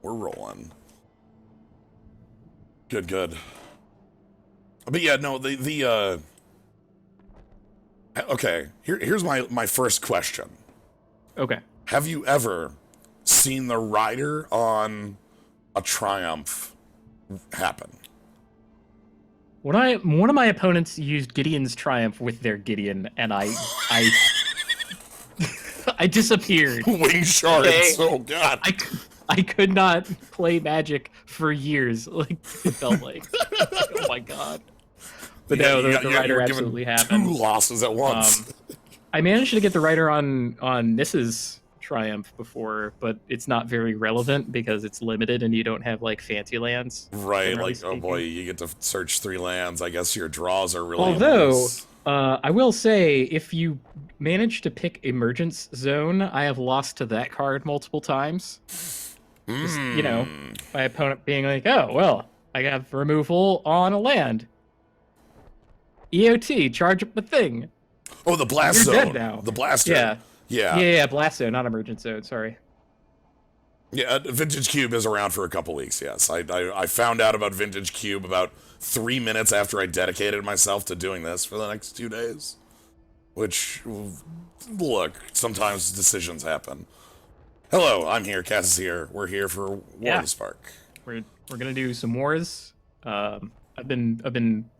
We're rolling. Good, good. But yeah, no, okay, here's my first question. Okay. Have you ever seen the rider on a Triumph happen? One of my opponents used Gideon's Triumph with their Gideon, and I I disappeared. Wing shards. Okay. Oh god. I could not play Magic for years. Like it felt like. Oh my god. But no, the rider absolutely happened. 2 losses at once. I managed to get the rider on Nissa's Triumph before, but it's not very relevant because it's limited and you don't have like fancy lands. Right, like speaking. oh boy, you get to search 3 lands. I guess your draws are really. Although, I will say, if you manage to pick Emergence Zone, I have lost to that card multiple times. Just, you know, my opponent being like, oh, well, I have removal on a land. EOT, charge up the thing. Oh, the blast You're zone. dead now. The blaster. Yeah, blast zone, not emergence zone, sorry. Yeah, Vintage Cube is around for a couple weeks, yes. I found out about Vintage Cube about 3 minutes after I dedicated myself to doing this for the next 2 days. Which, look, sometimes decisions happen. Hello, I'm here, Kaz is here. We're here for War of the Spark. We're gonna do some wars. I've been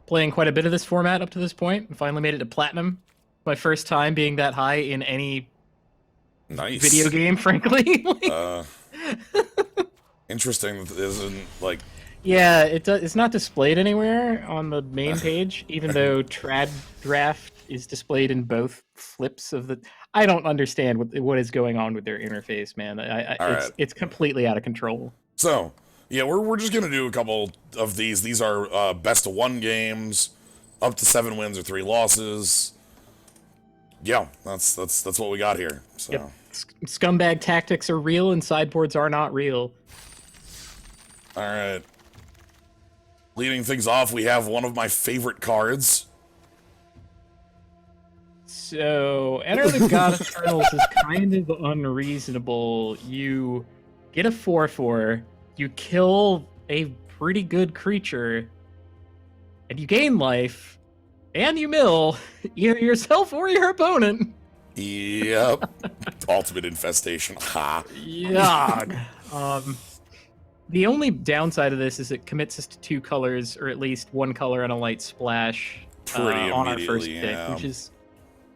playing quite a bit of this format up to this point, and finally made it to platinum. My first time being that high in any video game, frankly. Interesting that isn't like. Yeah, it's not displayed anywhere on the main page, even though Trad Draft is displayed in both flips of the. I don't understand what is going on with their interface, man. It's completely out of control. So. Yeah, we're just gonna do a couple of these. These are best of 1 games, up to 7 wins or 3 losses. Yeah, that's what we got here. So. Yep. Scumbag tactics are real, and sideboards are not real. All right. Leading things off, we have one of my favorite cards. So, Enter the God of Turtles is kind of unreasonable. You get a 4/4. You kill a pretty good creature, and you gain life, and you mill either yourself or your opponent. Yep. Ultimate infestation. Ha. Yuck. The only downside of this is it commits us to 2 colors, or at least 1 color and a light splash on our first pick, which is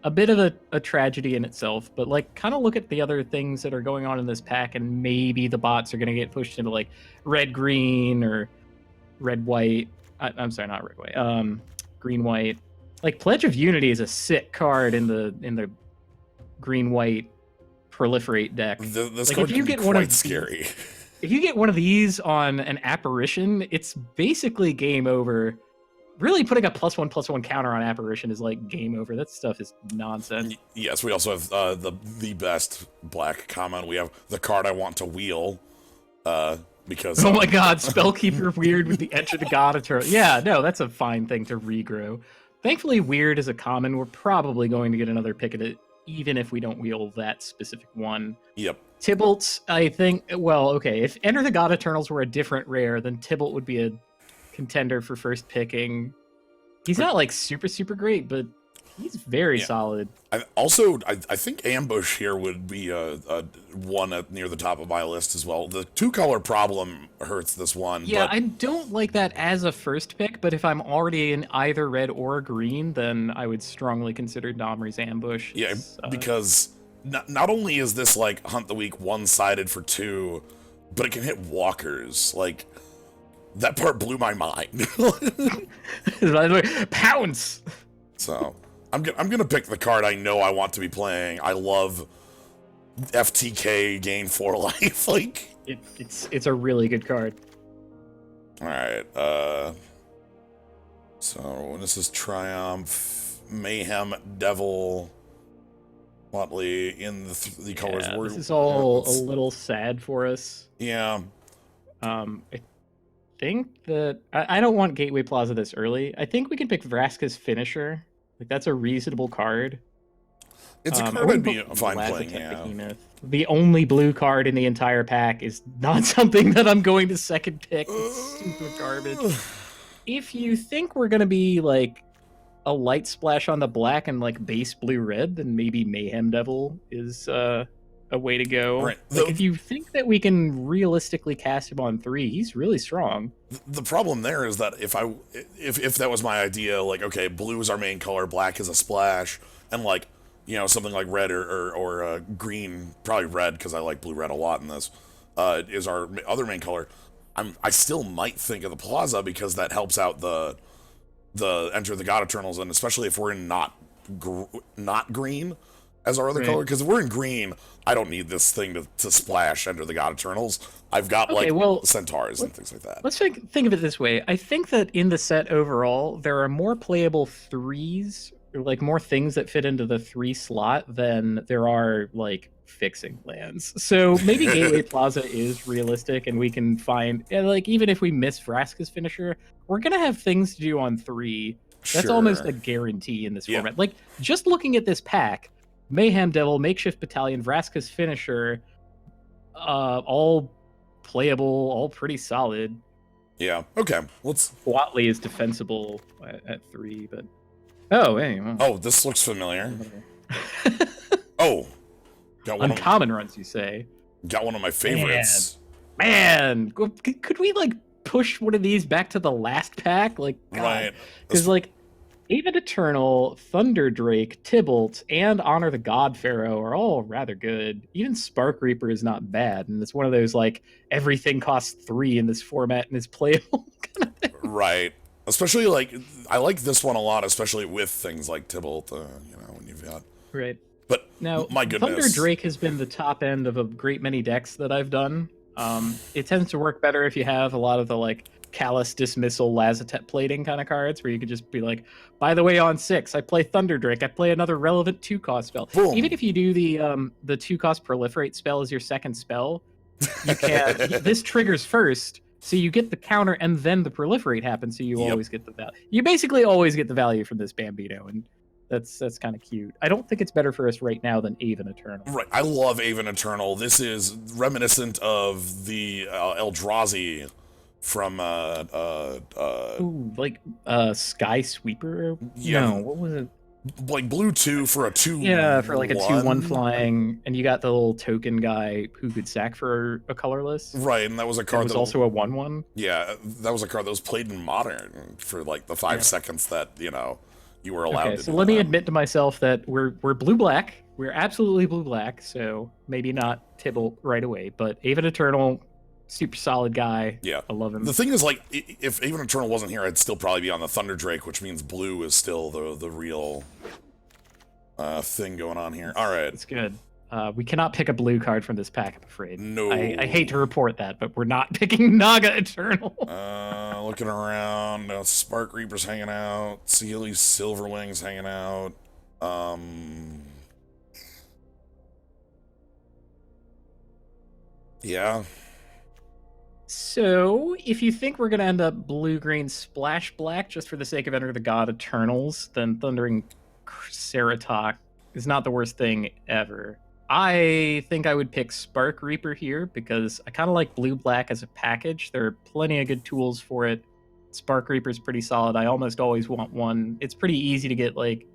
a bit of a tragedy in itself, but like kind of look at the other things that are going on in this pack, and maybe the bots are going to get pushed into like red-green or red-white. I'm sorry, not red-white. Green-white. Like Pledge of Unity is a sick card in the green-white proliferate deck. This like card if you can get be one quite of scary. If you get one of these on an apparition, it's basically game over. Really putting a +1/+1 counter on apparition is like game over. That stuff is nonsense. Yes, we also have the best black comment. We have the card I want to wheel, because. Oh my god, Spellkeeper Weird with the Enter the God of Turtles. Yeah, no, that's a fine thing to regrow. Thankfully, Weird is a common. We're probably going to get another pick at it, even if we don't wheel that specific one. Yep. Tybalt, I think. Well, okay, if Enter the God of Turtles were a different rare, then Tybalt would be a contender for first picking. He's not like super great, but he's very solid. I think Ambush here would be a one near the top of my list as well. The 2-color problem hurts this one. Yeah, but I don't like that as a first pick, but if I'm already in either red or green, then I would strongly consider Domri's Ambush. Yeah, because not only is this like Hunt the Weak one-sided for 2, but it can hit walkers. Like, that part blew my mind. Pounce! So, I'm gonna pick the card I know I want to be playing. I love FTK gain 4 life. Like, it's a really good card. Alright, so this is Triumph, Mayhem, Devil, Motley in the colors. Yeah, this is all a little sad for us. Yeah. I think that I don't want Gateway Plaza this early. I think we can pick Vraska's Finisher. Like, that's a reasonable card. It's a card I'd be fine playing, yeah. Behemoth. The only blue card in the entire pack is not something that I'm going to second pick. It's super garbage. If you think we're going to be like a light splash on the black and like base blue-red, then maybe Mayhem Devil is a way to go. Right. Like, if you think that we can realistically cast him on 3, he's really strong. The problem there is that if that was my idea, like, okay, blue is our main color, black is a splash, and like, you know, something like red or green, probably red because I like blue-red a lot in this, is our other main color. I still might think of the Plaza because that helps out the Enter the God Eternals, and especially if we're in not green as our other color, because if we're in green, I don't need this thing to splash Enter the God Eternals. I've got centaurs and things like that. Let's think of it this way. I think that in the set overall, there are more playable 3s, or like more things that fit into the 3 slot than there are like fixing lands. So maybe Gateway Plaza is realistic, and we can find, like, even if we miss Vraska's finisher, we're gonna have things to do on 3. That's almost a guarantee in this format. Like, just looking at this pack, Mayhem Devil, Makeshift Battalion, Vraska's finisher, all playable, all pretty solid. Yeah. Okay. Watley is defensible at 3, but anyway. Oh, this looks familiar. Oh. Uncommon runs, you say? Got one of my favorites. Man, could we like push one of these back to the last pack? Like, God. Right. Because like, Aven Eternal, Thunder Drake, Tybalt, and Honor the God Pharaoh are all rather good. Even Spark Reaper is not bad, and it's one of those like everything costs 3 in this format and is playable kind of thing. Right. Especially like, I like this one a lot, especially with things like Tybalt. You know, when you've got right. But now, my goodness, Thunder Drake has been the top end of a great many decks that I've done. It tends to work better if you have a lot of the like Callous Dismissal, Lazatet plating kind of cards, where you could just be like, by the way, on 6, I play Thunder Drake. I play another relevant 2-cost spell. Boom. Even if you do the 2-cost Proliferate spell as your second spell, you can. This triggers first, so you get the counter, and then the Proliferate happens, so you always get the value. You basically always get the value from this Bambino, and that's kind of cute. I don't think it's better for us right now than Aven Eternal. Right, I love Aven Eternal. This is reminiscent of the Eldrazi from Sky Sweeper. Yeah. No, what was it? Like blue 2 for a 2. Yeah, for like a 2/1 flying, and you got the little token guy who could sack for a colorless. Right, and that was a card that was also a 1/1. Yeah, that was a card that was played in Modern for like the 5 seconds that you were allowed to. So let me admit to myself that we're blue-black. We're absolutely blue-black, so maybe not Tybalt right away, but Aven Eternal, super solid guy. Yeah. I love him. The thing is, like, if Aven Eternal wasn't here, I'd still probably be on the Thunder Drake, which means blue is still the real thing going on here. All right. It's good. We cannot pick a blue card from this pack, I'm afraid. No. I hate to report that, but we're not picking Naga Eternal. Looking around, Spark Reaper's hanging out, Sealy's Silverwing's hanging out. Yeah. So, if you think we're going to end up blue-green splash black just for the sake of Enter the God Eternals, then Thundering Ceratok is not the worst thing ever. I think I would pick Spark Reaper here because I kind of like blue-black as a package. There are plenty of good tools for it. Spark Reaper's pretty solid. I almost always want one. It's pretty easy to get, like,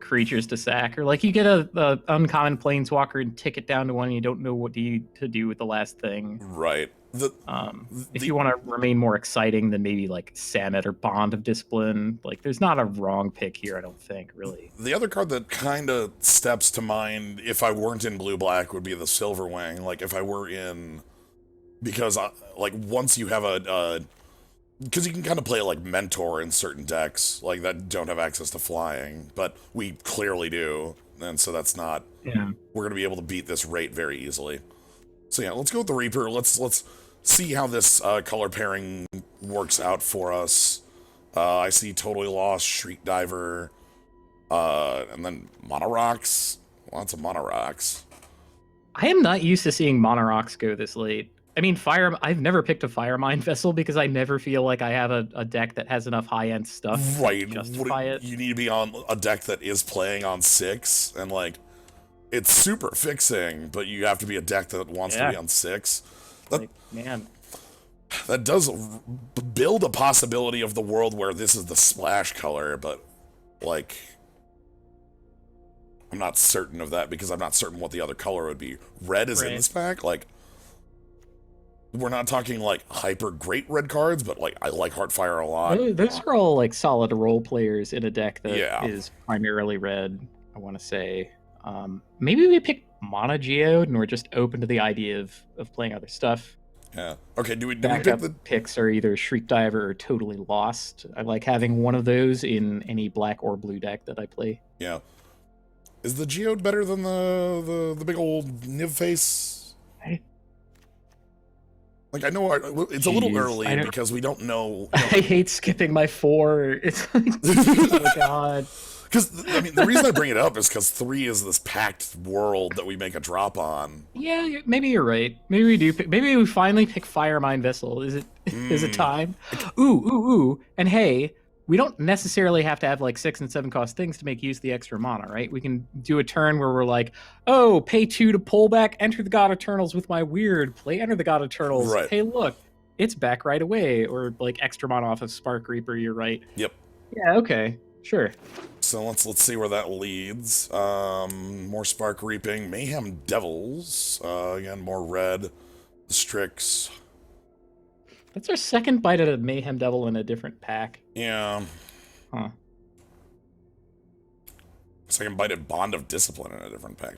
creatures to sack, or like you get a uncommon planeswalker and tick it down to 1 and you don't know what to do with the last thing. Right. If you want to remain more exciting than maybe like Samet or Bond of Discipline, like there's not a wrong pick here, I don't think, really. The other card that kind of steps to mind if I weren't in blue-black would be the Silverwing. Like if I were in, because like once you have because you can kind of play like Mentor in certain decks like that don't have access to flying, but we clearly do, and so that's not. Yeah. We're gonna be able to beat this rate very easily. So yeah, let's go with the Reaper. Let's see how this color pairing works out for us. I see Totally Lost, Shriek Diver, and then Monorox. Lots of Monorox. I am not used to seeing Monorox go this late. I mean, I've never picked a Fire Mine Vessel because I never feel like I have a deck that has enough high-end stuff Right. to justify it. You need to be on a deck that is playing on 6, and like, it's super fixing, but you have to be a deck that wants to be on 6. Like, man. That does build a possibility of the world where this is the splash color, but, like, I'm not certain of that because I'm not certain what the other color would be. Red is in this pack? Like, we're not talking, like, hyper great red cards, but, like, I like Heartfire a lot. Those are all, like, solid role players in a deck that is primarily red, I want to say. Maybe we pick Mono Geode and we're just open to the idea of playing other stuff. Yeah. Okay, do we pick the picks are either Shriek Diver or Totally Lost. I like having one of those in any black or blue deck that I play. Yeah. Is the Geode better than the big old Niv face? Like, I know it's a little early because we don't know. I hate skipping my 4. It's like, oh my god. Because, I mean, the reason I bring it up is because 3 is this packed world that we make a drop on. Yeah, maybe you're right. Maybe we do. Maybe we finally pick Fire Mine Vessel. Is it time? Ooh. And hey, we don't necessarily have to have like 6 and 7 cost things to make use of the extra mana, right? We can do a turn where we're like, oh, pay 2 to pull back, enter the God Eternals with my weird, play Enter the God Eternals. Right. Hey, look, it's back right away. Or like extra mana off of Spark Reaper, you're right. Yep. Yeah, okay. Sure. So let's see where that leads. More Spark Reaping, Mayhem Devils. Again, more red. Strix. That's our second bite at a Mayhem Devil in a different pack. Yeah. Huh. Second bite at Bond of Discipline in a different pack.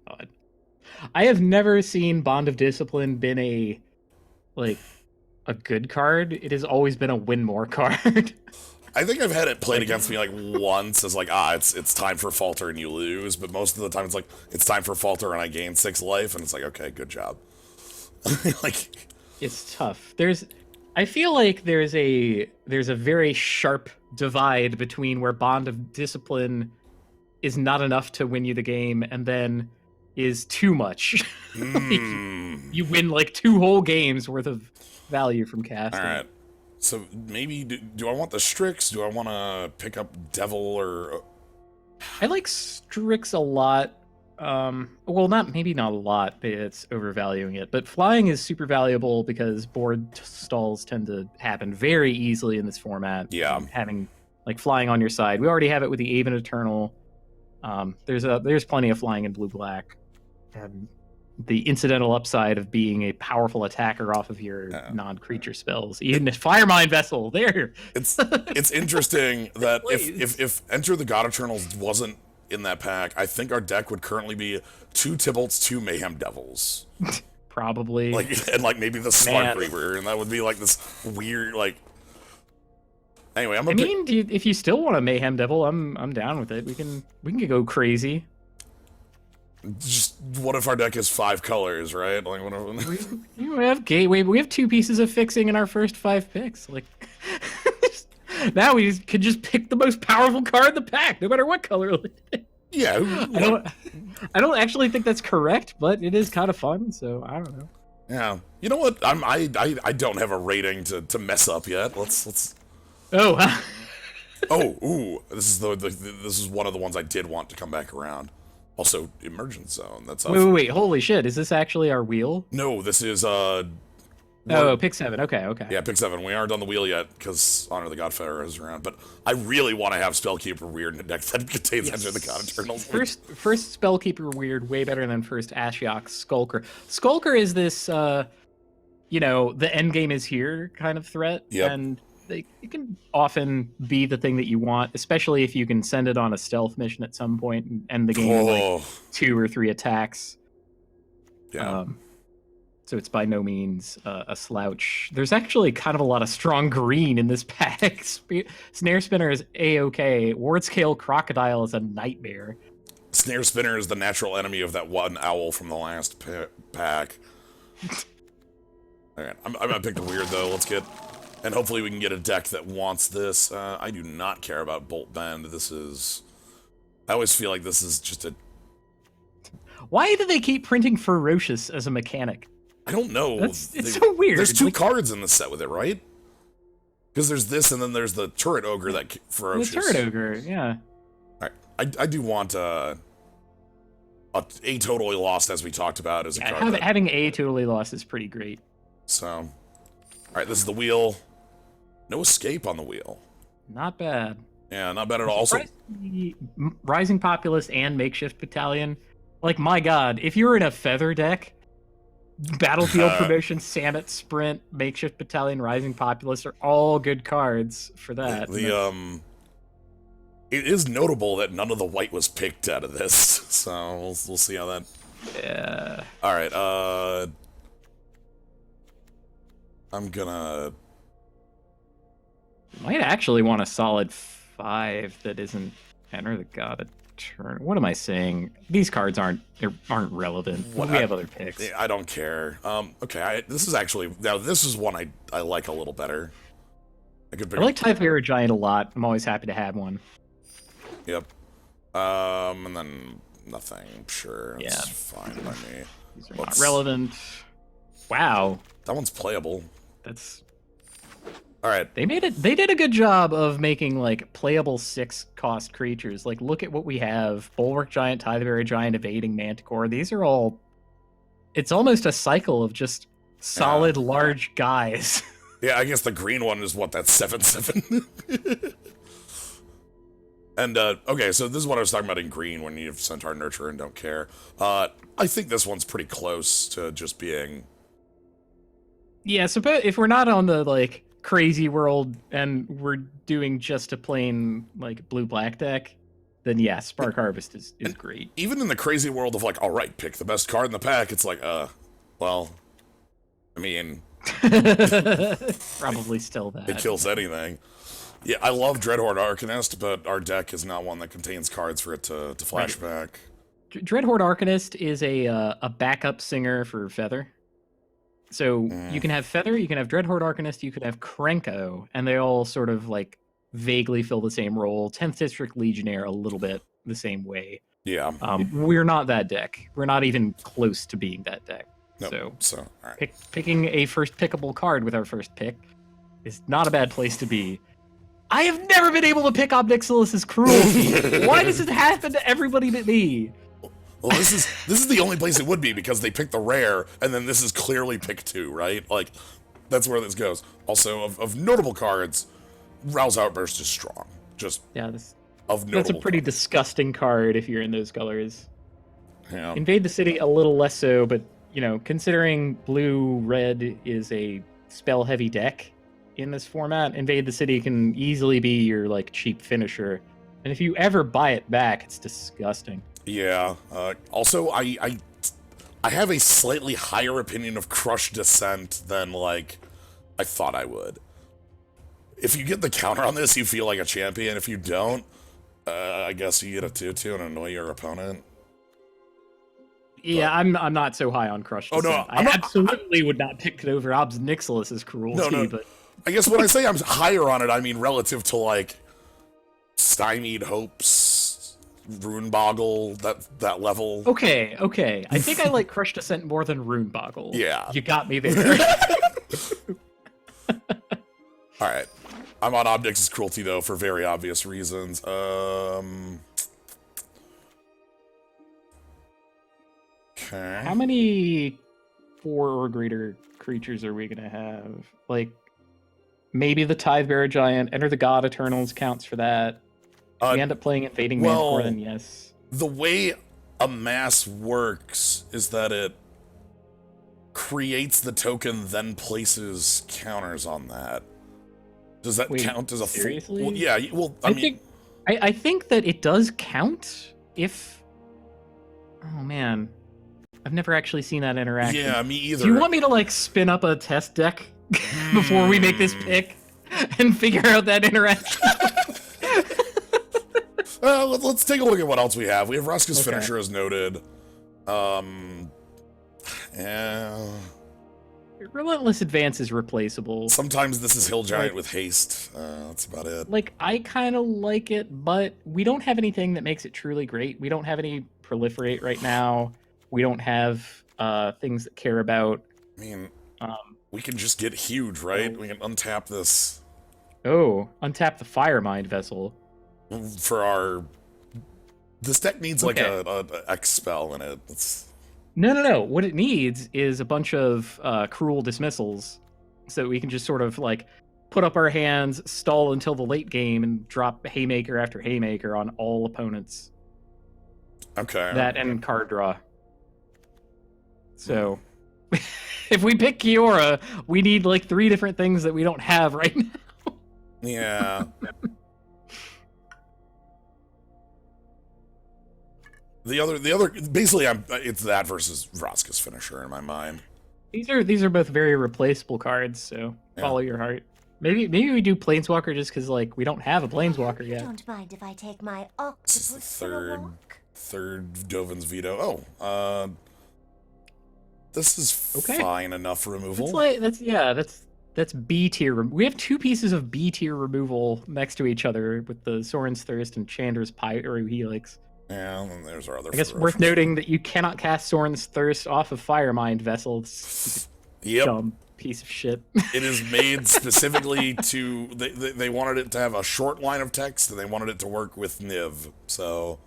God. I have never seen Bond of Discipline been a good card. It has always been a win more card. I think I've had it played against me like once as like, it's time for Falter and you lose, but most of the time it's like, it's time for Falter and I gain 6 life, and it's like, okay, good job. Like, it's tough. I feel like there's a very sharp divide between where Bond of Discipline is not enough to win you the game and then is too much. You win like 2 whole games worth of value from casting. All right. So maybe, do I want the Strix? Do I want to pick up Devil or... I like Strix a lot. Well, maybe not a lot. It's overvaluing it. But flying is super valuable because board stalls tend to happen very easily in this format. Yeah. Having like flying on your side. We already have it with the Aven Eternal. There's plenty of flying in blue-black. And the incidental upside of being a powerful attacker off of your non-creature spells. Even a Fire Mine Vessel, there. It's interesting that if Enter the God Eternals wasn't in that pack, I think our deck would currently be 2 Tybalts, 2 Mayhem Devils. Probably. And maybe the Spark Reaper, and that would be like this weird, like... Anyway, if you still want a Mayhem Devil, I'm down with it. We can go crazy. Just what if our deck is 5 colors, right? Like we have gateway, but we have 2 pieces of fixing in our first 5 picks. Like now we could just pick the most powerful card in the pack, no matter what color. Yeah. I don't actually think that's correct, but it is kind of fun. So I don't know. Yeah. You know what? I don't have a rating to mess up yet. Let's. Oh. Ooh. This is one of the ones I did want to come back around. Also, Emergence Zone. That's wait. Holy shit. Is this actually our wheel? No, this is, pick 7. Okay. Yeah, pick 7. We aren't on the wheel yet, because Honor the Godfather is around. But I really want to have Spellkeeper Weird in a deck that contains Enter the God Eternals. First Spellkeeper Weird, way better than first Ashiok Skulker. Skulker is this, the end game is here kind of threat. Yep. And it can often be the thing that you want, especially if you can send it on a stealth mission at some point and end the game with 2 or 3 attacks. Yeah. So it's by no means a slouch. There's actually kind of a lot of strong green in this pack. Snare Spinner is A-OK. Ward Scale Crocodile is a nightmare. Snare Spinner is the natural enemy of that one owl from the last pack. Alright, I'm gonna pick the weird, though. Let's get... And hopefully we can get a deck that wants this. I do not care about Bolt Bend. I always feel like this is just a... Why do they keep printing Ferocious as a mechanic? I don't know. It's so weird. There's two cards in the set with it, right? Because there's this, and then there's the Turret Ogre that Ferocious. The Turret Ogre, yeah. All right. I do want a Totally Lost, as we talked about, as a card. Having a Totally Lost is pretty great. So, all right, this is the wheel. No escape on the wheel. Not bad. Yeah, not bad at all. Also, Rising Populist and Makeshift Battalion. Like, my god, if you were in a Feather deck, Battlefield Promotion, Samet, Sprint, Makeshift Battalion, Rising Populist are all good cards for that. It is notable that none of the white was picked out of this, so we'll see how that... Yeah. All right, I'm gonna... Might actually want a solid 5 that isn't Enter the God of Turn. What am I saying? These cards aren't relevant. We have other picks. I don't care. Okay, this is actually... Now, this is one I like a little better. I like Tithe-Bearer Giant a lot. I'm always happy to have one. Yep. And then nothing. Sure, it's fine by me. These are not relevant. Wow. That one's playable. That's... All right. They did a good job of making, like, playable 6-cost creatures. Like, look at what we have. Bulwark Giant, Tithe-Bearer Giant, Evading Manticore. These are all... It's almost a cycle of just solid, large guys. Yeah, I guess the green one is what, that's 7/7? And, okay, so this is what I was talking about in green when you have Centaur Nurturer and don't care. I think this one's pretty close to just being... Yeah, so if we're not on the, like, crazy world and we're doing just a plain, like, blue-black deck, then yeah, Spark Harvest is great. Even in the crazy world of, like, all right, pick the best card in the pack, it's like, well, I mean... Probably still that. It kills anything. Yeah, I love Dreadhorde Arcanist, but our deck is not one that contains cards for it to flashback. Dreadhorde Arcanist is a backup singer for Feather. So you can have Feather, you can have Dreadhorde Arcanist, you could have Krenko, and they all sort of like vaguely fill the same role. 10th District Legionnaire a little bit the same way. Yeah. We're not that deck. We're not even close to being that deck. Nope. So all right. Picking a first pickable card with our first pick is not a bad place to be. I have never been able to pick up Nixilus's Cruelty. Why does it happen to everybody but me? Well, this is the only place it would be, because they picked the rare, and then this is clearly pick 2, right? Like, that's where this goes. Also, of notable cards, Rouse Outburst is strong. Just that's a pretty disgusting card if you're in those colors. Yeah. Invade the City a little less so, but you know, considering blue-red is a spell-heavy deck in this format, Invade the City can easily be your like cheap finisher. And if you ever buy it back, it's disgusting. Yeah. Also, I have a slightly higher opinion of Crush Descent than, like, I thought I would. If you get the counter on this, you feel like a champion. If you don't, I guess you get a 2/2 and annoy your opponent. Yeah, but I'm not so high on Crush Descent. No, I absolutely would not pick it over Obs Nixilus's Cruelty, no. But... I guess when I say I'm higher on it, I mean relative to, like, Stymied Hopes, Runeboggle, that level. Okay. I think I like Crush Descent more than Runeboggle. Yeah. You got me there. Alright. I'm on Obnix's Cruelty, though, for very obvious reasons. Okay. How many 4 or greater creatures are we gonna have? Like, maybe the Tithe-Bearer Giant, Enter the God Eternals counts for that. We end up playing Invading Manticore, then yes. The way a mass works is that it creates the token, then places counters on that. Does that count as a seriously? Well, yeah. Well, I think that it does count if. Oh man, I've never actually seen that interaction. Yeah, me either. Do you want me to like spin up a test deck before we make this pick and figure out that interaction? Let's take a look at what else we have. We have Ruska's Finisher as noted. Yeah. Relentless Advance is replaceable. Sometimes this is Hill Giant with haste. That's about it. Like, I kind of like it, but we don't have anything that makes it truly great. We don't have any Proliferate right now. We don't have things that care about. I mean, we can just get huge, right? We can untap this. Oh, untap the Firemind Vessel. For our... This deck needs like a X spell in it. No. What it needs is a bunch of cruel dismissals, so that we can just sort of like put up our hands, stall until the late game, and drop haymaker after haymaker on all opponents. Okay. That and card draw. So, if we pick Kiora, we need like 3 different things that we don't have right now. Yeah. The other, basically, it's that versus Vraska's finisher in my mind. These are both very replaceable cards, so follow your heart. Maybe we do Planeswalker just because like we don't have a Planeswalker yet. Don't mind if I take my octopus This is the third Dovin's Veto. Oh, this is fine enough removal. That's B tier. We have 2 pieces of B tier removal next to each other with the Sorin's Thirst and Chandra's Pyro Helix. Yeah, and there's our other. I guess worth noting that you cannot cast Sorin's Thirst off of Firemind Vessels. Yep. Dumb piece of shit. It is made specifically to. They wanted it to have a short line of text, and they wanted it to work with Niv. So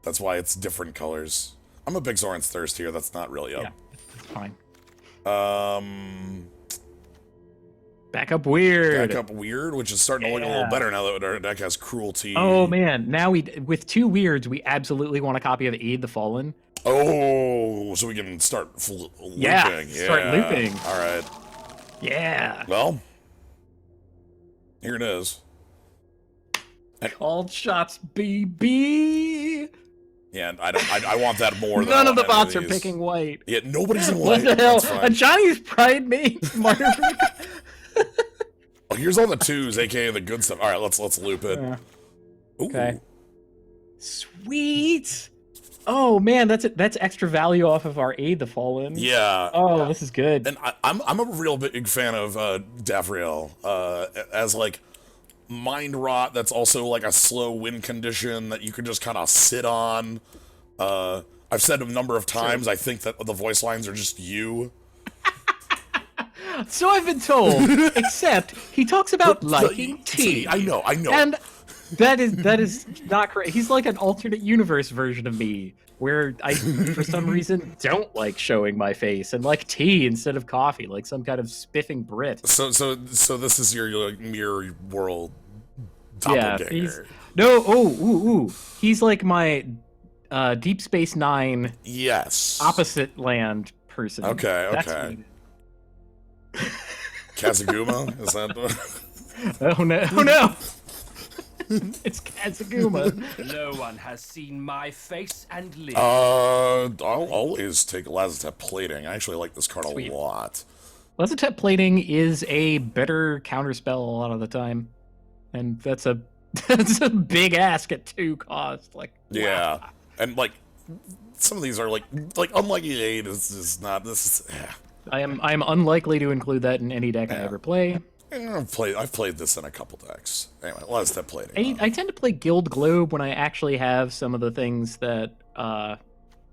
that's why it's different colors. I'm a big Sorin's Thirst here. That's not really up. Yeah, that's fine. Backup weird, which is starting to look a little better now that our deck has cruelty. Oh man, now with 2 weirds, we absolutely want a copy of Aid the Fallen. Oh, so we can start looping. Yeah, start looping. All right. Yeah. Well, here it is. Called shots, BB. Yeah, I want that more than None of the bots are picking white. Yeah, nobody's in white. What the hell? A Chinese pride mate? Oh, here's all the 2s, aka the good stuff. All right, let's loop it. Okay. Sweet. Oh man, that's extra value off of our Aid the Fallen. Yeah. Oh, this is good. And I'm a real big fan of Davriel as like mind rot. That's also like a slow win condition that you can just kind of sit on. I've said a number of times. I think that the voice lines are just you. So I've been told, except he talks about liking tea. I know. And that is not correct. He's like an alternate universe version of me, where I, for some reason, don't like showing my face and like tea instead of coffee, like some kind of spiffing Brit. So this is your like, mirror world doppelganger. Yeah, he's like my Deep Space Nine. Yes. Opposite land person. Okay. Kazaguma? Is that? Oh no! It's Kazaguma. No one has seen my face and lived. I'll always take Lazatep Plating. I actually like this card a lot. Lazatep Plating is a better counterspell a lot of the time, and that's a big ask at 2 cost. Like yeah, wow. And like some of these are like Unlucky Aid is not this. I'm unlikely to include that in any deck I ever play. I've played this in a couple decks. Anyway, Lazatep Plating. I tend to play Guild Globe when I actually have some of the things that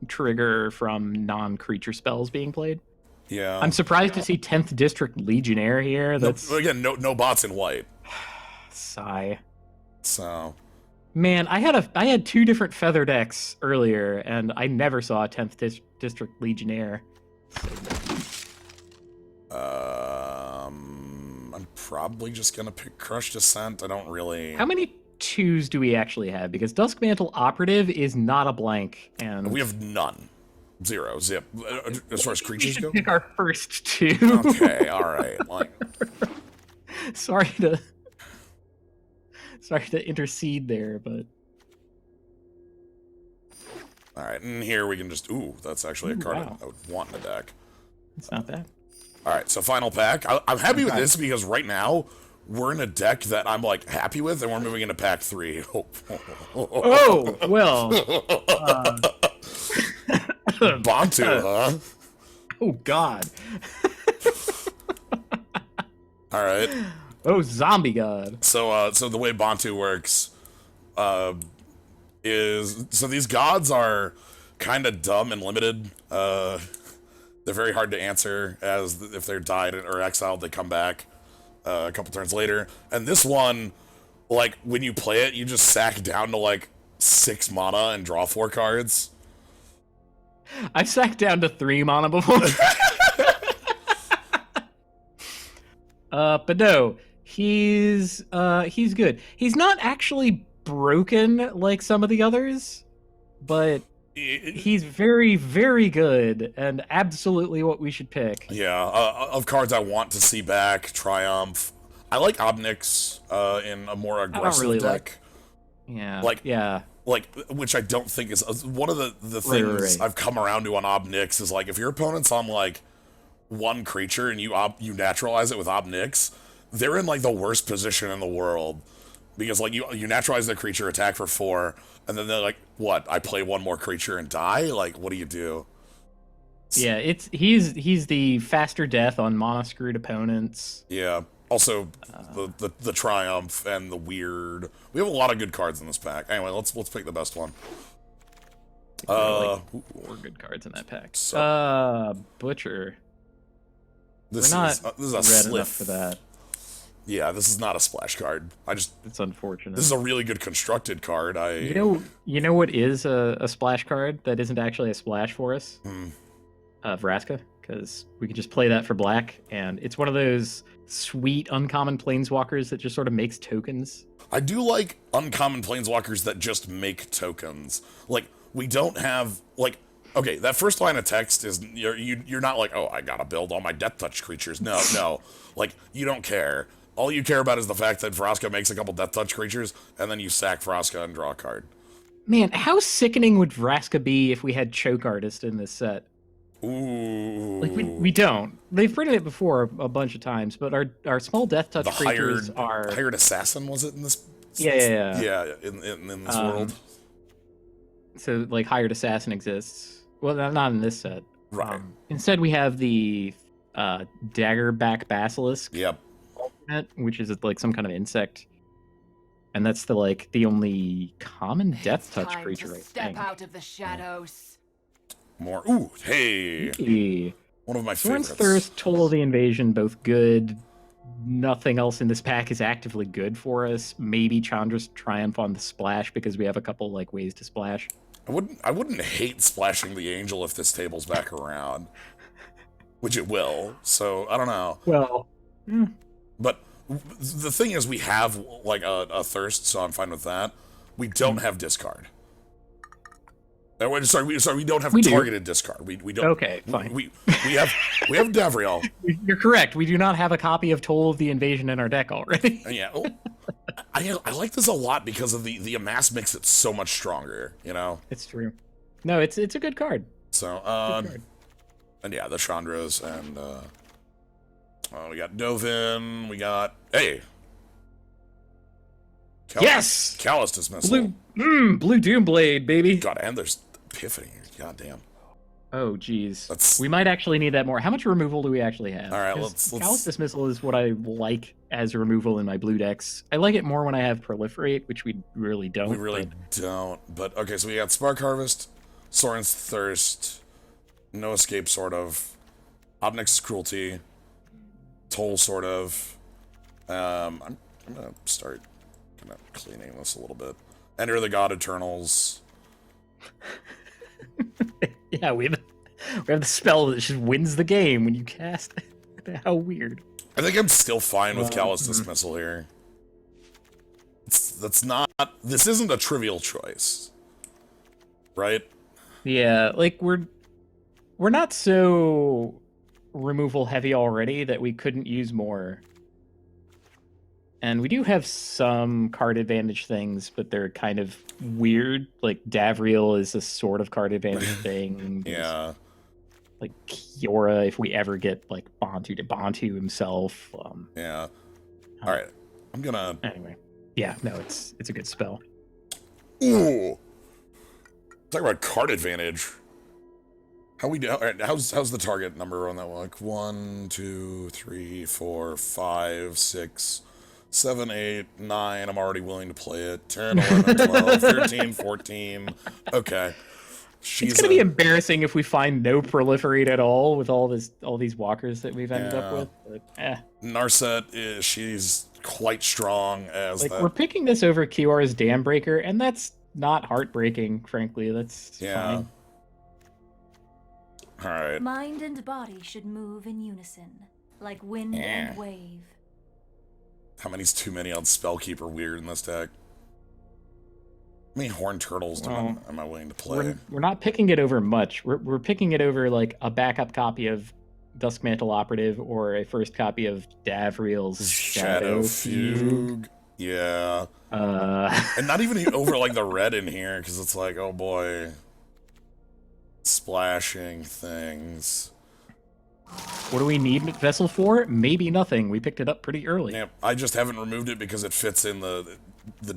trigger from non-creature spells being played. Yeah. I'm surprised to see 10th District Legionnaire here. That's again no bots in white. Sigh. So. Man, I had 2 different feather decks earlier, and I never saw a 10th District Legionnaire. I'm probably just gonna pick Crush Descent. I don't really. How many 2s do we actually have? Because Duskmantle Operative is not a blank, and we have none. 0, zip. As far as creatures go. Pick our first 2. Okay, all right. Like. Sorry to intercede there, but. All right, and here we can just. Ooh, that's actually a card I would want in the deck. It's not bad. All right, so final pack. I'm happy with this because right now we're in a deck that I'm like happy with, and we're moving into pack 3. Oh well. Bantu, huh? Oh God. All right. Oh, zombie god. So the way Bantu works is so these gods are kind of dumb and limited. They're very hard to answer, as if they're died or exiled, they come back a couple turns later. And this one, like, when you play it, you just sack down to, like, 6 mana and draw 4 cards. I've sacked down to 3 mana before. But no, he's good. He's not actually broken like some of the others, but he's very, very good and absolutely what we should pick. Yeah, of cards I want to see back, Triumph. I like Obnix in a more aggressive really deck. Yeah. Like, which I don't think is one of the things I've come around to on Obnix is, like, if your opponent's on, like, 1 creature and you naturalize it with Obnix, they're in, like, the worst position in the world. Because, like, you naturalize the creature, attack for 4, and then they're like, what, I play 1 more creature and die? Like, what do you do? Yeah, he's the faster death on mana-screwed opponents. Yeah. Also, the Triumph and the Weird. We have a lot of good cards in this pack. Anyway, let's pick the best one. There are, like, 4 good cards in that pack. Butcher. This is a red slip enough for that. Yeah, this is not a splash card. It's unfortunate. This is a really good constructed card. You know what is a splash card that isn't actually a splash for us? Vraska, because we can just play that for black, and it's one of those sweet uncommon planeswalkers that just sort of makes tokens. I do like uncommon planeswalkers that just make tokens. Like, we don't have, like, okay, that first line of text is, you're not like, oh, I gotta build all my Death Touch creatures. No. Like, you don't care. All you care about is the fact that Vraska makes a couple Death Touch creatures, and then you sack Vraska and draw a card. Man, how sickening would Vraska be if we had Choke Artist in this set? Ooh. Like, we don't. They've printed it before a bunch of times, but our small Death Touch creatures are... Hired Assassin, was it in this? Yeah. Yeah, in this world. So, like, Hired Assassin exists. Well, not in this set. Right. Instead, we have the Daggerback Basilisk. Yep. Alternate, which is, like, some kind of insect. And that's the only common Death Touch creature, I think. Step out of the shadows. More. Ooh, hey. One of my Sorin's favorites. Thirst, Toll of the Invasion, both good. Nothing else in this pack is actively good for us. Maybe Chandra's Triumph on the splash because we have a couple ways to splash. I wouldn't hate splashing the Angel if this table's back around, which it will. So I don't know. Well, but the thing is, we have like a Thirst, so I'm fine with that. We don't have discard. Sorry, we don't have targeted discard. We don't. Okay, fine. We have Davriel. You're correct. We do not have a copy of Toll of the Invasion in our deck already. Yeah. I like this a lot because of the amass makes it so much stronger. You know. It's true. No, it's a good card. So and yeah, the Chandras and we got Dovin. We got Yes! Callous Dismissal. Blue Doomblade, baby. God, and there's Epiphany here. God damn. Oh, geez. We might actually need that more. How much removal do we actually have? All right, let's... Callous Dismissal is what I like as removal in my blue decks. I like it more when I have Proliferate, which we really don't. We really don't. But, okay, so we got Spark Harvest, Sorin's Thirst, No Escape, sort of, Obnix's Cruelty, Toll, sort of. I'm going to start cleaning this a little bit. Enter the God Eternals. Yeah, we have the spell that just wins the game when you cast it. How weird. I think I'm still fine with Callous Dismissal here. This isn't a trivial choice. Right? Yeah, like we're not so removal heavy already that we couldn't use more. And we do have some card advantage things, but they're kind of weird. Like, Davriel is a sort of card advantage thing. Yeah. Like, Kiora, if we ever get, like, Bantu to Bantu himself. Yeah. Alright. I'm gonna... Anyway. Yeah, no, it's a good spell. Ooh! Talk about card advantage. Alright, how's the target number on that one? Like, 1, 2, 3, 4, 5, 6... 7, 8, 9, I'm already willing to play it. 10, 11, 12, 13, 14. Okay. She's it's gonna be embarrassing if we find no proliferate at all with all these walkers that we've ended up with. But, Narset she's quite strong as like we're picking this over Kiora's Dam Breaker, and that's not heartbreaking, frankly. That's fine. All right. Mind and body should move in unison, like wind and wave. How many's too many on Spellkeeper Weird in this deck? How many Horned Turtles am I willing to play? We're not picking it over much. We're picking it over like a backup copy of Duskmantle Operative or a first copy of Davriel's Shadow Fugue. Yeah. And not even over like the red in here, because it's like, oh boy. Splashing things. What do we need Vessel for? Maybe nothing. We picked it up pretty early. Yeah, I just haven't removed it because it fits in the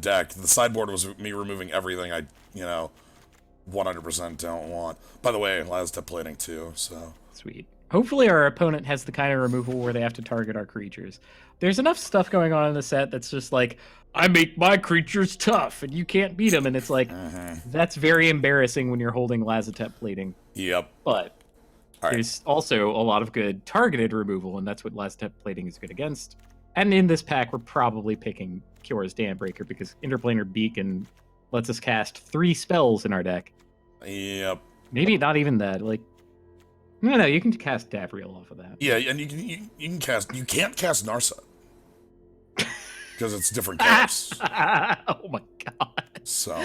deck. The sideboard was me removing everything I, 100% don't want. By the way, Laztep plating too, so. Sweet. Hopefully our opponent has the kind of removal where they have to target our creatures. There's enough stuff going on in the set that's just like, I make my creatures tough, and you can't beat them, and it's like, that's very embarrassing when you're holding Lazatep plating. Yep. But there's also a lot of good targeted removal, and that's what Lazatep plating is good against. And in this pack, we're probably picking Kiora's Dam Breaker, because Interplanar Beacon lets us cast 3 spells in our deck. Yep. Maybe not even that, like, no, you can cast Davriel off of that. Yeah, and you can't cast Narset. Because it's different colors. Oh my god. So.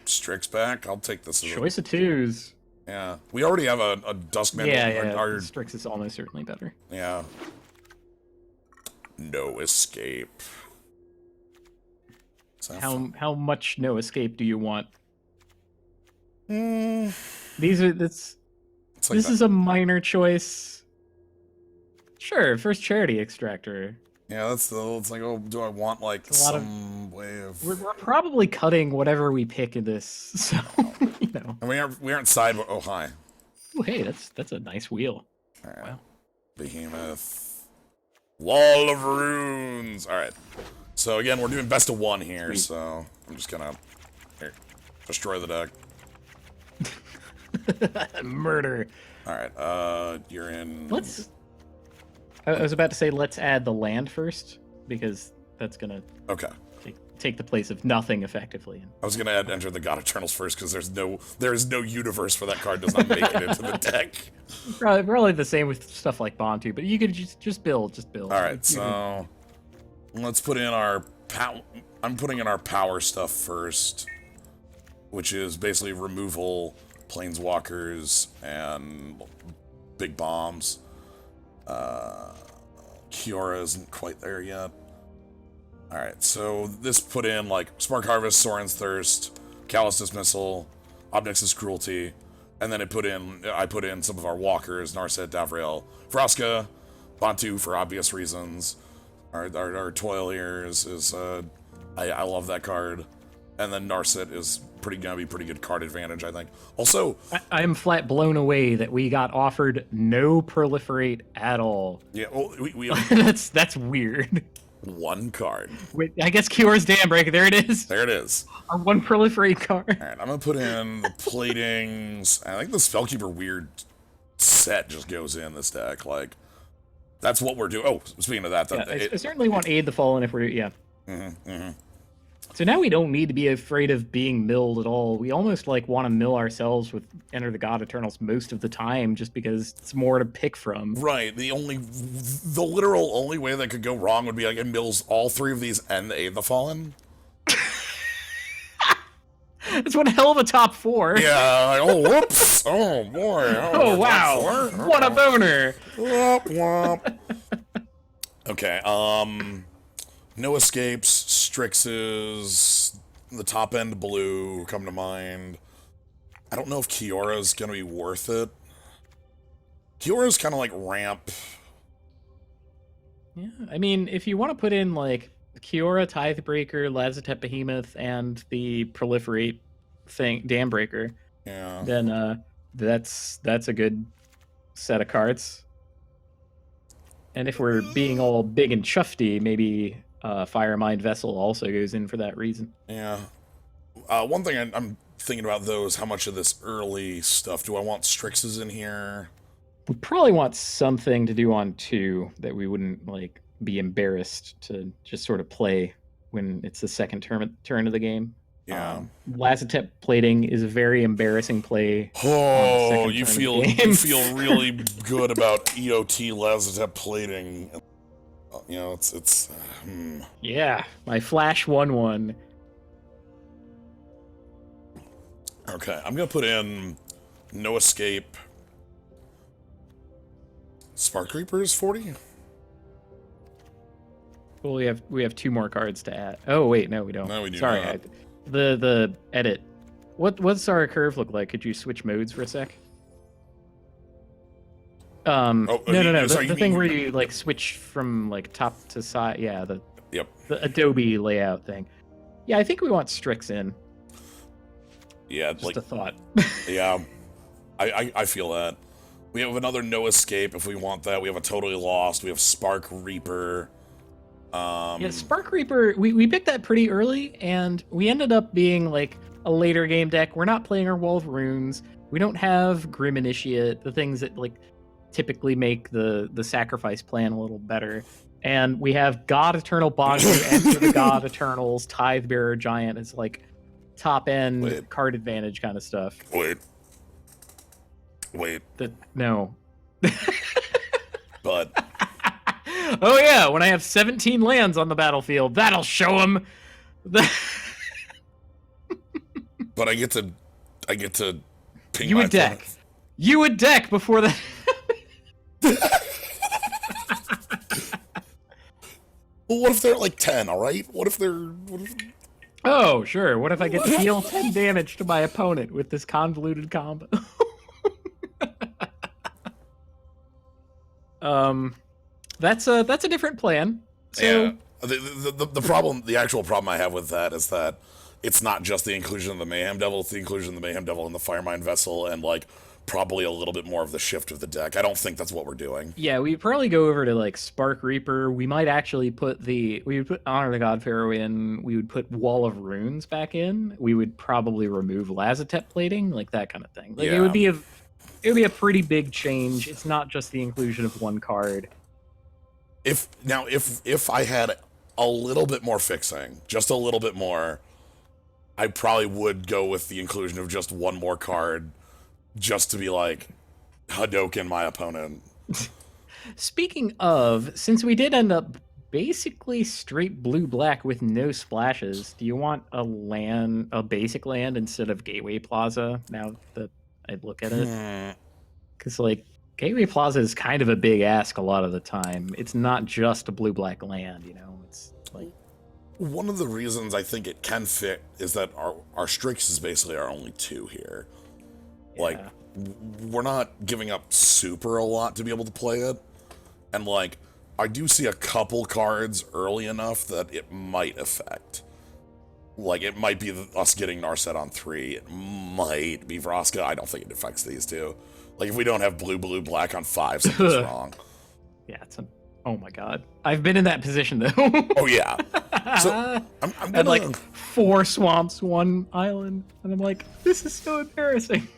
Strix back. I'll take this. Choice of 2s. Yeah. We already have a Duskmantle. Yeah. Strix is almost certainly better. Yeah. No escape. How much no escape do you want? This is a minor choice. Sure, first charity extractor. Yeah, it's like, oh, do I want like some way of? We're probably cutting whatever we pick in this, so And we aren't side. Oh, hi. Oh, hey, that's a nice wheel. All right. Wow. Behemoth. Wall of Runes. All right. So again, we're doing best of 1 here. Sweet. So I'm just gonna destroy the deck. Murder. All right. You're in. I was about to say let's add the land first, because that's gonna take the place of nothing effectively. I was gonna enter the God Eternals first, because there is no universe where that card does not make it into the deck. Probably the same with stuff like Bontu, but you could just build. All right, so let's put in our I'm putting in our power stuff first, which is basically removal, planeswalkers, and big bombs. Kiora isn't quite there yet. Alright, so this put in like Spark Harvest, Soren's Thirst, Callous Dismissal, Obnix's Cruelty, and then I put in some of our walkers, Narset, Davriel, Vraska, Bantu for obvious reasons. Our Toil here is I love that card. And then Narset is gonna be pretty good card advantage, I think. Also, I am flat blown away that we got offered no proliferate at all. Yeah, well, we that's weird. 1 card. Wait, I guess Kiora's Dam Breaker. There it is. There it is. Our 1 proliferate card. All right, I'm gonna put in the platings. I think the Spellkeeper Weird set just goes in this deck. Like, that's what we're doing. Oh, speaking of that, I certainly want Aid the Fallen if we're So now we don't need to be afraid of being milled at all. We almost like want to mill ourselves with Enter the God Eternals most of the time, just because it's more to pick from. Right. The literal only way that could go wrong would be like it mills all 3 of these and Aid the Fallen. It's one hell of a top 4. Yeah. Like, oh, whoops. Oh boy. Oh wow. What a boner. Womp womp. Okay. No escapes, Strixes, the top end blue come to mind. I don't know if Kiora's gonna be worth it. Kiora's kind of like ramp. Yeah, I mean, if you want to put in like Kiora, Tithebreaker, Lazatep Behemoth, and the Proliferate Dam Breaker, then that's a good set of cards. And if we're being all big and chufty, maybe Firemind Vessel also goes in for that reason. Yeah. One thing I'm thinking about, though, is how much of this early stuff do I want Strixes in here? We probably want something to do on 2 that we wouldn't like be embarrassed to just sort of play when it's the second turn of the game. Yeah. Lazatep plating is a very embarrassing play. Oh, you feel really good about EOT Lazatep plating. You know, it's. Yeah, my flash 1/1. Okay, I'm gonna put in No Escape. Spark Reaper is 40. Well, we have 2 more cards to add. Oh wait, no, we don't. No, we do Sorry, not. The edit. What's our curve look like? Could you switch modes for a sec? No. Sorry, The thing where you like switch from like top to side. Yeah, the Adobe layout thing. Yeah, I think we want Strix in. Yeah, Just like a thought. yeah, I feel that. We have another No Escape if we want that. We have a Totally Lost. We have Spark Reaper. Yeah, Spark Reaper, we picked that pretty early, and we ended up being like a later game deck. We're not playing our Wall of Runes. We don't have Grim Initiate, the things that like typically make the sacrifice plan a little better. And we have God Eternal Bonju, Enter the God Eternals, Tithe Bearer Giant. It's like top end card advantage kind of stuff. Wait. No. But. Oh yeah, when I have 17 lands on the battlefield, that'll show them. But I get to ping You my would deck. You would deck before that. Well, what if they're like 10, alright? Oh, sure. What if I get to deal 10 damage to my opponent with this convoluted combo? That's a different plan. So... Yeah. The actual problem I have with that is that it's not just the inclusion of the Mayhem Devil, it's the inclusion of the Mayhem Devil and the Firemind Vessel, and like probably a little bit more of the shift of the deck. I don't think that's what we're doing. Yeah, we'd probably go over to like Spark Reaper. We might actually we would put Honor the God Pharaoh in. We would put Wall of Runes back in. We would probably remove Lazatep plating, like that kind of thing. Like it would be a pretty big change. It's not just the inclusion of one card. If I had a little bit more fixing, just a little bit more, I probably would go with the inclusion of just one more card, just to be like, Hadouken my opponent. Speaking of, since we did end up basically straight blue-black with no splashes, do you want a basic land instead of Gateway Plaza, now that I look at it? Because, like, Gateway Plaza is kind of a big ask a lot of the time. It's not just a blue-black land, you know? It's like... One of the reasons I think it can fit is that our Strix is basically our only 2 here. Yeah. Like, we're not giving up super a lot to be able to play it. And, like, I do see a couple cards early enough that it might affect. Like, it might be us getting Narset on 3. It might be Vraska. I don't think it affects these 2. Like, if we don't have blue, black on 5, something's wrong. Yeah, oh my god. I've been in that position, though. Oh, yeah. So, I'm gonna... Had, like, 4 swamps, 1 island, and I'm like, this is so embarrassing.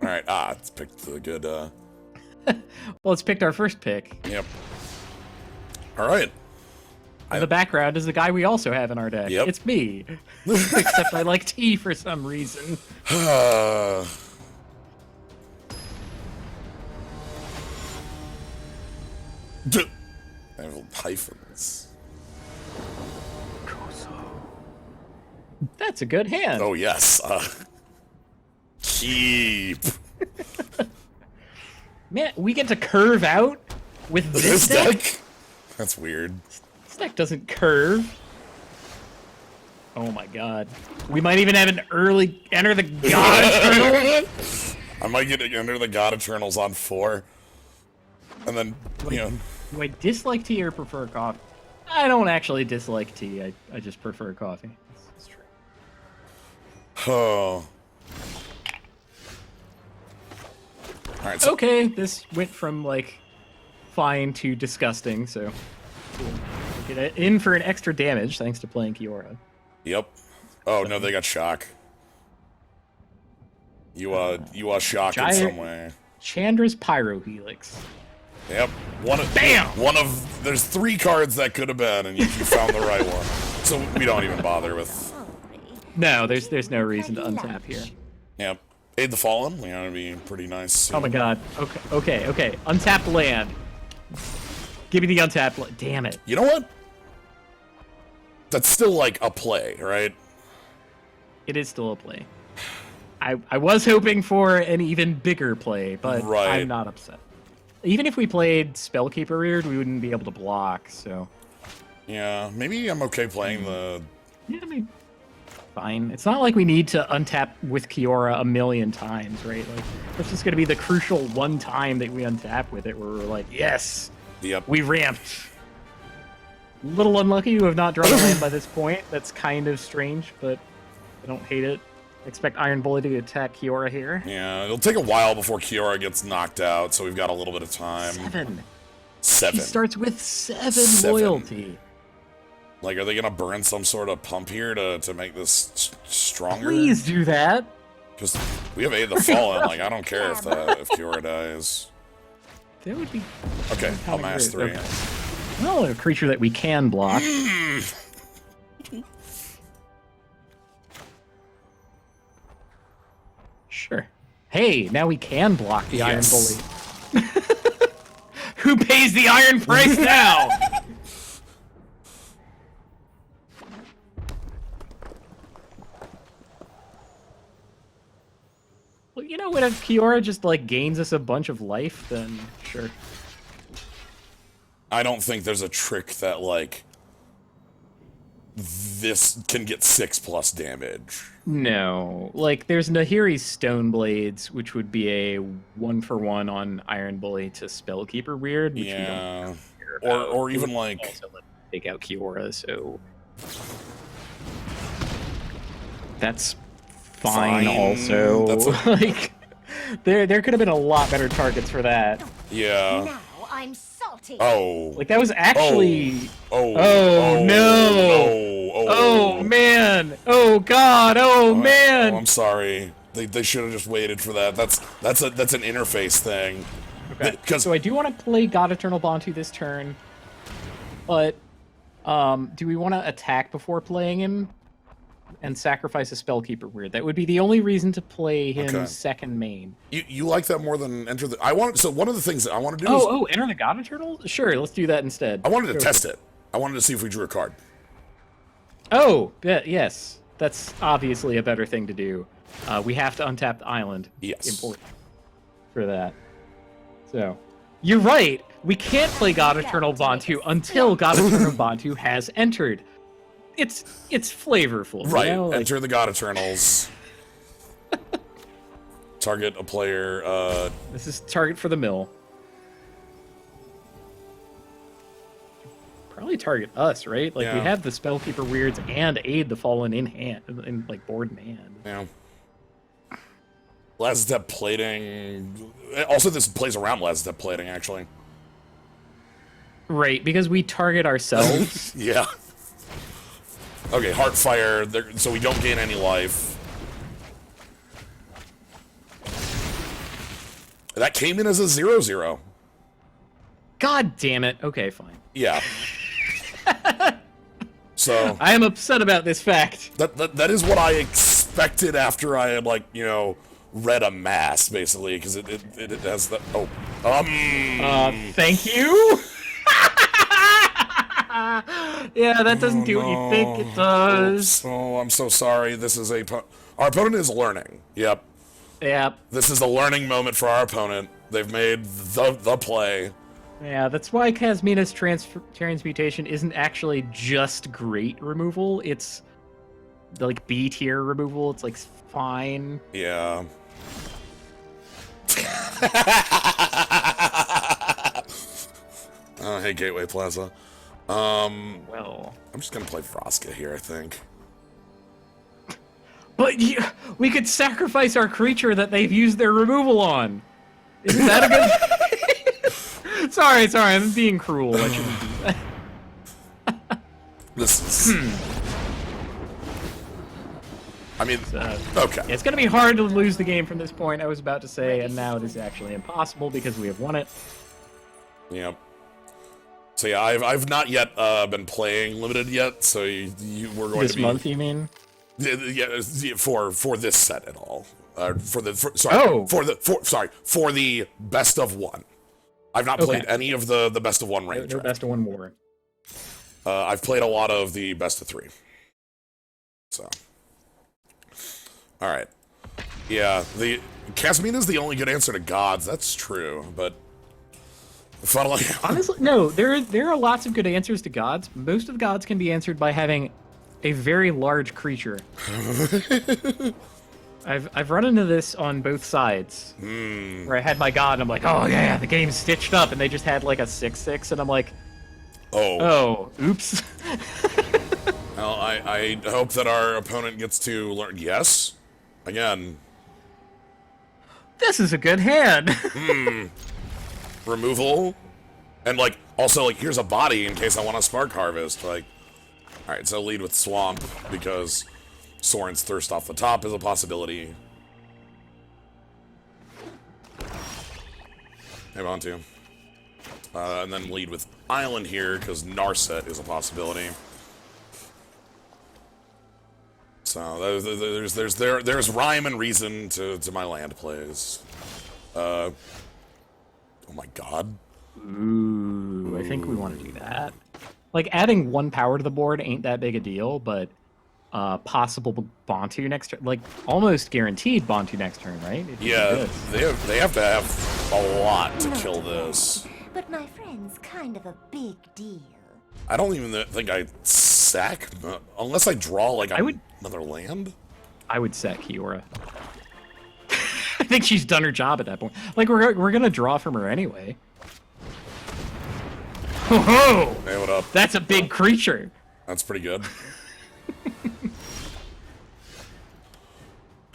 Alright, it's picked the good, Well, it's picked our first pick. Yep. Alright. The background is the guy we also have in our deck. Yep. It's me. Except I like tea for some reason. I have hyphens. That's a good hand. Oh, yes. Keep. Man, we get to curve out with this deck? That's weird. This deck doesn't curve. Oh my god. We might even have an early Enter the God Eternal. I might get to Enter the God Eternals on 4. And then, you know... Do I dislike tea or prefer coffee? I don't actually dislike tea. I just prefer coffee. That's true. Oh. Alright, so... Okay, this went from, like, fine to disgusting, so... Cool. Get it in for an extra damage, thanks to playing Kiora. Yep. Oh no, they got shock. You shock in some way. Chandra's Pyrohelix. Yep. There's 3 cards that could have been, and you found the right one. So we don't even bother with. No, there's no reason to untap here. Yep. Aid the Fallen. You know, it'd be pretty nice. Oh my god. Okay. Untapped land. Give me the untapped land. Damn it. You know what? That's still like a play, right? It is still a play. I was hoping for an even bigger play, but right. I'm not upset. Even if we played Spellkeeper Weird, we wouldn't be able to block, so... Yeah, maybe I'm okay playing the... Yeah, I mean, fine. It's not like we need to untap with Kiora a million times, right? Like, it's just going to be the crucial one time that we untap with it where we're like, yes, yep, we ramped. A little unlucky to have not drawn a land by this point. That's kind of strange, but I don't hate it. Expect Iron Bully to attack Kiora here. Yeah, it'll take a while before Kiora gets knocked out, so we've got a little bit of time. 7. She starts with 7 loyalty. Like, are they gonna burn some sort of pump here to make this stronger? Please do that. Because we have Aid the Fallen. Like, I don't care if Kiora dies. That would be... Okay, I'll mass 3. Okay. Well, a creature that we can block. Sure. Hey, now we can block the Iron Bully. Who pays the iron price now? Well, you know what? If Kiora just like gains us a bunch of life, then sure. I don't think there's a trick that like this can get 6+ damage. No, like there's Nahiri's Stoneblades, which would be a 1-for-1 on Iron Bully to Spellkeeper Weird. Which yeah, we don't care about. or even like also take out Kiora, so that's fine. Also, that's like there could have been a lot better targets for that. Yeah. Now I'm salty. Oh. Like that was actually. Oh no. Oh man! Oh god! Oh man! Oh, I'm sorry. They should have just waited for that. That's an interface thing. Okay. So I do want to play God Eternal Bantu this turn, but do we want to attack before playing him and sacrifice a Spellkeeper Weird? That would be the only reason to play him second main. You like that more than enter the? So one of the things that I want to do is enter the God Eternal. Sure, let's do that instead. I wanted to test it. I wanted to see if we drew a card. Oh, yes. That's obviously a better thing to do. We have to untap the island. Yes. Important for that. So, you're right. We can't play God Eternal Bantu until God Eternal Bantu has entered. It's flavorful. Right. You know? Like, Enter the God Eternals. Target a player. This is target for the mill. Probably target us, right? Like we have the Spellkeeper Weirds and Aid the Fallen in hand, in like board in hand. Yeah. Last Step Plating. Also, this plays around Last Step Plating, actually. Right, because we target ourselves. Yeah. Okay, Heartfire, so we don't gain any life. That came in as a 0/0. God damn it. Okay, fine. Yeah. So I am upset about this fact. that is what I expected after I had, like, you know, read a mass, basically, because it has the thank you. Yeah, that doesn't do what you think it does. Oh, I'm so sorry. This is our opponent is learning. Yep. Yep. This is a learning moment for our opponent. They've made the play. Yeah, that's why Kasmina's transmutation isn't actually just great removal. It's like B tier removal. It's like fine. Yeah. Oh, hey, Gateway Plaza. Well, I'm just gonna play Vraska here, I think. But we could sacrifice our creature that they've used their removal on. Isn't that a good? Sorry, I'm being cruel. I shouldn't do that. This is. I mean, okay. It's going to be hard to lose the game from this point, I was about to say, and now it is actually impossible because we have won it. Yep. So yeah, I've not yet been playing limited yet, so we're going this to be... month, you mean? Yeah, for this set at all. For the best of one. I've not played any of the best of one range. No best of one more. I've played a lot of the best of 3. So, all right. Yeah, the Casmina's the only good answer to gods. That's true, but funnily, honestly, no. There are lots of good answers to gods. Most of gods can be answered by having a very large creature. I've run into this on both sides, where I had my god, and I'm like, oh yeah, the game's stitched up, and they just had like a 6/6, and I'm like, oh, oops. Well, I hope that our opponent gets to learn. Yes, again. This is a good hand. Removal, and like also like here's a body in case I want to spark harvest. Like, all right, so lead with swamp because Soren's thirst off the top is a possibility. Hey, on to. And then lead with island here because Narset is a possibility. So there's rhyme and reason to my land plays. Oh my god. Ooh, I think we want to do that. Like adding 1 power to the board ain't that big a deal, but possible Bantu next turn, like almost guaranteed Bantu next turn, right? Yeah, they have to have a lot to kill this. But my friend's kind of a big deal. I don't even think I'd sack, unless I draw like another land. I would sack Kiora. I think she's done her job at that point. Like we're gonna draw from her anyway. Ho-ho! Hey, what up? That's a big creature. That's pretty good.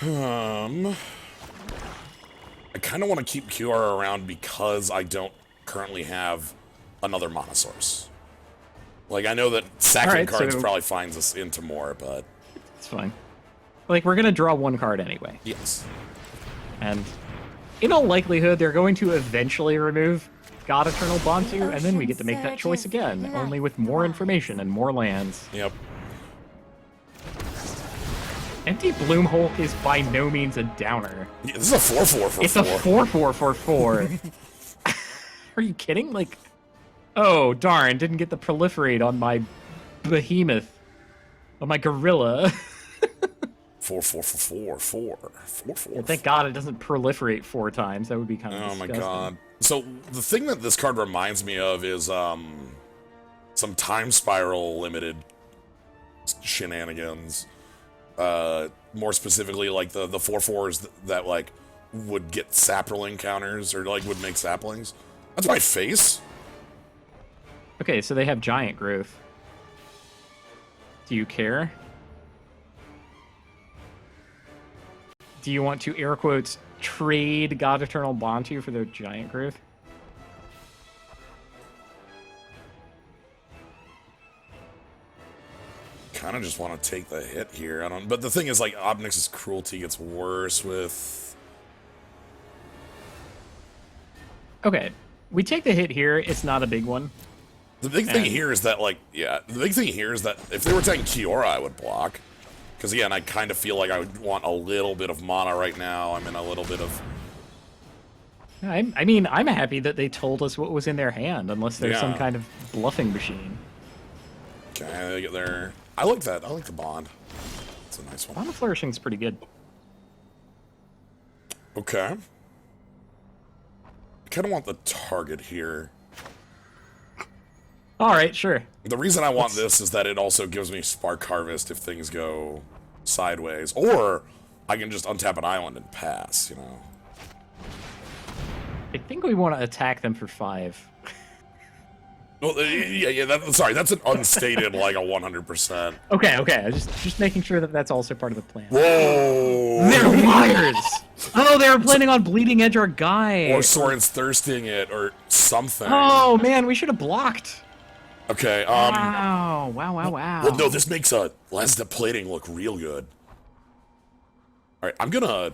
I kind of want to keep Kiora around because I don't currently have another mana source. Like, I know that sacking cards probably finds us into more, but... It's fine. Like, we're gonna draw 1 card anyway. Yes. And in all likelihood, they're going to eventually remove God Eternal Bantu, and then we get to make that choice again, only with more information and more lands. Yep. Empty Bloom Hulk is by no means a downer. Yeah, this is a 4/4 for 4. It's a 4/4 for 4. Are you kidding? Like, oh, darn, didn't get the proliferate on my behemoth. On my gorilla. 4/4 for 4. 4/4. Yeah, thank God it doesn't proliferate 4 times. That would be kind of disgusting. My god. So, the thing that this card reminds me of is, some Time Spiral limited shenanigans. More specifically, like, the 4/4s that, like, would get sapling counters, or, like, would make saplings. That's my face! Okay, so they have giant growth. Do you care? Do you want to, air quotes, trade God Eternal Bantu for their giant growth? Kind of just want to take the hit here. But the thing is, like, Obnix's cruelty gets worse with... Okay, we take the hit here. It's not a big one. The big thing here is that, like, yeah, the big thing here is that if they were taking Kiora, I would block. Because, again, I kind of feel like I would want a little bit of mana right now. I'm in a little bit of... I mean, I'm happy that they told us what was in their hand, unless there's some kind of bluffing machine. Okay, they get their... I like that. I like the bond. It's a nice one. Bond of Flourishing's pretty good. Okay. I kind of want the target here. Alright, sure. The reason I want this is that it also gives me Spark Harvest if things go sideways. Or I can just untap an island and pass, you know? I think we want to attack them for 5. Well, yeah, sorry, that's an unstated, like, a 100%. Okay, just making sure that that's also part of the plan. Whoa! They're liars! Oh, they were planning on bleeding edge our guy! Or Soren's thirsting it, or something. Oh, man, we should have blocked. Okay, Wow. Well, no, this makes Lens Plating look real good. Alright, I'm gonna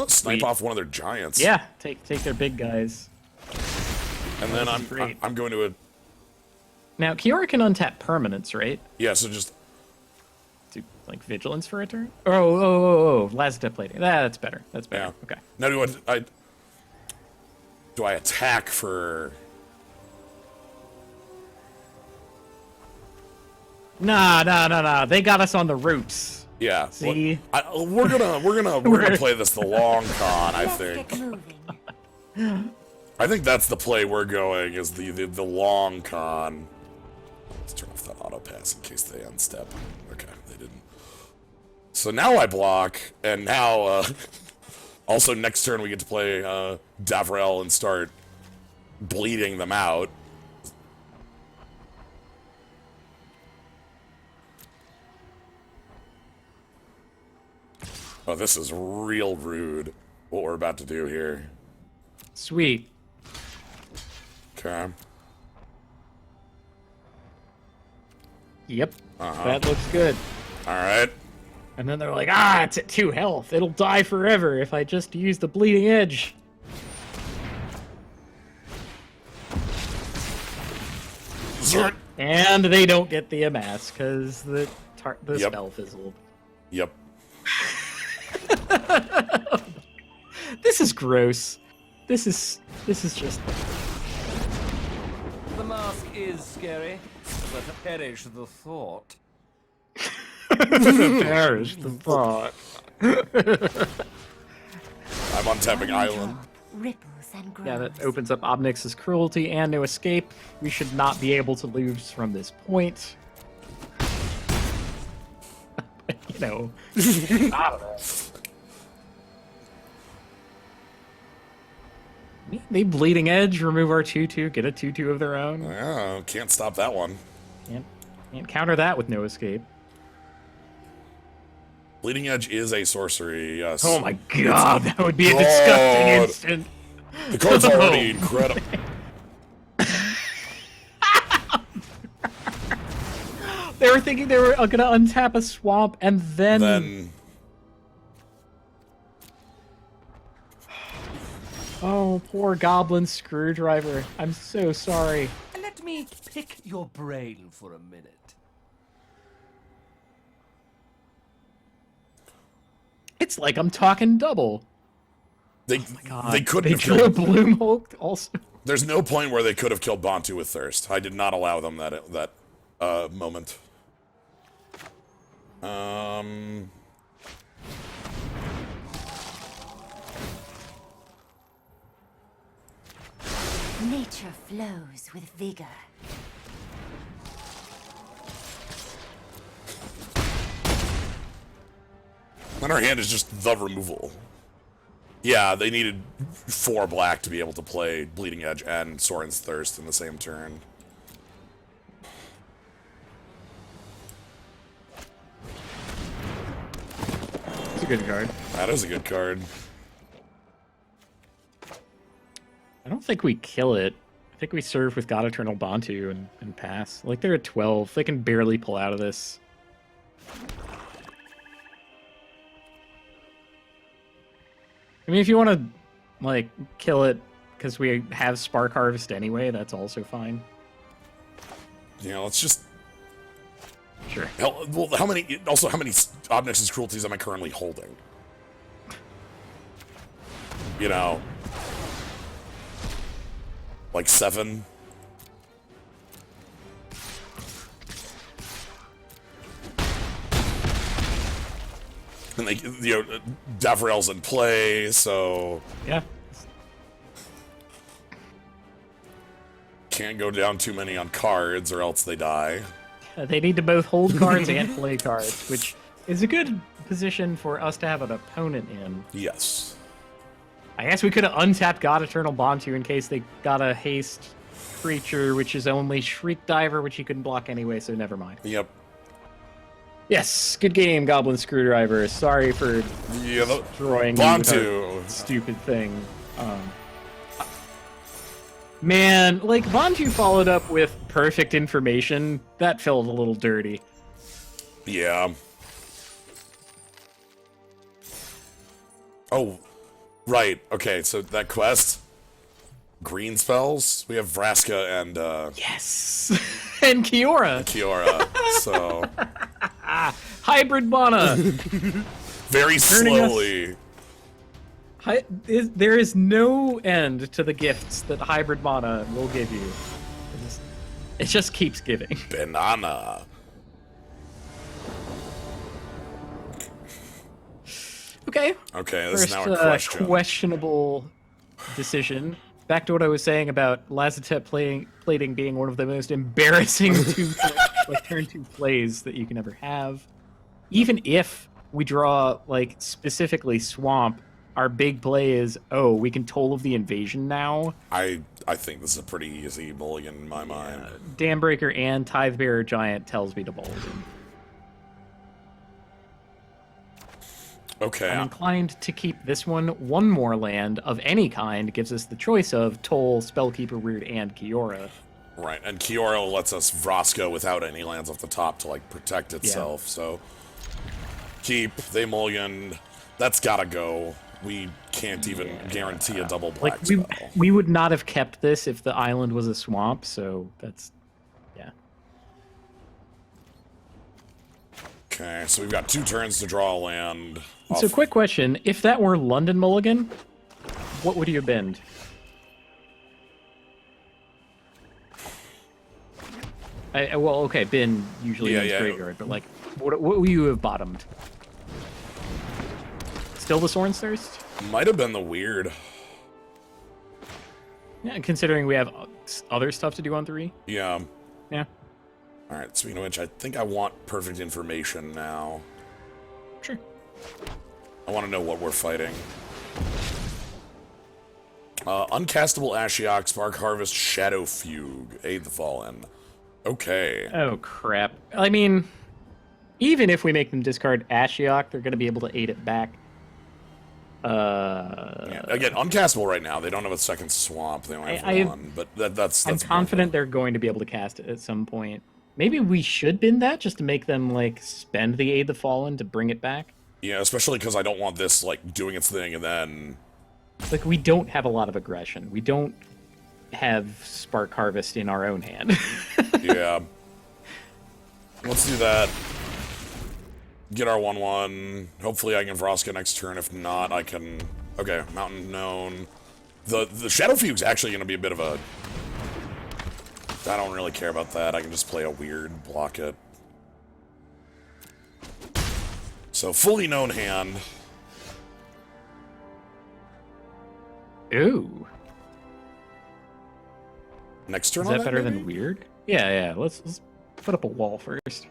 snipe off one of their giants. Yeah, take their big guys. And then I'm going to Now Kiora can untap permanents, right? Yeah, so just Do like vigilance for a turn? Oh, Lazda plating. That's better. That's better. Yeah. Okay. Now do I attack for? Nah. They got us on the roots. Yeah. See? We're gonna play this the long con. I Let's think. get moving. I think that's the play we're going. Is the long con. Let's turn off that auto pass in case they unstep. Okay, they didn't. So now I block, and now also next turn we get to play Davrel and start bleeding them out. Oh, this is real rude, what we're about to do here. Sweet. Okay. Yep. That looks good. Alright. And then they're like, it's at 2 health. It'll die forever if I just use the bleeding edge. Zert. And they don't get the amass because the spell fizzled. Yep. This is gross. This is just. The mask is scary, but perish the thought. Perish the thought. I'm on Tapping Island. Ripples and grows. Yeah, that opens up Obnix's cruelty and no escape. We should not be able to lose from this point. You know. I don't know. They bleeding edge, remove our 2/2, get a 2/2 of their own. Oh, can't stop that one. Can't counter that with no escape. Bleeding Edge is a sorcery, yes. Oh my god, that would be a disgusting instant. The card's already incredible. They were thinking they were gonna untap a swamp and then... Oh, poor goblin screwdriver. I'm so sorry. Let me pick your brain for a minute. It's like I'm talking double. They couldn't They have drew killed... Bloom Hulk also. There's no point where they could have killed Bantu with Thirst. I did not allow them that moment. Nature flows with vigor. And our hand is just the removal. Yeah, they needed 4 black to be able to play Bleeding Edge and Soren's Thirst in the same turn. It's a good card. That is a good card. I don't think we kill it. I think we serve with God Eternal Bantu and pass. Like, they're at 12. They can barely pull out of this. I mean, if you want to, like, kill it because we have Spark Harvest anyway, that's also fine. Yeah, let's just... Sure. Well, how many Obnix's Cruelties am I currently holding? You know... Like 7? And like, you know, Davrel's in play, so... Yeah. Can't go down too many on cards or else they die. They need to both hold cards and play cards, which is a good position for us to have an opponent in. Yes. I guess we could have untapped God Eternal Bantu in case they got a haste creature, which is only Shriek Diver, which he couldn't block anyway, so never mind. Yep. Yes, good game, Goblin Screwdriver. Sorry for destroying you with our stupid thing. Man, like, Bantu followed up with perfect information. That felt a little dirty. Yeah. Oh, right. Okay, so that quest, green spells. We have Vraska and Yes, and Kiora. So Hybrid mana. very Turning us- slowly. There is no end to the gifts that hybrid mana will give you. It just keeps giving. Banana. Okay. Okay, this is First, now a question. questionable decision. Back to what I was saying about Lazatep plating being one of the most embarrassing turn 2 plays that you can ever have. Even if we draw, like, specifically Swamp, our big play is, oh, we can Toll of the Invasion now. I think this is a pretty easy mulligan in my mind. Dambreaker and Tidebearer Giant tells me to mulligan. Okay. I'm inclined to keep this one. One more land of any kind gives us the choice of Toll, Spellkeeper Weird, and Kiora. Right, and Kiora lets us Vraska without any lands off the top to, like, protect itself, so... Keep, they mulligan, that's gotta go. We can't even guarantee a double black spell. We would not have kept this if the island was a swamp, so that's... yeah. Okay, so we've got 2 turns to draw a land. So quick question, if that were London Mulligan, what would you have been? Well, okay, bin usually means graveyard, but like, what would you have bottomed? Still the Sorin's Thirst? Might have been the weird. Yeah, considering we have other stuff to do on 3. Yeah. Yeah. Alright, speaking of which, I think I want perfect information now. Sure. I want to know what we're fighting. Uncastable Ashiok, Spark Harvest, Shadow Fugue, Aid the Fallen. Okay. Oh, crap. I mean, even if we make them discard Ashiok, they're going to be able to aid it back. Yeah. Again, uncastable right now. They don't have a second swamp. They only have one. But that's I'm confident they're going to be able to cast it at some point. Maybe we should bin that just to make them, like, spend the Aid the Fallen to bring it back. Yeah, especially because I don't want this, like, doing its thing and then... Like, we don't have a lot of aggression. We don't have Spark Harvest in our own hand. Yeah. Let's do that. Get our 1/1. Hopefully I can Vraska next turn. If not, I can... Okay, Mountain Known. The Shadow Fugue's actually going to be a bit of a... I don't really care about that. I can just play a weird, block it. So, fully known hand. Ooh. Next turn Is on that better maybe? than weird? Yeah. Let's put up a wall first.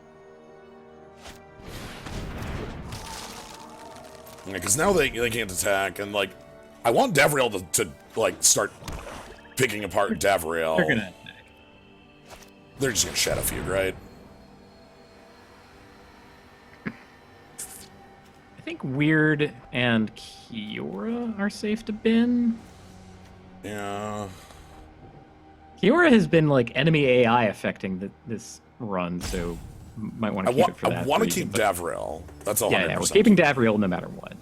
Yeah, because now they can't attack, and, like, I want Davriel to like, start picking apart Davriel. They're gonna attack. They're just gonna Shadow Fugue, right? I think Weird and Kiora are safe to bin. Yeah. Kiora has been, like, enemy AI affecting this run, so might want to keep it for that. I want to reason, keep but... Davriel. That's 100%. Yeah, we're keeping Davriel no matter what.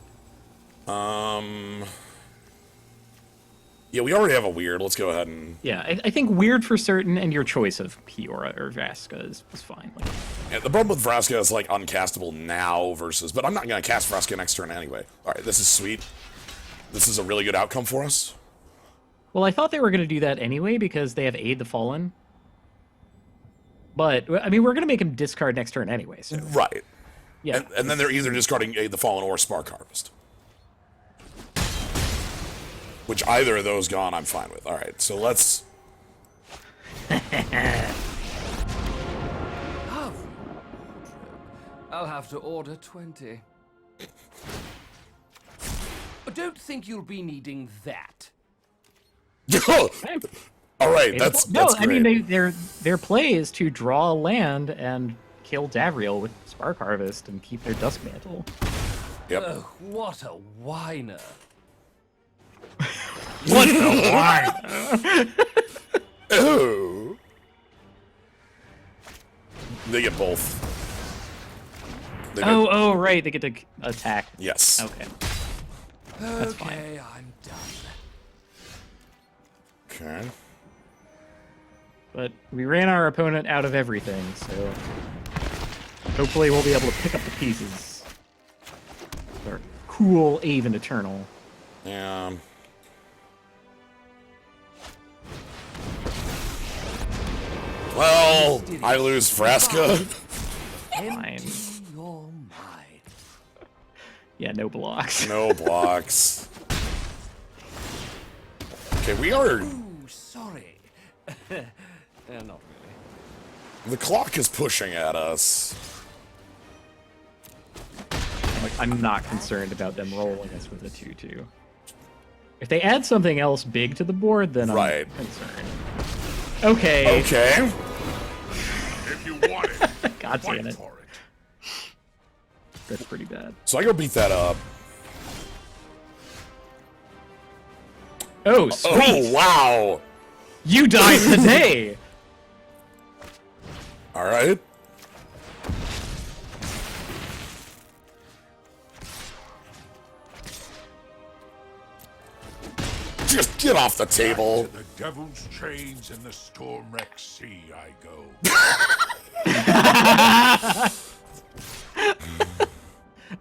Yeah, we already have a weird. Let's go ahead and... Yeah, I think weird for certain, and your choice of Kiora or Vraska is fine. Like, yeah, the problem with Vraska is, like, uncastable now versus... But I'm not going to cast Vraska next turn anyway. Alright, this is sweet. This is a really good outcome for us. well, I thought they were going to do that anyway because they have Aid the Fallen. But, I mean, we're going to make him discard next turn anyway, so... Right. Yeah. And then they're either discarding Aid the Fallen or Spark Harvest. Which either of those gone, I'm fine with. Alright, so let's... I'll have to order 20. I don't think you'll be needing that. Alright, that's no, great. I mean, their play is to draw a land and kill Davriel with Spark Harvest and keep their Dusk Mantle. Yep. Oh, what a whiner. What the why? Oh. They get both. They get- Oh, right, they get to attack. Yes. Okay. That's fine. Okay, I'm done. Okay. But we ran our opponent out of everything, so hopefully we'll be able to pick up the pieces. Our cool Aven Eternal. Yeah. Well, I lose Vraska. Fine. Your mind. Yeah, no blocks. No blocks. Okay, we are... Ooh, sorry. Not really. The clock is pushing at us. Like, I'm not concerned about them rolling us with a 2-2. If they add something else big to the board, then I'm concerned. Okay. Okay. If you want it, God damn fight it. for it. That's pretty bad. So I go beat that up. Oh, sweet. Oh, wow. You died today. All right. Just get off the table. To the devil's chains in the storm-wrecked sea I go.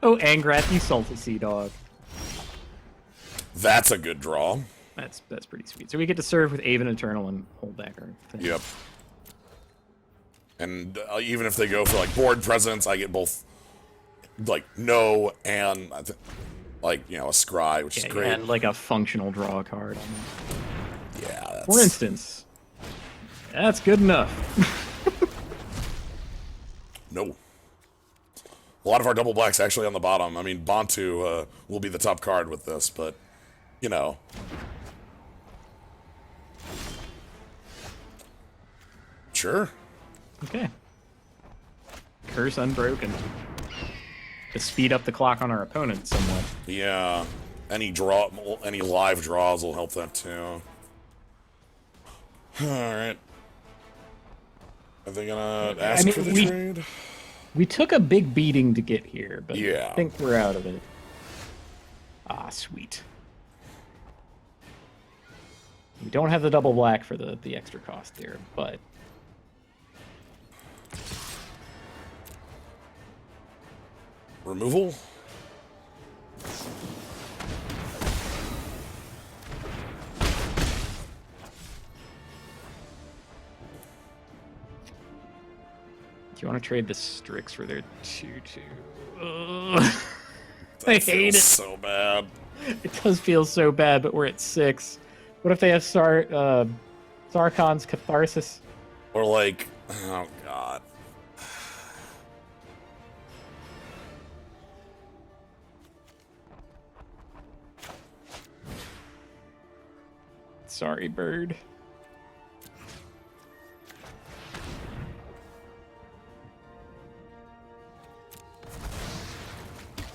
Oh, Angrat, you salty sea dog. That's a good draw. That's pretty sweet. So we get to serve with Aven Eternal and hold back our thing. Yep. And even if they go for like board presence, I get both like no and like, you know, a scry, which is great. And like a functional draw card. Yeah. That's... For instance, that's good enough. No. A lot of our double blacks actually on the bottom. I mean, Bantu will be the top card with this, but you know. Sure. Okay. Curse unbroken. To speed up the clock on our opponent somewhat. Yeah. Any live draws will help that too. Alright. Are they gonna ask for the trade? We took a big beating to get here, but yeah. I think we're out of it. Ah, sweet. We don't have the double black for the extra cost there, but... Removal? Do you want to trade the Strix for their 2-2? I hate it. So bad. It does feel so bad, but we're at 6. What if they have Sarkon's Catharsis? Or like, oh god. Sorry, bird.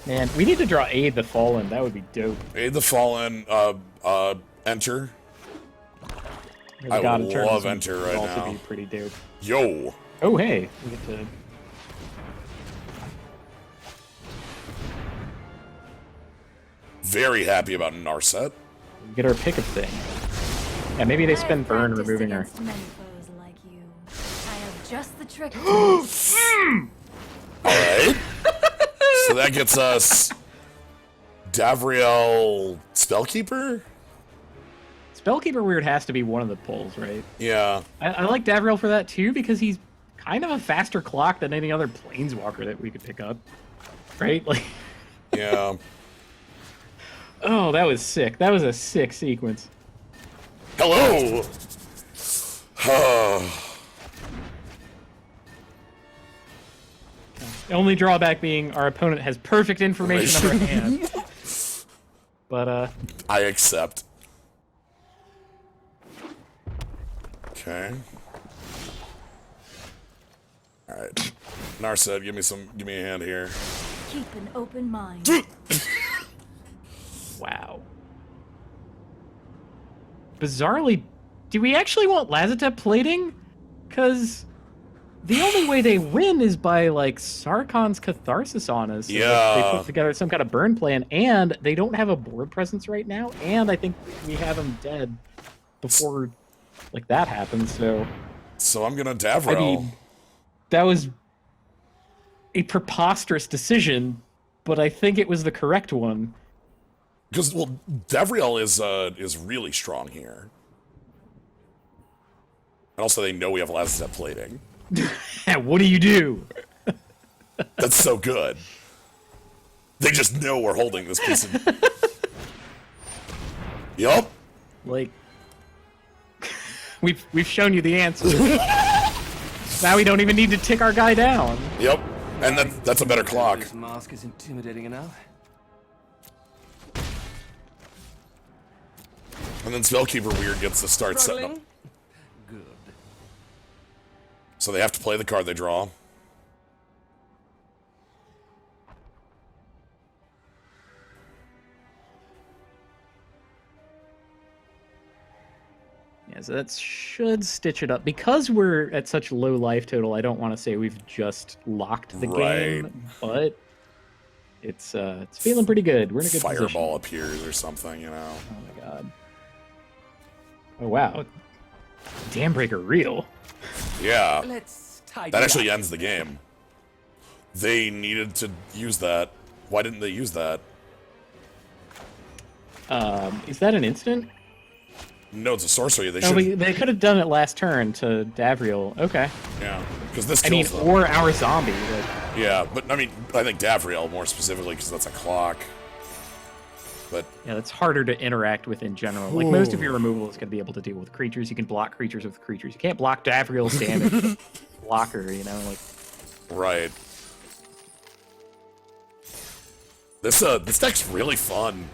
Man, we need to draw Aid the Fallen. That would be dope. Aid the Fallen, enter. I love enter right now. now. Also be pretty dope. Yo. Oh, hey. We get to... Very happy about Narset. We get our pick of thing. Yeah, maybe they spend burn removing her. Many foes like you. I have just the trick. Alright. So that gets us Davriel Spellkeeper? Spellkeeper Weird has to be one of the pulls, right? Yeah. I like Davriel for that too, because he's kind of a faster clock than any other Planeswalker that we could pick up. Right? Like. Yeah. Oh, that was sick. That was a sick sequence. Hello! The only drawback being our opponent has perfect information on our hand. But, I accept. Okay. Alright. Narset, give me a hand here. Keep an open mind. Wow. Bizarrely, do we actually want Lazotep plating? Because The only way they win is by, like, Sarkon's Catharsis on us. So, Yeah. They put together some kind of burn plan, and they don't have a board presence right now, and I think we have them dead before, like, that happens, so... So I'm gonna Davro. I mean, that was a preposterous decision, but I think it was the correct one. Because, well, Davriel is really strong here. And also they know we have last step plating. What do you do? That's so good. They just know we're holding this piece of... Yup. Like, we've shown you the answer. Now we don't even need to tick our guy down. Yep. And that's a better clock. This mask is intimidating enough. And then Spellkeeper Weird gets to start setting up. Good. So they have to play the card they draw. Yeah, so that should stitch it up. Because we're at such low life total, I don't want to say we've just locked the game, but it's feeling pretty good. We're in a good position. Fireball appears or something, you know. Oh my god. Oh wow. Dambreaker real. Yeah. Let's tidy That actually up. ends the game. They needed to use that. Why didn't they use that? Is that an instant? No, it's a sorcery. They No, should. they could have done it last turn to Davriel. Okay. Yeah, because this I mean, kills them. or our zombie. But... Yeah, but I mean, I think Davriel more specifically because that's a clock. But yeah, that's harder to interact with in general. Like, most of your removal is going to be able to deal with creatures. You can block creatures with creatures. You can't block Davriel's damage with a blocker, you know? Like, right. This deck's really fun.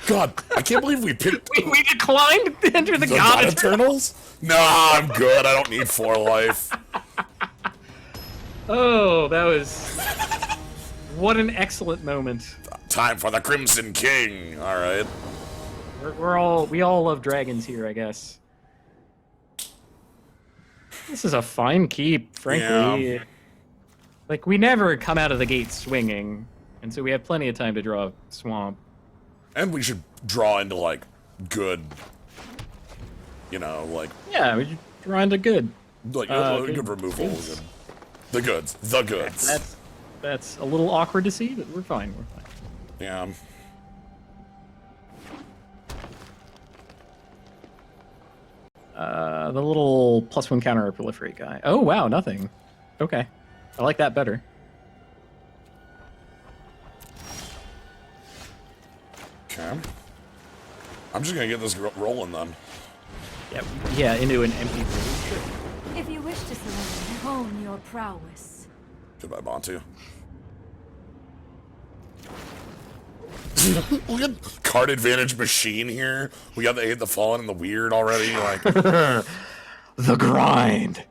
God, I can't believe we picked we declined to enter the the God God Eternals. No, I'm good. I don't need 4 life. Oh, that was... What an excellent moment. Time for the Crimson King. All right. We all love dragons here, I guess. This is a fine keep, frankly. Yeah. Like, we never come out of the gate swinging, and so we have plenty of time to draw a swamp. And we should draw into, like, good, you know, like... Yeah, we should draw into good. Like, good removal. goods. The goods. The goods. That's a little awkward to see, but we're fine. We're fine. Yeah. The little +1 counter or proliferate guy. Oh, wow, nothing. Okay. I like that better. Okay. I'm just gonna get this rolling then. Yeah, into an empty room. If you wish to surrender, hone your prowess. Goodbye, Bantu. Look at card advantage machine here. We got the Aid the Fallen and the Weird already. Like The grind.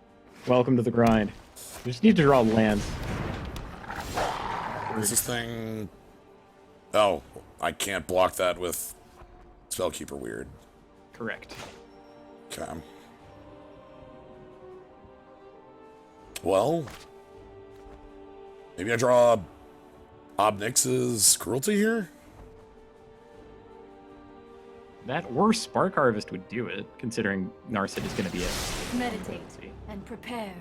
Welcome to the grind. We just need to draw lands. what is this thing? Oh, I can't block that with Spellkeeper Weird. Correct. Okay. Well, maybe I draw Obnix's Cruelty here? That or Spark Harvest would do it, considering Narset is going to be it. Meditate and prepare.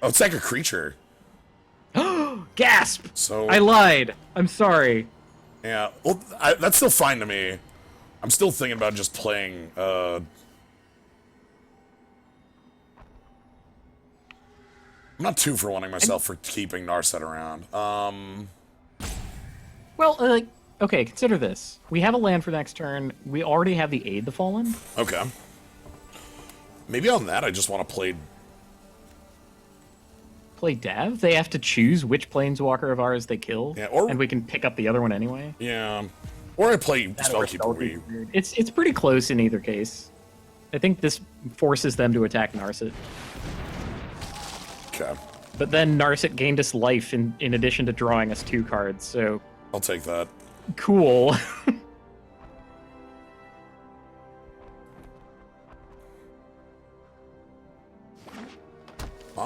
Oh, it's like a creature. Gasp! So I lied. I'm sorry. yeah, well, that's still fine to me. I'm still thinking about just playing. I'm not too for wanting myself for keeping Narset around. Well, like, okay, consider this. We have a land for next turn. We already have the Aid the Fallen. Okay. Maybe on that, I just want to play. Play Dav. They have to choose which Planeswalker of ours they kill, Yeah, or- and we can pick up the other one anyway. Yeah, or I play That or Spellkeeper Weird. It's pretty close in either case. I think this forces them to attack Narset. Okay, But then Narset gained us life in addition to drawing us 2 cards, so I'll take that. cool.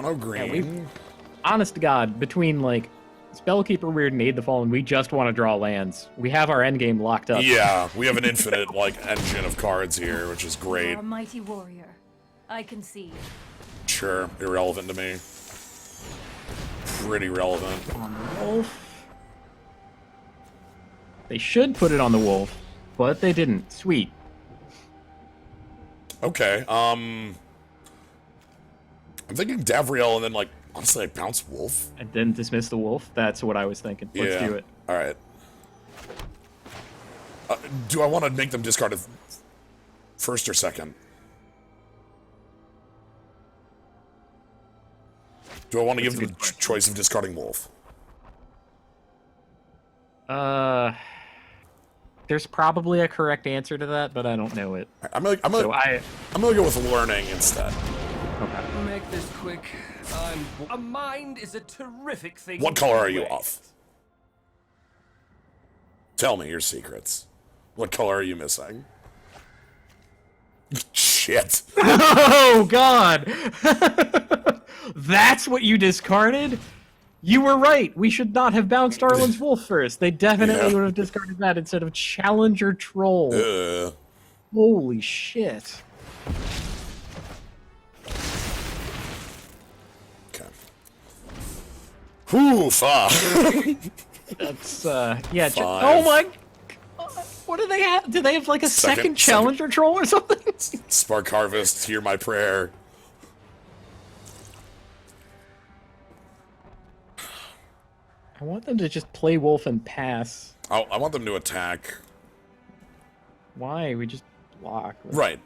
Mono green. Honest to God, between like Spellkeeper Weird and Aid the Fallen, we just want to draw lands. We have our endgame locked up. Yeah, we have an infinite like engine of cards here, which is great. You're a mighty warrior. I concede. Sure, irrelevant to me. Pretty relevant. On the wolf. They should put it on the wolf, but they didn't. Sweet. Okay, I'm thinking Davriel and then, like, honestly, like, bounce wolf? And then dismiss the wolf? That's what I was thinking. Let's do it. Alright. Do I want to make them discard it first or second? Do I want to give them the choice of discarding wolf? There's probably a correct answer to that, but I don't know it. I'm gonna go with learning instead. Okay. Make this quick. A mind is a terrific thing. What color are you to off? Tell me your secrets. What color are you missing? Shit. Oh, God! That's what you discarded? You were right. We should not have bounced Arlen's Wolf first. They definitely would have discarded that instead of Challenger Troll. Holy shit. Okay. Whew, fuck. That's, yeah. Five. Oh my God. What do they have? Do they have, like, a second Challenger Troll or something? Spark Harvest, hear my prayer. I want them to just play Wolf and pass. I want them to attack. Why? We just block. Right.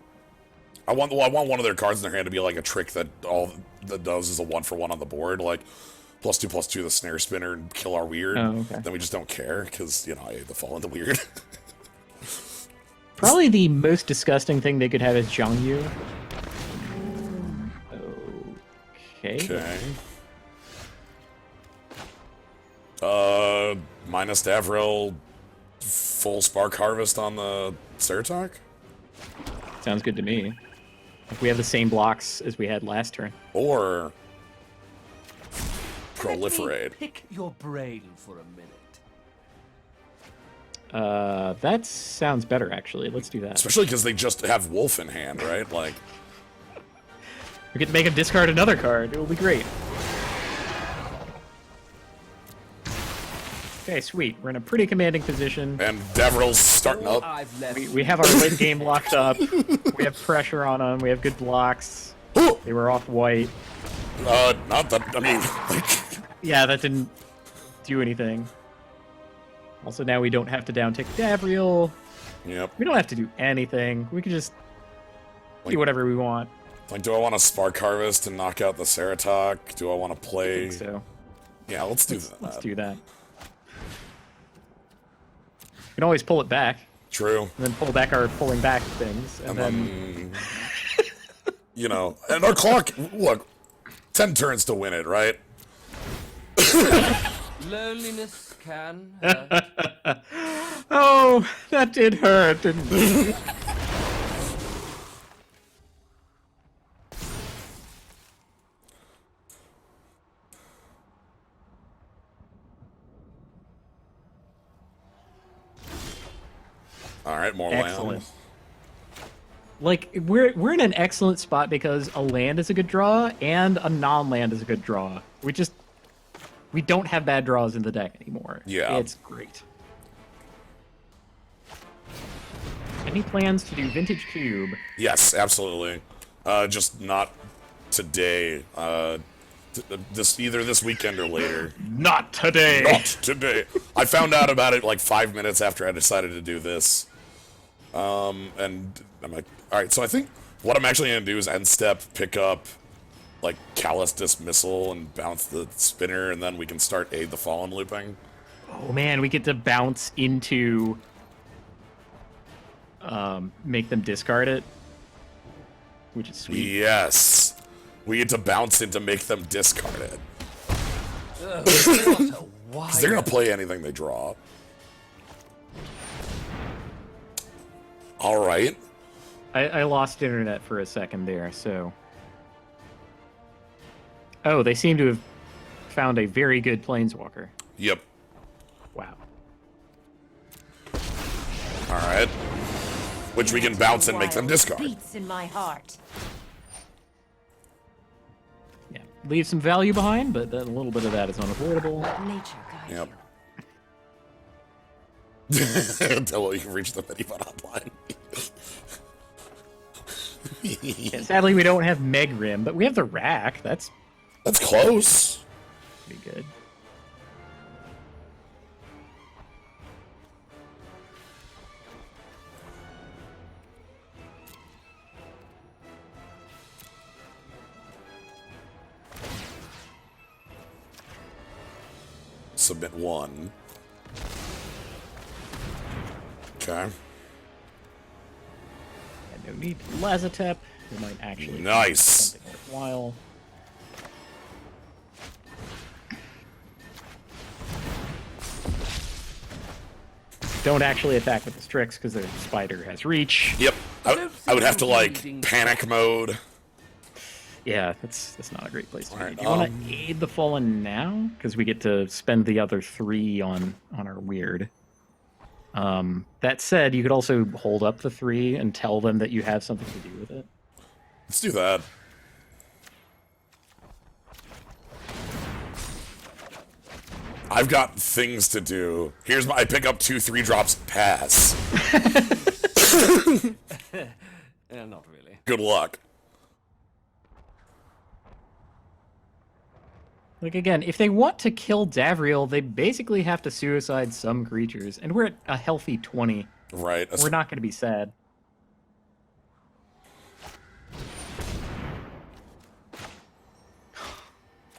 I want one of their cards in their hand to be like a trick that all that does is a 1-for-1 on the board, like +2/+2 the snare spinner and kill our weird. Oh, okay. Then we just don't care because I hate the fall into weird. Probably the most disgusting thing they could have is Zhangyu. Okay. Minus Davril, full Spark Harvest on the Ceratok? Sounds good to me. If we have the same blocks as we had last turn. Or Proliferate. Pick your brain for a minute. That sounds better, actually. Let's do that. Especially because they just have Wolf in hand, right? Like, we get to make him discard another card. It will be great. Okay, sweet. We're in a pretty commanding position. and Davril's starting up. We have our late game locked up. We have pressure on them. We have good blocks. They were off white. Not that, I mean, Yeah, that didn't do anything. Also, now we don't have to down tick Davriel. Yep. We don't have to do anything. We can just do whatever we want. Like, do I want to Spark Harvest and knock out the Ceratok? Do I want to play? I think so. Yeah, let's do that. Let's do that. We can always pull it back. True. And then pull back our pulling back things. And then... you know, and our clock, look, 10 turns to win it, right? Loneliness can hurt. Oh, that did hurt, didn't it? All right, more Excellent. land. Like, we're in an excellent spot because a land is a good draw and a non-land is a good draw. We don't have bad draws in the deck anymore. Yeah. It's great. Any plans to do Vintage Cube? Yes, absolutely. Just not today. Either this weekend or later. Not today! Not today. I found out about it like 5 minutes after I decided to do this. And I'm like, alright, so I think what I'm actually going to do is end step, pick up, like, Callous Dismissal and bounce the spinner, and then we can start Aid the Fallen looping. Oh man, we get to bounce into... make them discard it. Which is sweet. Yes! We get to bounce into make them discard it. Because they're going to play anything they draw. Alright. I lost internet for a second there, so... Oh, they seem to have found a very good Planeswalker. Yep. Wow. All right. Which we can bounce and make them discard. Beats in my heart. Yeah. Leave some value behind, but a little bit of that is unavoidable. Nature guide Yep. you. Until you can reach the mini hotline. Yeah, sadly, we don't have Megrim, but we have the Rack. That's close. pretty good. Submit 1. Okay. No need for Lazotep. We might actually Nice. something worthwhile. Don't actually attack with the Strix because the spider has reach. Yep. I would have to like panic mode. Yeah, that's not a great place to be. Alright, Do you want to aid the Fallen now? Because we get to spend the other 3 on our weird. That said, you could also hold up the 3 and tell them that you have something to do with it. Let's do that. I've got things to do. Here's my. I pick up 2 3-drops. Pass. Not really. Good luck. Like, again, if they want to kill Davriel, they basically have to suicide some creatures, and we're at a healthy 20. Right. We're not going to be sad.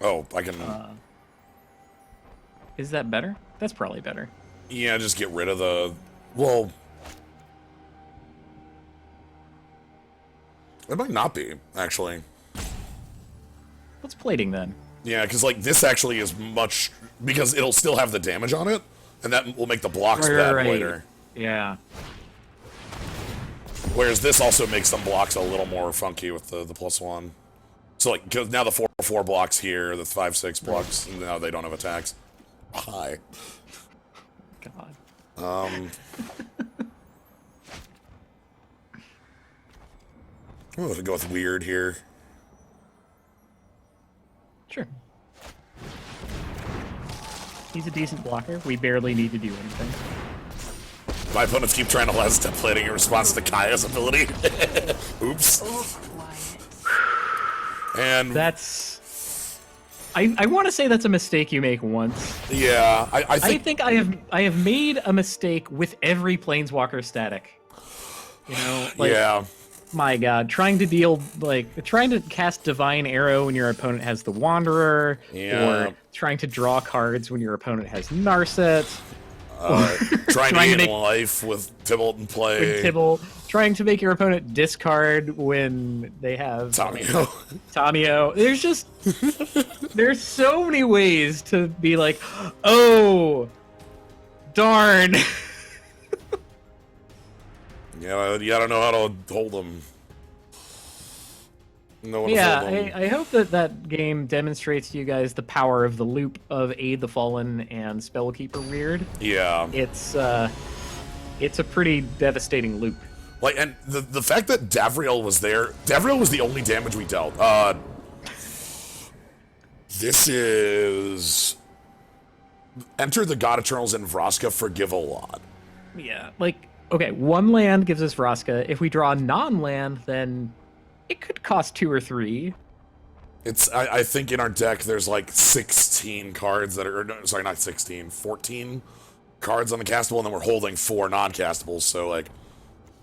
Oh, I can. Is that better? That's probably better. Yeah, just get rid of the. Well. It might not be, actually. What's plating then? Yeah, because like this actually is much because it'll still have the damage on it, and that will make the blocks bad later. Yeah. Whereas this also makes some blocks a little more funky with the +1. So like, cause now the 4/4 blocks here, the 5/6 blocks, now they don't have attacks. Hi. God. I'm gonna go with weird here. Sure. He's a decent blocker. We barely need to do anything. My opponents keep trying to last step plating in response to Kaya's ability. Oops. Oh, quiet. And That's. I want to say that's a mistake you make once. yeah, I I think think I have made a mistake with every Planeswalker static. You know, like, yeah. my God, trying to cast Divine Arrow when your opponent has the Wanderer, Yeah. or trying to draw cards when your opponent has Narset. Trying trying to to gain make- life with Tybalt and play. With Tibble, trying to make your opponent discard when they have Tamio. Tamio. There's so many ways to be like, oh, darn. Yeah, I don't know how to hold them. No one Yeah, to hold them. I hope that game demonstrates to you guys the power of the loop of Aid the Fallen and Spellkeeper Weird. Yeah. It's a pretty devastating loop. Like, and the fact that Davriel was there, Davriel was the only damage we dealt. This is... Enter the God Eternals and Vraska forgive a lot. Yeah, like, okay, 1 land gives us Vraska. If we draw non-land, then it could cost 2 or 3. It's, I think in our deck there's like 16 cards that are, no, sorry, not 16, 14 cards on the castable, and then we're holding 4 non-castables, so like,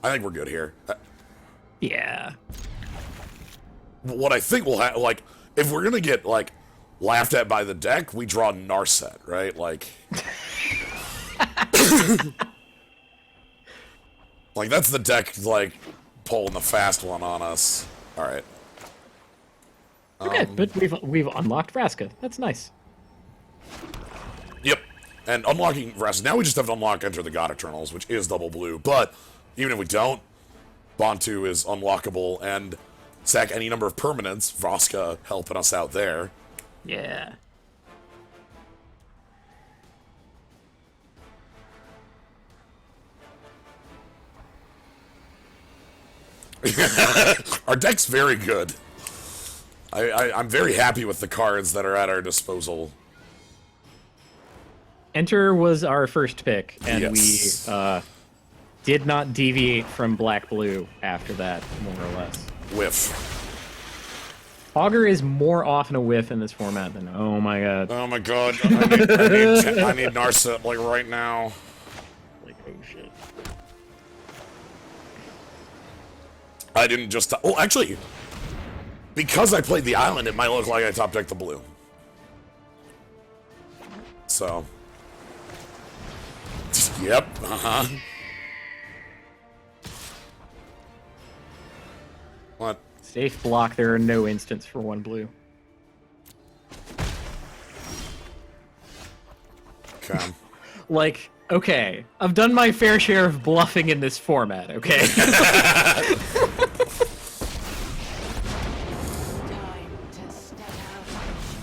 I think we're good here. Yeah. What I think we'll have, like, if we're gonna get, like, laughed at by the deck, we draw Narset, right? Like... like, that's the deck, like, pulling the fast one on us. Alright. Okay, but we've unlocked Vraska. That's nice. Yep. And unlocking Vraska, now we just have to unlock Enter the God Eternals, which is double blue, but even if we don't, Bantu is unlockable, and sack any number of permanents, Vraska helping us out there. Yeah. Our deck's very good. I'm very happy with the cards that are at our disposal. Enter was our first pick, and Yes. we did not deviate from black-blue after that, more or less. Whiff. Augur is more often a whiff in this format than... Oh my god. Oh my god. I need Narset, like, right now. Like, oh shit. I didn't just... Oh, actually, because I played the island, it might look like I top-decked the blue. So... Yep, uh-huh. What? Safe block, there are no instants for 1 blue. Okay. Like, okay, I've done my fair share of bluffing in this format, okay? Time to step out.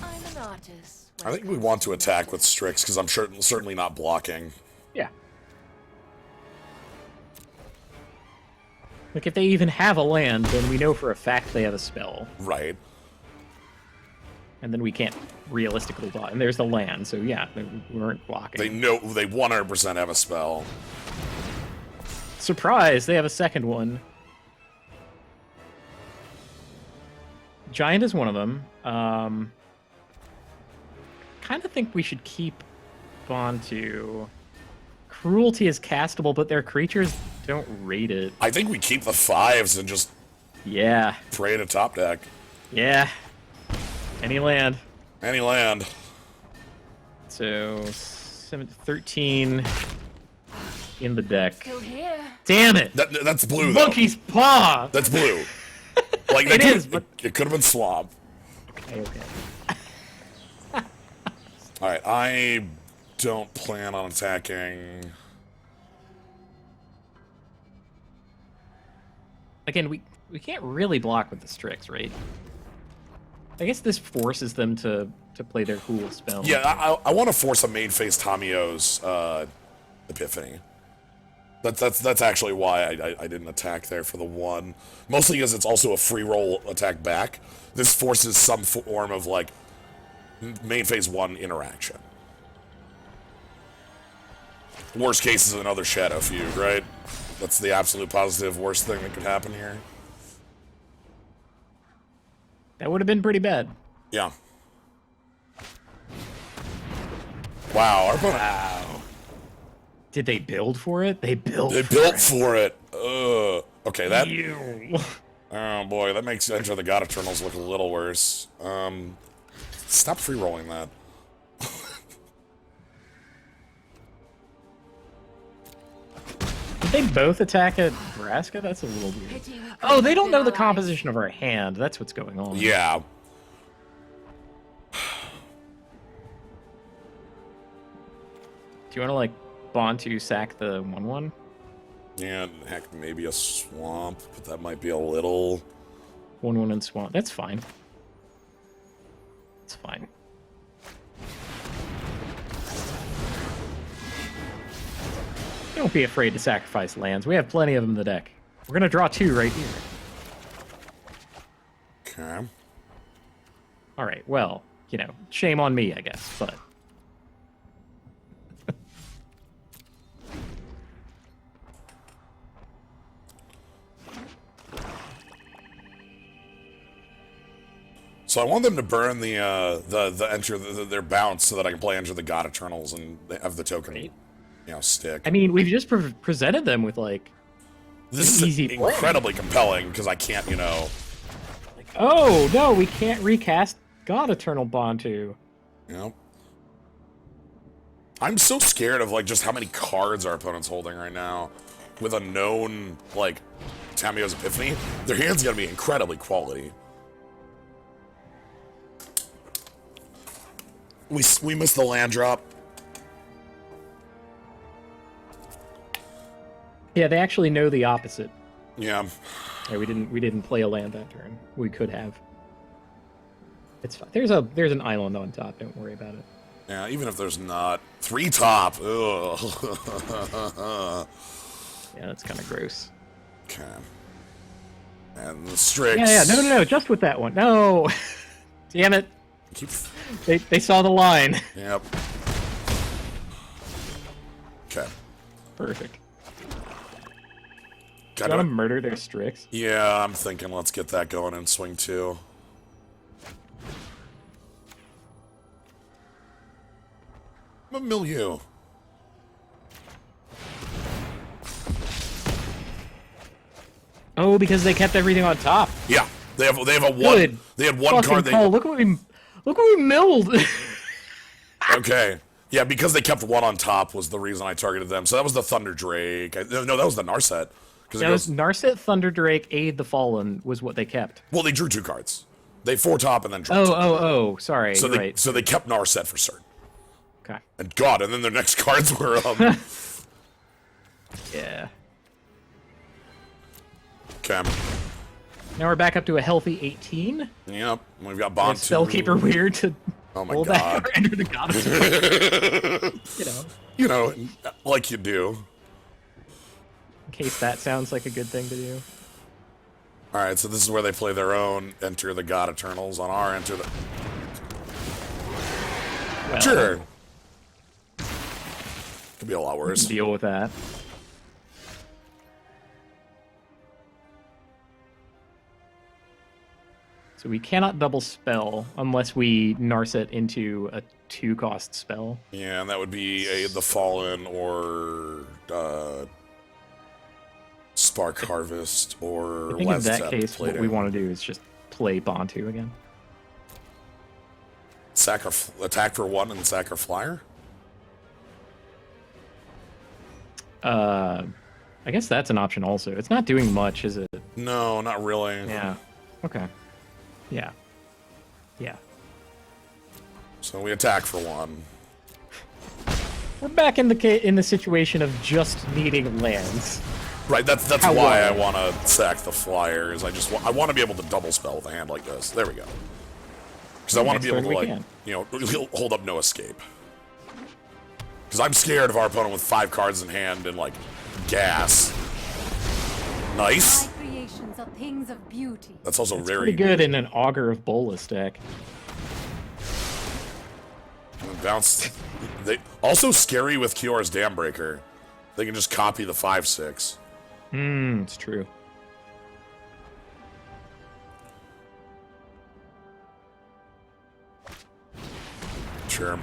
I'm an artist. I think we want to attack with Strix, because I'm certainly not blocking. Yeah. Like, if they even have a land, then we know for a fact they have a spell. Right. And then we can't realistically block. And there's the land, so yeah, we weren't blocking. They know they 100% have a spell. Surprise! They have a second one. Giant is one of them. Kind of think we should keep Bontu. Cruelty is castable, but their creatures don't rate it. I think we keep the 5s and just Yeah. pray to top deck. Yeah. Any land. Any land. So, 13 in the deck. Still here. Damn it! That's blue, though. Monkey's paw! That's blue. Like, It is, but... It could have been swamp. Okay. Alright, I don't plan on attacking. Again, we can't really block with the Strix, right? I guess this forces them to play their cool spell. Yeah, I want to force a main phase Tamio's Epiphany. That's actually why I didn't attack there for the 1. Mostly because it's also a free roll attack back. This forces some form of, like, main phase 1 interaction. Worst case is another Shadow Feud, right? That's the absolute positive worst thing that could happen here. That would have been pretty bad. Yeah. Wow, our opponent... Wow. Did they build for it? They built for it. Okay, that... Ew. Oh boy, that makes Enter the God Eternals look a little worse. Stop free-rolling that. Did they both attack at Vraska? That's a little weird. Oh, they don't know the composition of our hand. That's what's going on. Yeah. Do you want to, like, Bond to sack the 1/1? Yeah, heck, maybe a swamp, but that might be a little... 1/1 and swamp. That's fine. It's fine. Don't be afraid to sacrifice lands. We have plenty of them in the deck. We're gonna draw 2 right here. Okay. Alright, well, you know, shame on me, I guess, but... So I want them to burn their bounce so that I can play Enter the God Eternals and have the token, Right. you know, stick. I mean, we've just presented them with, like, This an is easy play. incredibly compelling because I can't, you know... Oh, no, we can't recast God Eternal Bontu. You know? I'm so scared of, like, just how many cards our opponent's holding right now. With a known, like, Tamio's Epiphany. Their hand's gonna be incredibly quality. We missed the land drop. Yeah, they actually know the opposite. Yeah. Yeah, we didn't play a land that turn. We could have. It's fine. There's an island on top. Don't worry about it. Yeah, even if there's not 3 top. Ugh. Yeah, that's kind of gross. Okay. And the Strix. Yeah, no, just with that one. No, damn it. They saw the line. Yep. Okay. Perfect. Gotta murder their Strix. Yeah, I'm thinking let's get that going in swing 2. A milieu. Oh, because they kept everything on top. Yeah, they have a one. Good. They had one card. Look what we milled. Okay. Yeah, because they kept 1 on top was the reason I targeted them. So that was the Thunder Drake. No, that was the Narset. That was Narset, Thunder Drake, Aid the Fallen was what they kept. Well, they drew 2 cards. They 4 top and then drew. Oh, sorry. So right. So they kept Narset for certain. Okay. And God, and then their next cards were Yeah. Okay. Now we're back up to a healthy 18. Yep. We've got Bond 2. Spellkeeper Weird to Oh my God. Enter the Goddess. You know, like you do. In case that sounds like a good thing to do. Alright, so this is where they play their own Enter the God Eternals on our Enter the... Well, Sure. Could be a lot worse. Deal with that. So we cannot double spell unless we Narset into a 2-cost spell. Yeah, and that would be Aid the Fallen or Spark Harvest or I think in that Last case, what we want to do is just play Bantu again. Attack for 1 and sack or flyer? I guess that's an option also. It's not doing much, is it? No, not really. Yeah. Okay. Yeah. Yeah. So we attack for 1. We're back in the situation of just needing lands. Right, that's why I want to sack the flyer. Is I want to be able to double spell with a hand like this. There we go. Because I want to be able to hold up no escape. Because I'm scared of our opponent with 5 cards in hand and gas. Nice. My creations are things of beauty. That's also It's very pretty good in an Augur of Bolas deck. Bounce. They also scary with Kior's Dambreaker. They can just copy the 5/6. It's true. Sure.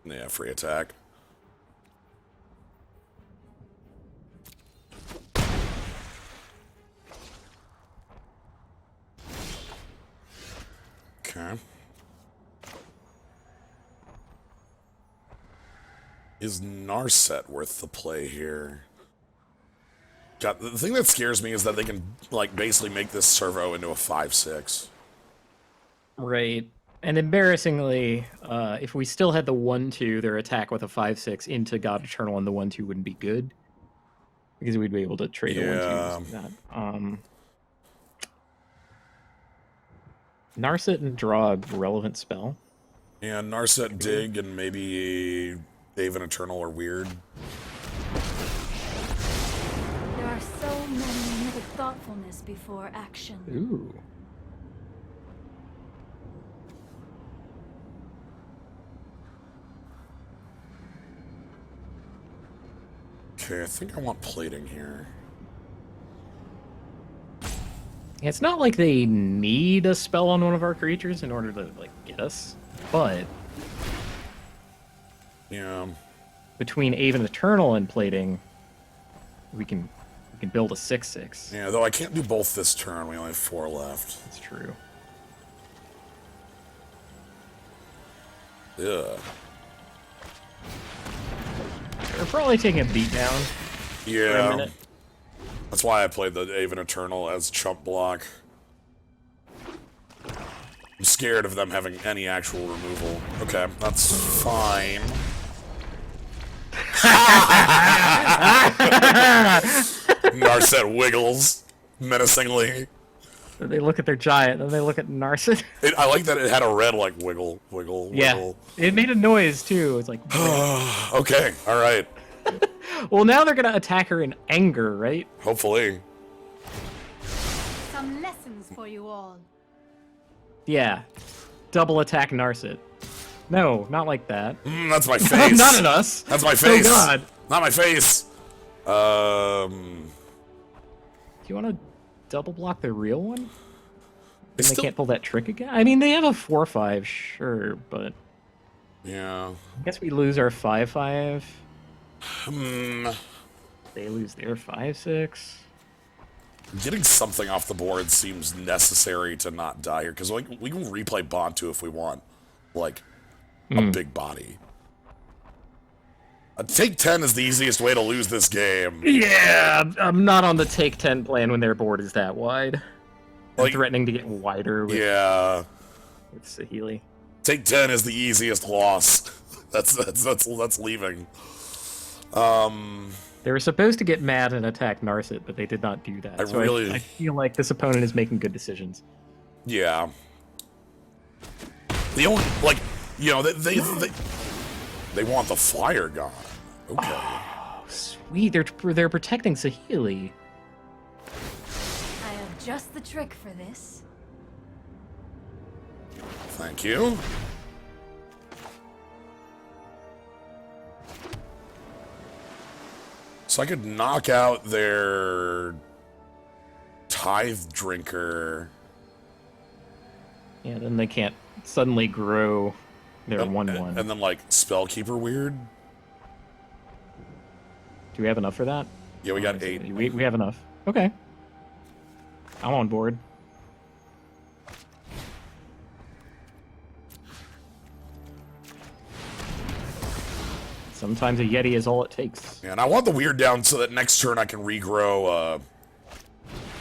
Yeah, free attack. Okay. Is Narset worth the play here? God, the thing that scares me is that they can, basically make this servo into a 5/6. Right. And embarrassingly, if we still had the 1/2, their attack with a 5/6 into God Eternal and the 1/2 wouldn't be good. Because we'd be able to trade a 1/2 using that. Narset and draw a relevant spell. Yeah, Narset Dig and maybe Haven Eternal are weird. There are so many with thoughtfulness before action. Ooh. Okay, I think I want plating here. It's not like they need a spell on one of our creatures in order to get us, but Yeah. between Haven Eternal and plating, we can build a 6/6. Yeah, though I can't do both this turn. We only have 4 left. That's true. Ugh. We're probably taking a beat down. For a Yeah. minute. That's why I played the Haven Eternal as chump block. I'm scared of them having any actual removal. Okay, that's fine. Narset wiggles menacingly. They look at their giant, then they look at Narset. I like that it had a red, like, wiggle, wiggle, Yeah, wiggle. it made a noise, too. It's like... Okay, alright. Well, now they're gonna attack her in anger, right? Hopefully. Some lessons for you all. Yeah. Double attack Narset. No, not like that. That's my face. Not at us. That's my face. Oh, God. Not my face. Do you want to double block the real one? Then they can't pull that trick again? I mean, they have a 4/5, sure, but... Yeah. I guess we lose our 5/5. Hmm. They lose their 5/6. Getting something off the board seems necessary to not die here, because like, we can replay Bantu if we want. Like, a big body. Take 10 is the easiest way to lose this game. Yeah, I'm not on the take 10 plan when their board is that wide. I'm Like, threatening to get wider with, yeah. with Saheeli. Take 10 is the easiest loss. That's leaving. They were supposed to get mad and attack Narset, but they did not do that. I feel like this opponent is making good decisions. Yeah. The only, like, you know, they want the flyer gone. Okay. Oh, sweet. They're protecting Saheeli. I have just the trick for this. Thank you. So I could knock out their Tithe Drinker. Yeah, then they can't suddenly grow their 1/1. And then, like, Spellkeeper Weird. Do we have enough for that? Yeah, we got 8. We have enough. Okay. I'm on board. Sometimes a Yeti is all it takes. And I want the Weird down so that next turn I can regrow,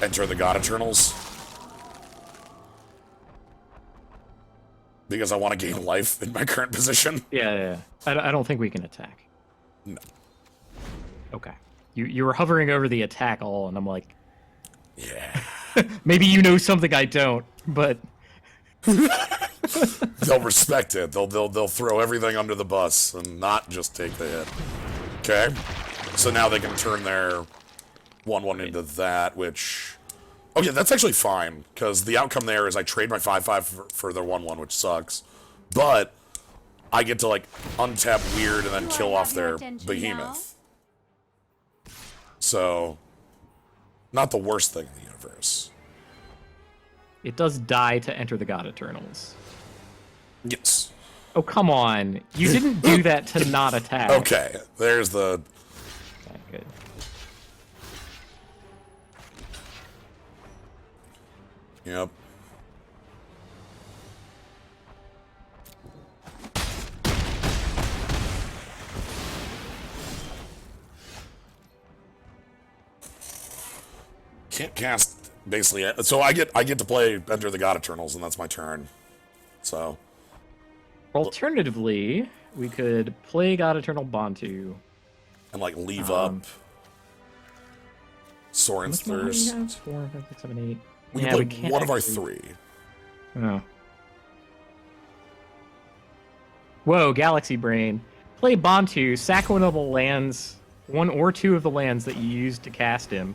Enter the God Eternals. Because I want to gain life in my current position. Yeah. I don't think we can attack. No. Okay. You were hovering over the attack all, and I'm like, Yeah. maybe you know something I don't, but They'll respect it. They'll throw everything under the bus and not just take the hit. Okay. So now they can turn their 1/1 into that, which... Okay, that's actually fine, because the outcome there is I trade my 5/5 for their 1/1, which sucks. But I get to, like, untap Weird and then kill off their Behemoth. So, not the worst thing in the universe. it does die to enter the God Eternals. Yes. Oh, come on. You didn't do that to not attack. Okay, there's the... Okay, good. Yep. Can't cast basically, so I get to play Enter the God Eternals, and that's my turn. So alternatively, we could play God Eternal Bantu and like leave up Soren's Thirst. 4, 5, 6, 7, 8. We Yeah, can we play can't one of our actually- 3. Oh. Whoa, Galaxy Brain. Play Bantu, sack one of the lands, 1 or 2 of the lands that you used to cast him.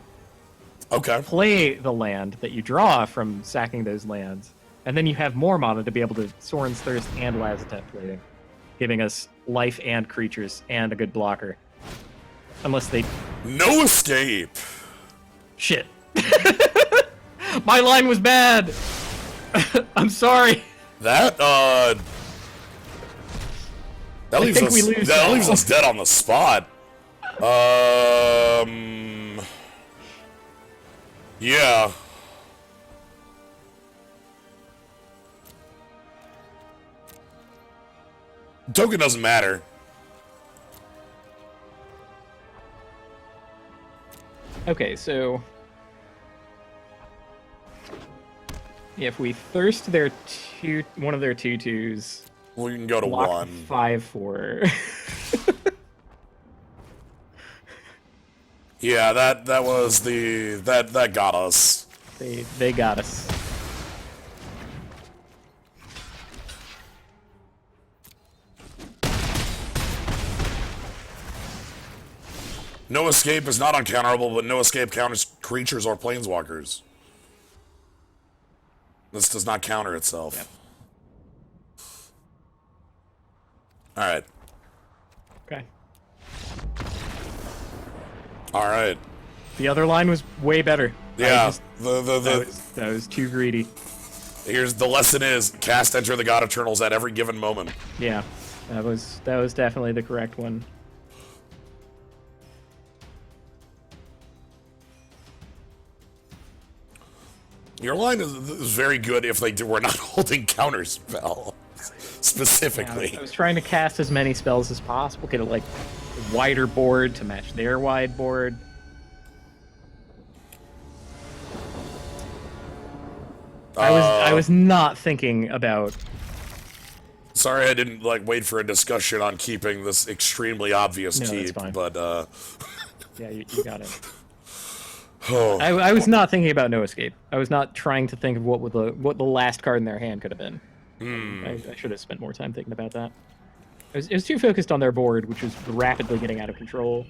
Okay. Play the land that you draw from sacking those lands, and then you have more mana to be able to Soren's Thirst and Lazatet Plating, giving us life and creatures and a good blocker. Unless they... No escape! Shit. My line was bad! I'm sorry. That leaves think us, we lose that now. leaves us dead on the spot. Yeah. Token doesn't matter. Okay, so... yeah, if we thirst their one of their 2/2s. We can go to block 1. 5/4. Yeah, that was that got us. They got us. No escape is not uncounterable, but no escape counters creatures or planeswalkers. This does not counter itself. Yep. Alright. Okay. Alright. The other line was way better. Yeah. That was too greedy. Here's the lesson is cast Enter the God Eternals at every given moment. Yeah. That was definitely the correct one. Your line is very good if they were not holding counter spell. Specifically. Yeah, I was trying to cast as many spells as possible, get a like wider board to match their wide board. I was not thinking about. Sorry, I didn't like wait for a discussion on keeping this extremely obvious keep, but yeah, you got it. Oh. I was not thinking about no escape. I was not trying to think of what the last card in their hand could have been. I should have spent more time thinking about that. I was too focused on their board, which was rapidly getting out of control.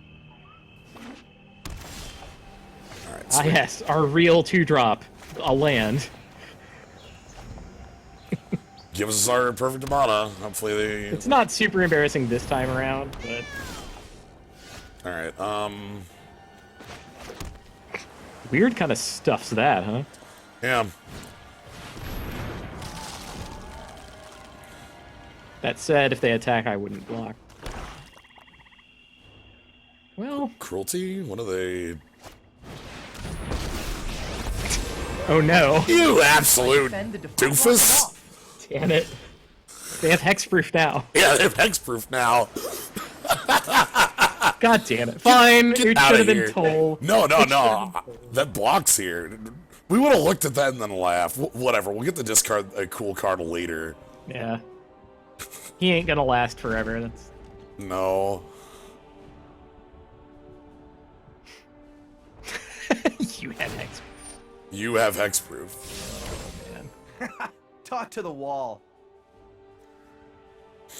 All right, ah, yes, our real 2-drop, a land. Give us our perfect mana. Hopefully they... It's not super embarrassing this time around, but... Alright, Weird kind of stuffs that, huh? Yeah. That said, if they attack, I wouldn't block. Well... Cruelty? What are they... Oh no. You absolute doofus! Damn it. They have hexproof now. Yeah, they have hexproof now. God damn it. Fine, it should have been here. toll. No. That blocks here. We would have looked at that and then laughed. Whatever, we'll get to discard a cool card later. Yeah. He ain't gonna last forever. That's... No. You have hexproof. You have hexproof. Oh, man. Talk to the wall.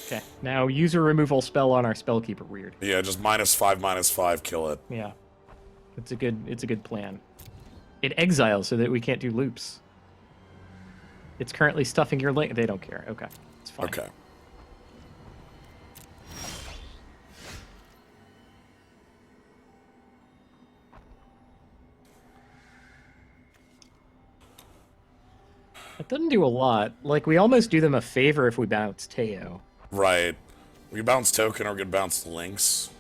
Okay, now user removal spell on our spellkeeper. Weird. Yeah, just -5/-5, kill it. Yeah, it's a good plan. It exiles so that we can't do loops. It's currently stuffing your link. They don't care. Okay, it's fine. Okay. It doesn't do a lot. Like, we almost do them a favor if we bounce Teo. Right. We bounce token or we can bounce links.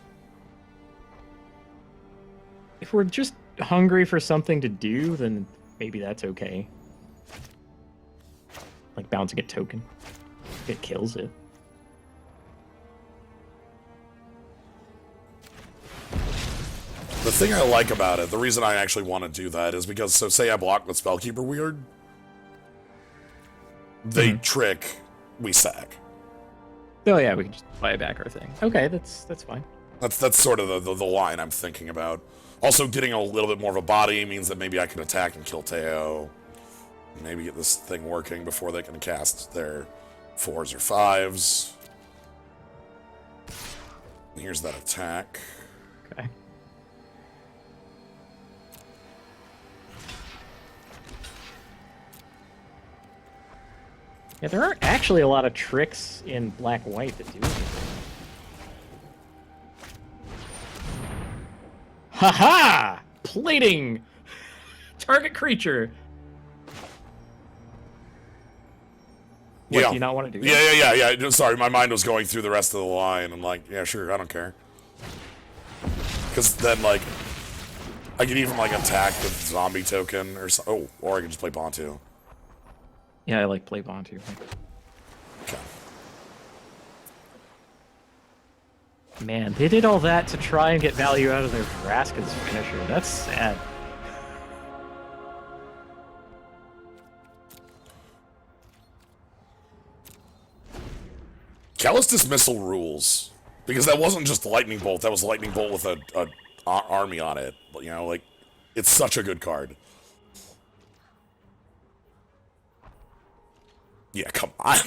If we're just hungry for something to do, then maybe that's okay. Like bouncing a token. It kills it. The thing I like about it, the reason I actually want to do that is because, so say I block with Spellkeeper Weird, they trick, we sack. Oh yeah, we can just buy back our thing. Okay, that's fine. That's sort of the line I'm thinking about. Also, getting a little bit more of a body means that maybe I can attack and kill Teo. Maybe get this thing working before they can cast their 4s or 5s. And here's that attack. Okay. Yeah, there aren't actually a lot of tricks in black-white that do anything. Haha! Plating! Target creature! What, Yeah. do you not want to do that? Yeah. Sorry, my mind was going through the rest of the line. I'm like, yeah, sure, I don't care. Because then, like, I could even, like, attack with zombie token or so. Oh, or I could just play Bontu. Yeah, I like play Bond too. Okay. Man, they did all that to try and get value out of their Vraska's finisher. That's sad. Callous Dismissal rules. Because that wasn't just Lightning Bolt, that was Lightning Bolt with a army on it. You know, like, it's such a good card. Yeah, come on.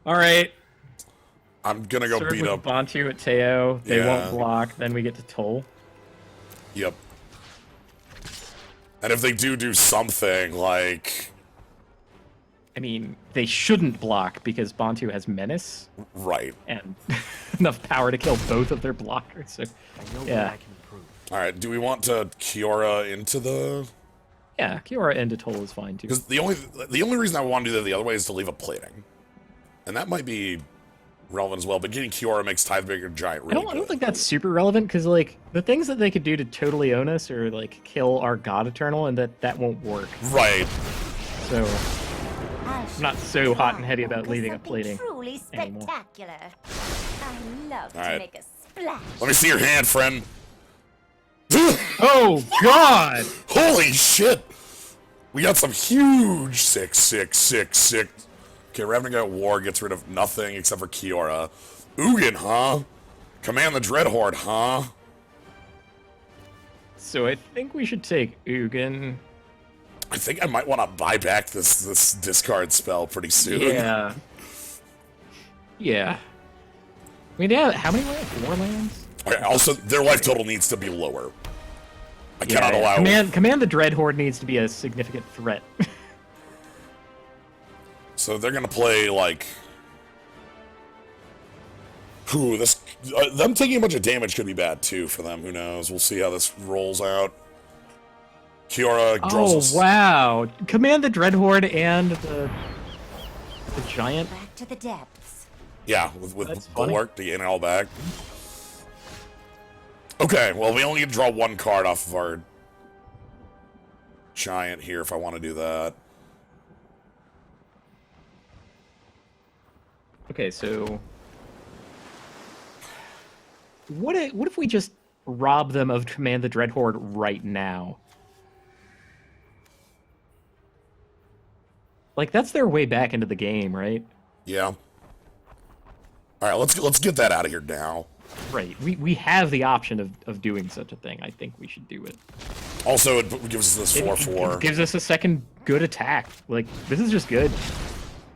Alright. I'm gonna go beat up Bantu at Teo. They won't block, then we get to Toll. Yep. And if they do something, like... I mean, they shouldn't block because Bantu has Menace. Right. And enough power to kill both of their blockers, so... Yeah. Alright, do we want to Kiora into the... Yeah, Kiora into Toll is fine, too. Because the only reason I want to do that the other way is to leave a plating. And that might be relevant as well, but getting Kiora makes Tithebreaker Giant really I don't think that's super relevant, because, like, the things that they could do to totally own us are, like, kill our God Eternal, and that won't work. Right. So, I'm not so hot and heady about leaving a plating truly anymore. spectacular. I love All right. to make a splash. Let me see your hand, friend. Oh, God! Holy shit! We got some huge 6/6/6/6. Okay, Ravnica War gets rid of nothing except for Kiora. Ugin, huh? Command the Dreadhorde, huh? So I think we should take Ugin. I think I might want to buy back this discard spell pretty soon. Yeah. Yeah. I mean, yeah, how many lands? 4 lands? Okay, also, their life total needs to be lower. I cannot allow... Command the Dreadhorde needs to be a significant threat. So they're gonna play, like... Ooh, this... them taking a bunch of damage could be bad, too, for them. Who knows? We'll see how this rolls out. Kiora draws us... Wow. Command the Dreadhorde and the Giant. Back to the depths. Yeah, with Bulwark to gain it all back. Okay, well, we only get to draw 1 card off of our Giant here if I want to do that. Okay, so... What if we just rob them of Command the Dreadhorde right now? Like, that's their way back into the game, right? Yeah. Alright, let's get that out of here now. Right. We have the option of doing such a thing. I think we should do it. Also, it gives us this 4/4. It gives us a second good attack. Like, this is just good.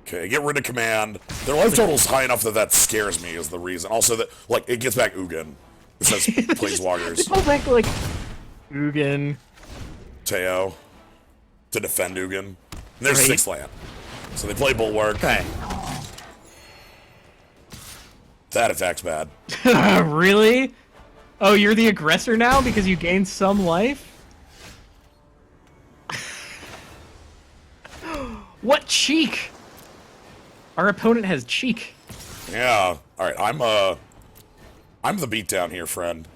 Okay, get rid of command. Their life total's high enough that scares me is the reason. Also, that like it gets back Ugin. It says Planeswalkers. They pull back, like, Ugin. Teo. To defend Ugin. And there's Right. 6 land. So they play Bulwark. Okay. That attack's bad. Really? Oh, you're the aggressor now because you gained some life? What cheek? Our opponent has cheek. Yeah. Alright, I'm the beatdown here, friend.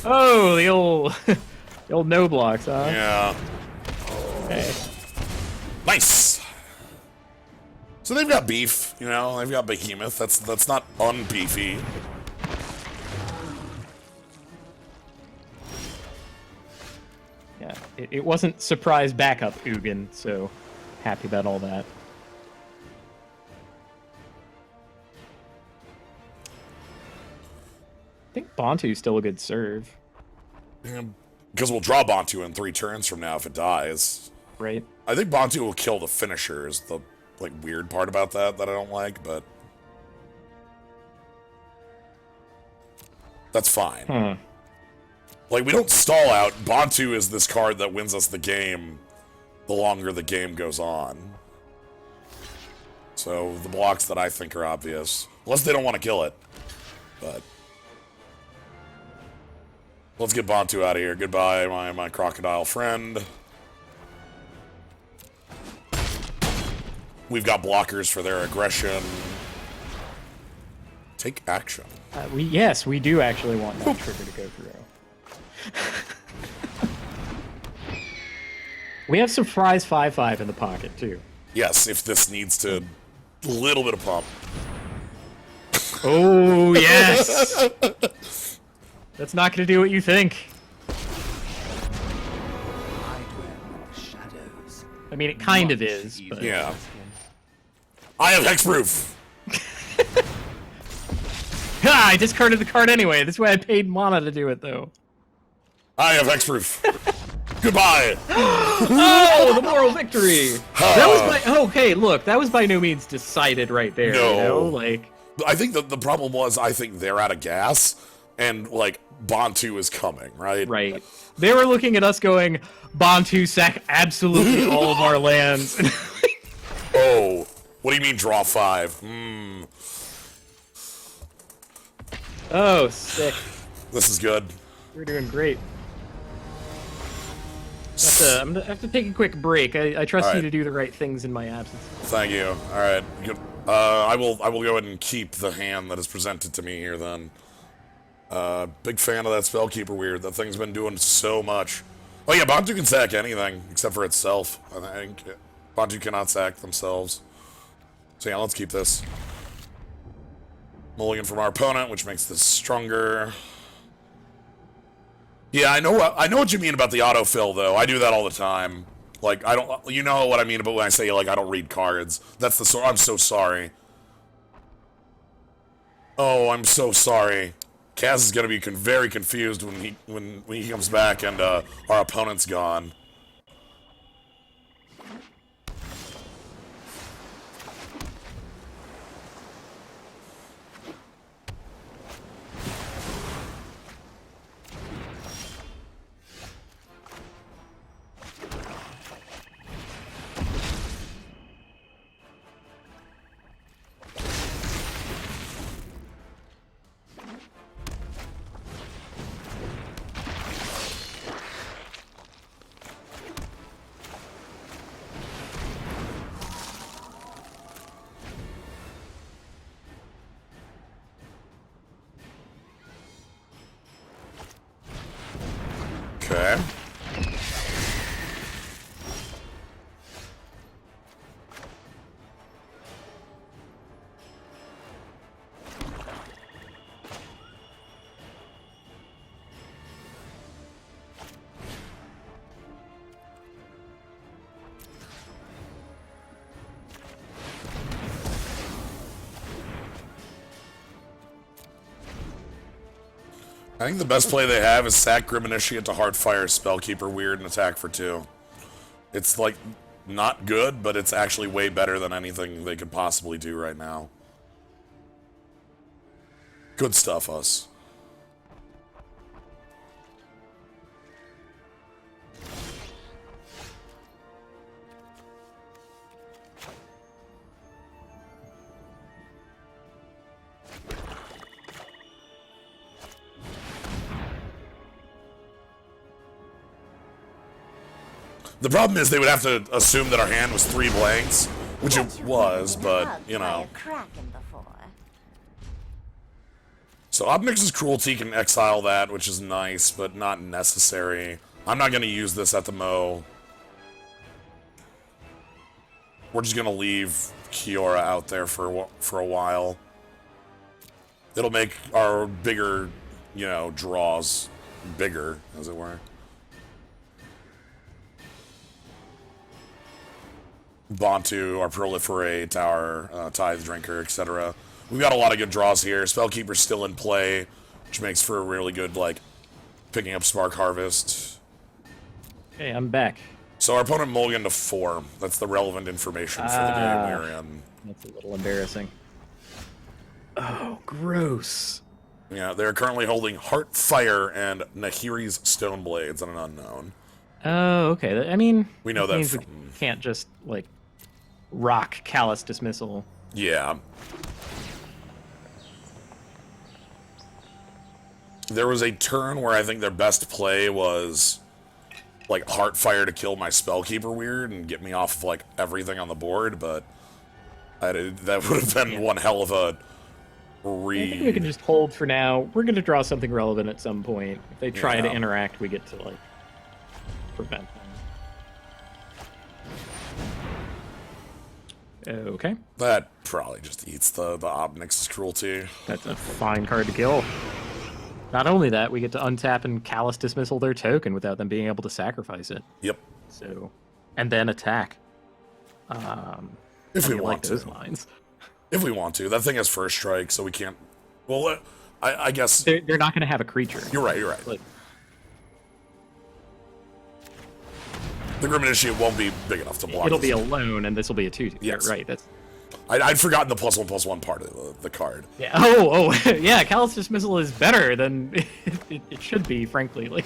Oh, the old no blocks, huh? Yeah. Okay. Nice! So they've got beef, you know, they've got Behemoth. That's not unbeefy. Yeah, it wasn't surprise backup Ugin, so happy about all that. I think Bantu's still a good serve. Yeah, because we'll draw Bantu in 3 turns from now if it dies. Right? I think Bantu will kill the finisher is the like weird part about that I don't like, but that's fine. Hmm. Like, we don't stall out. Bantu is this card that wins us the game the longer the game goes on. So, the blocks that I think are obvious. Unless they don't want to kill it. But let's get Bantu out of here. Goodbye, my crocodile friend. We've got blockers for their aggression. Take action. Yes, we do actually want that trigger to go through. We have surprise 5/5 in the pocket too. Yes, if this needs to little bit of pump. Oh yes. That's not gonna do what you think. I I mean, it kind of is, but... Yeah. I have hexproof! Ha! I discarded the card anyway. This way I paid mana to do it, though. I have hexproof. Goodbye! Oh, the moral victory! That was by... Okay, look, that was by no means decided right there, No. you know? Like... I think the problem was, I think they're out of gas, and, like, Bantu is coming, right? Right. They were looking at us going, Bantu sack absolutely all of our lands. Oh, what do you mean draw 5? Oh, sick. This is good. We're doing great. I'm gonna have to take a quick break. I trust you Alright. to do the right things in my absence. Thank you. Alright. I will go ahead and keep the hand that is presented to me here, then. Big fan of that Spellkeeper weird. That thing's been doing so much. Oh yeah, Bantu can sack anything, except for itself, I think. Bantu cannot sack themselves. So yeah, let's keep this. Mulligan from our opponent, which makes this stronger. Yeah, I know what you mean about the autofill, though. I do that all the time. Like, I don't... You know what I mean about when I say, like, I don't read cards. That's the... I'm so sorry. Oh, I'm so sorry. Kaz is gonna be very confused when he comes back and, our opponent's gone. Okay. I think the best play they have is sack Grim Initiate to Heartfire Spellkeeper Weird and attack for 2. It's, like, not good, but it's actually way better than anything they could possibly do right now. Good stuff, us. The problem is they would have to assume that our hand was 3 blanks, which it was, but, you know. So Obnix's Cruelty can exile that, which is nice, but not necessary. I'm not going to use this at the Mo. We're just going to leave Kiora out there for a while. It'll make our bigger, you know, draws bigger, as it were. Bantu, our Proliferate, our Tithe Drinker, etc. We've got a lot of good draws here. Spellkeeper's still in play, which makes for a really good, like, picking up Spark Harvest. Okay, I'm back. So our opponent mulliganed to 4. That's the relevant information for the game we're in. That's a little embarrassing. Oh, gross. Yeah, they're currently holding Heartfire and Nahiri's Stoneblades on an unknown. Oh, okay. I mean, we know that means we can't just, like, rock Callous Dismissal. Yeah. There was a turn where I think their best play was, like, Heartfire to kill my Spellkeeper Weird and get me off of, like, everything on the board, but that would have been one hell of a read. I think we can just hold for now. We're going to draw something relevant at some point. If they try to interact, we get to, like, prevent them. Okay. That probably just eats the Obnix's Cruelty. That's a fine card to kill. Not only that, we get to untap and Callous Dismissal their token without them being able to sacrifice it. Yep. So, and then attack. If we like want those to. lines. If we want to. That thing has first strike, so we can't... Well, I guess... They're not going to have a creature. You're right. Like, The Grim Initiate won't be big enough to block it'll this. be alone, and this will be a 2/2. Yes. Right, that's... I'd forgotten the +1/+1 part of the card. Yeah. Oh, yeah, Callous Dismissal is better than it should be, frankly. Like...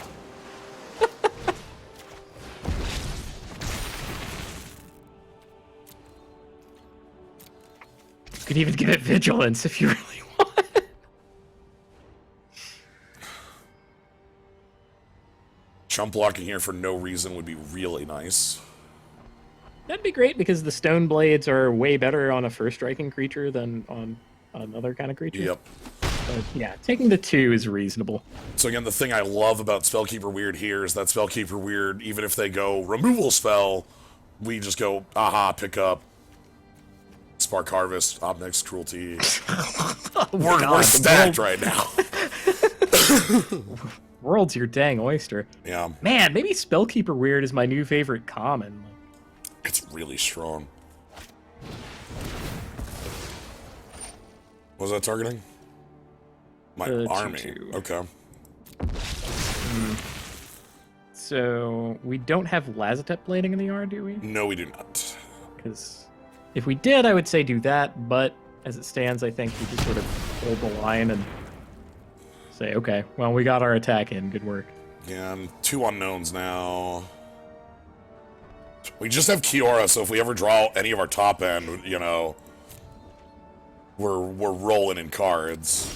You could even give it Vigilance if you really want. Chump blocking here for no reason would be really nice. That'd be great, because the Stone Blades are way better on a first striking creature than on another kind of creature. Yep. But yeah, taking the 2 is reasonable. So again, the thing I love about Spellkeeper Weird here is that Spellkeeper Weird, even if they go removal spell, we just go, aha, pick up. Spark Harvest, Obnix, Cruelty. We're stacked right now. World's your dang oyster. Yeah. Man, maybe Spellkeeper Weird is my new favorite common. It's really strong. What was that targeting? My army. 2/2. Okay. So, we don't have Lazotep Blading in the yard, do we? No, we do not. Because if we did, I would say do that, but as it stands, I think we just sort of hold the line and say, okay, well, we got our attack in. Good work. Yeah, and 2 unknowns now. We just have Kiora, so if we ever draw any of our top end, you know, we're rolling in cards.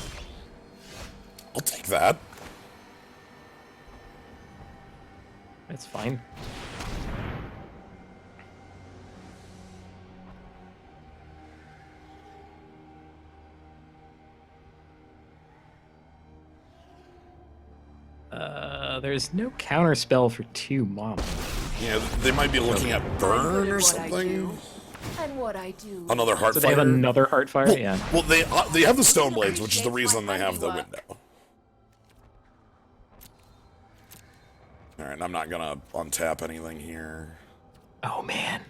I'll take that. That's fine. There's no counter spell for 2 mana. Yeah, they might be looking at burn or something. And what I do. Another Heartfire. So they have another Heartfire? Well, Yeah. well, they have the Stone Blades, which is the reason they have the window. Alright, I'm not gonna untap anything here. Oh, man.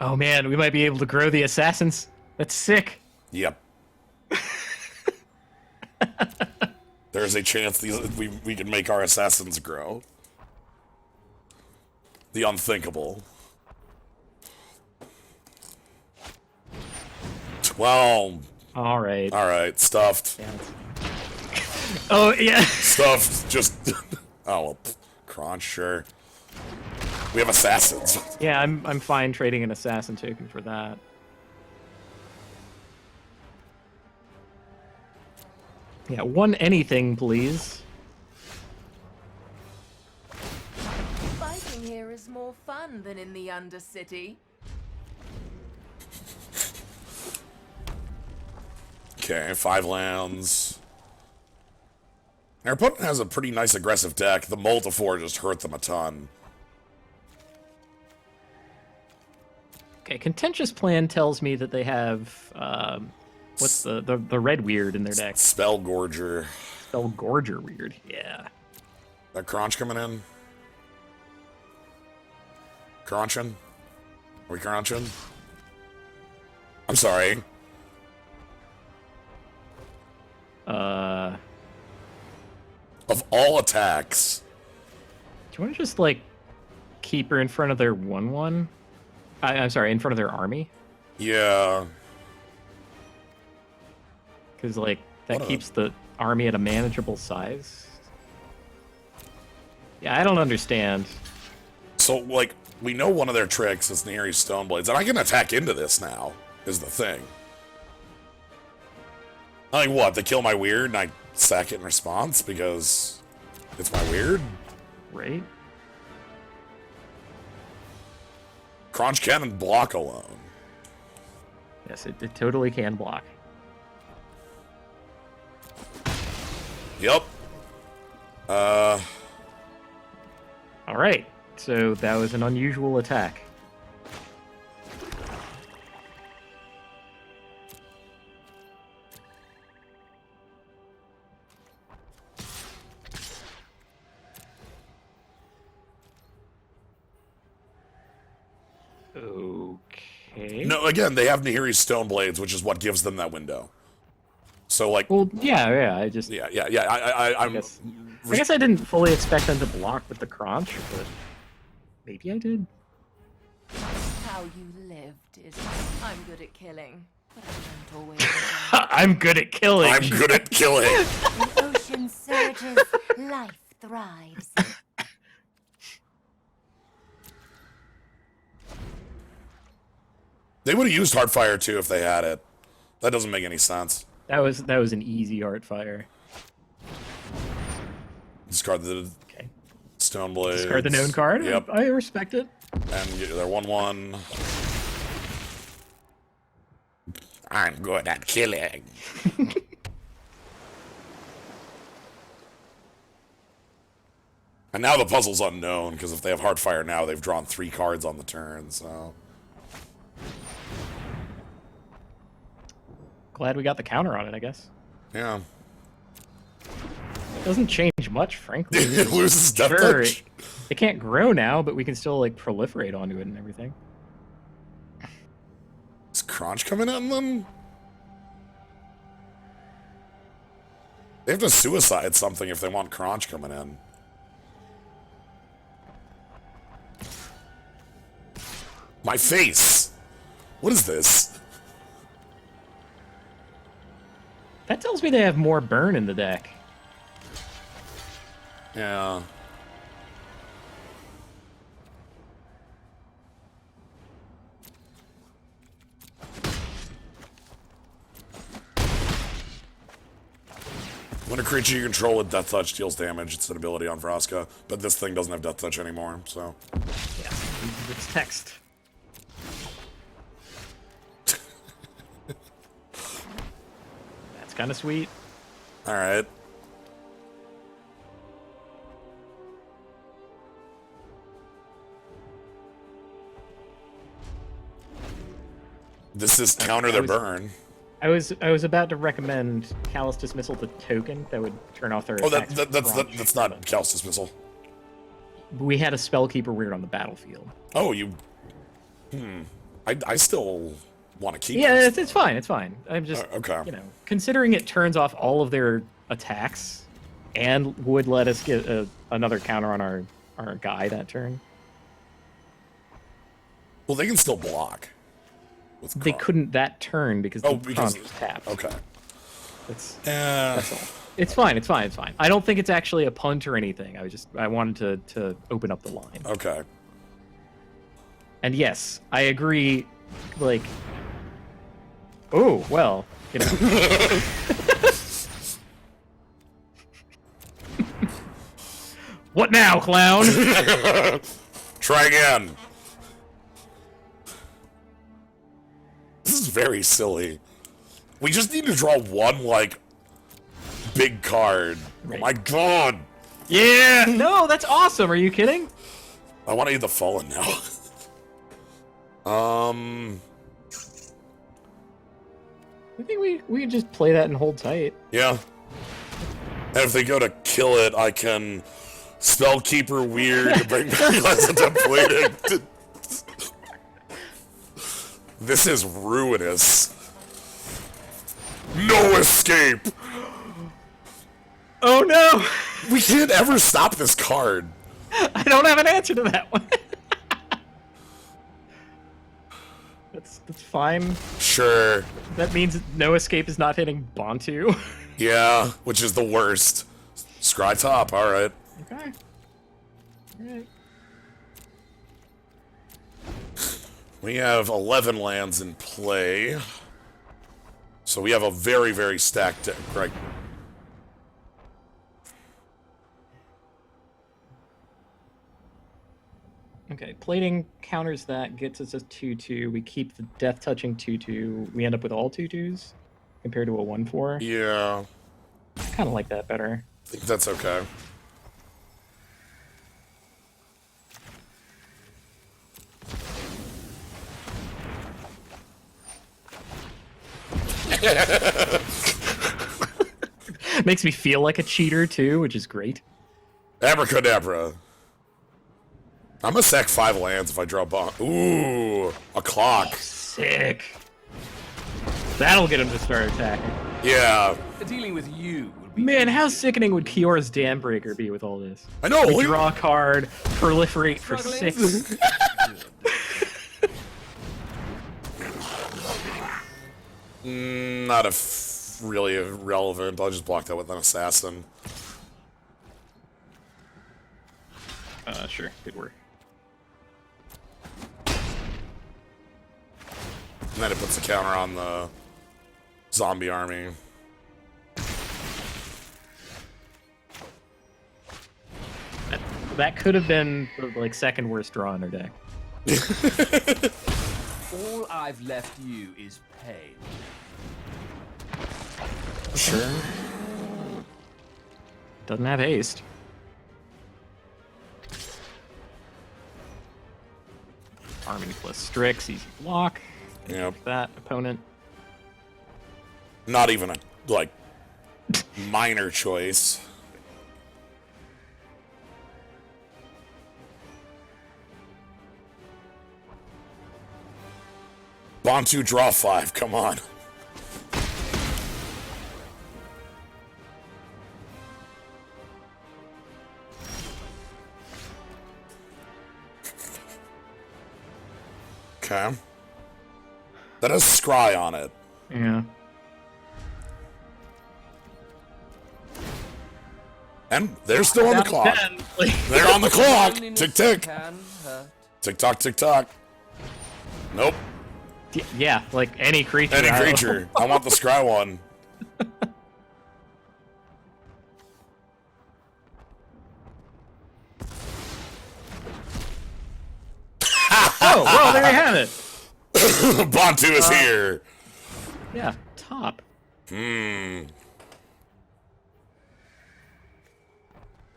Oh, man, we might be able to grow the Assassins. That's sick. Yep. There's a chance we can make our Assassins grow. The unthinkable. 12. Alright. Alright, stuffed. Yeah. Oh, yeah. Stuffed, just... oh, well, crunch, sure. We have Assassins. Yeah, I'm fine trading an Assassin token for that. Yeah, 1 anything, please. Fighting here is more fun than in the Undercity. Okay, 5 lands. Our opponent has a pretty nice aggressive deck. The Multifor just hurt them a ton. Okay, Contentious Plan tells me that they have, what's the red weird in their deck? Spell Gorger. Spell Gorger weird, yeah. That crunch coming in? Crunching? Are we crunching? I'm sorry. Of all attacks. Do you want to just, like, keep her in front of their 1/1? I'm sorry, in front of their army? Yeah. Because, like, that keeps the army at a manageable size. Yeah, I don't understand. So, like, we know one of their tricks is Nehari's Stoneblades, and I can attack into this now, is the thing. I mean, what? They kill my weird and I sack it in response because it's my weird? Right? Crunch can block alone. Yes, it totally can block. Yep. Alright, so that was an unusual attack. no, again, they have Nahiri's Stone Blades, which is what gives them that window. So, like... Well, yeah, I just... Yeah, I guess I didn't fully expect them to block with the crunch, but maybe I did. How you lived is I'm good at killing, but I don't always. I'm good at killing. I'm good at killing. The ocean surges, life thrives. They would have used Heartfire too if they had it. That doesn't make any sense. That was an easy Heartfire. Discard the Stone Blades. Discard the known card? Yep. I respect it. And they're 1/1. I'm good at killing. And now the puzzle's unknown, because if they have Heartfire now, they've drawn 3 cards on the turn, so... Glad we got the counter on it, I guess. Yeah. It doesn't change much, frankly. It loses Death Sure, Touch. it can't grow now, but we can still, like, proliferate onto it and everything. Is Crunch coming in then? They have to suicide something if they want Crunch coming in. My face! What is this? That tells me they have more burn in the deck. Yeah. When a creature you control with Death Touch deals damage, it's an ability on Vraska, but this thing doesn't have Death Touch anymore, so... Yeah, it's text. That's kind of sweet. Alright. This is counter their burn. I was about to recommend Callous Dismissal to token that would turn off their attacks. That's not Callous Dismissal. We had a Spellkeeper Weird on the battlefield. Oh, you... I still want to keep Yeah, this. it's fine, it's fine. I'm just, okay. you know, considering it turns off all of their attacks and would let us get another counter on our guy that turn. Well, they can still block. They couldn't that turn because the prompt was tapped. Okay. That's all. It's fine, it's fine, it's fine. I don't think it's actually a punt or anything. I wanted to open up the line. Okay. And yes, I agree, like... Oh, well, you know. What now, clown? Try again. This is very silly. We just need to draw one, like, big card. Right. Oh my god! Yeah! No, that's awesome! Are you kidding? I want to eat the Fallen now. I think we can just play that and hold tight. Yeah. And if they go to kill it, I can Spellkeeper Weird to bring back Resident Bleeding. This is ruinous. No escape! Oh no! We can't ever stop this card. I don't have an answer to that one. That's fine. Sure. That means no escape is not hitting Bantu. Yeah, which is the worst. Scry top, alright. Okay. Alright. We have 11 lands in play. So we have a very, very stacked deck, right? Okay, plating counters that, gets us a 2/2. We keep the death touching 2/2. We end up with all 2/2s compared to a 1/4. Yeah. I kind of like that better. I think that's okay. Makes me feel like a cheater too, which is great. Abracadabra. I'm gonna sack 5 lands if I draw bomb. Ooh, a clock. Sick. That'll get him to start attacking. Yeah. Dealing with you would be Man, how sickening would Kiora's Dambreaker be with all this? I know. We draw a card, proliferate for Struggling? 6. Not really irrelevant. I'll just block that with an assassin. Sure, good work. And then it puts a counter on the zombie army. That could have been the like second worst draw in her deck. all I've left you is pain. Sure. Doesn't have haste. Army plus Strix, easy block. Yep. That opponent. Not even a, like, minor choice. Bantu draw 5, come on. Okay. That has Scry on it. Yeah. And they're still on the clock. They're on the clock. Tick tick. Can hurt. Tick tock, tick tock. Nope. Yeah, like any creature. Any creature. I want the Scry one. Oh, well, there you have it. Bantu is here. Yeah, top. Hmm.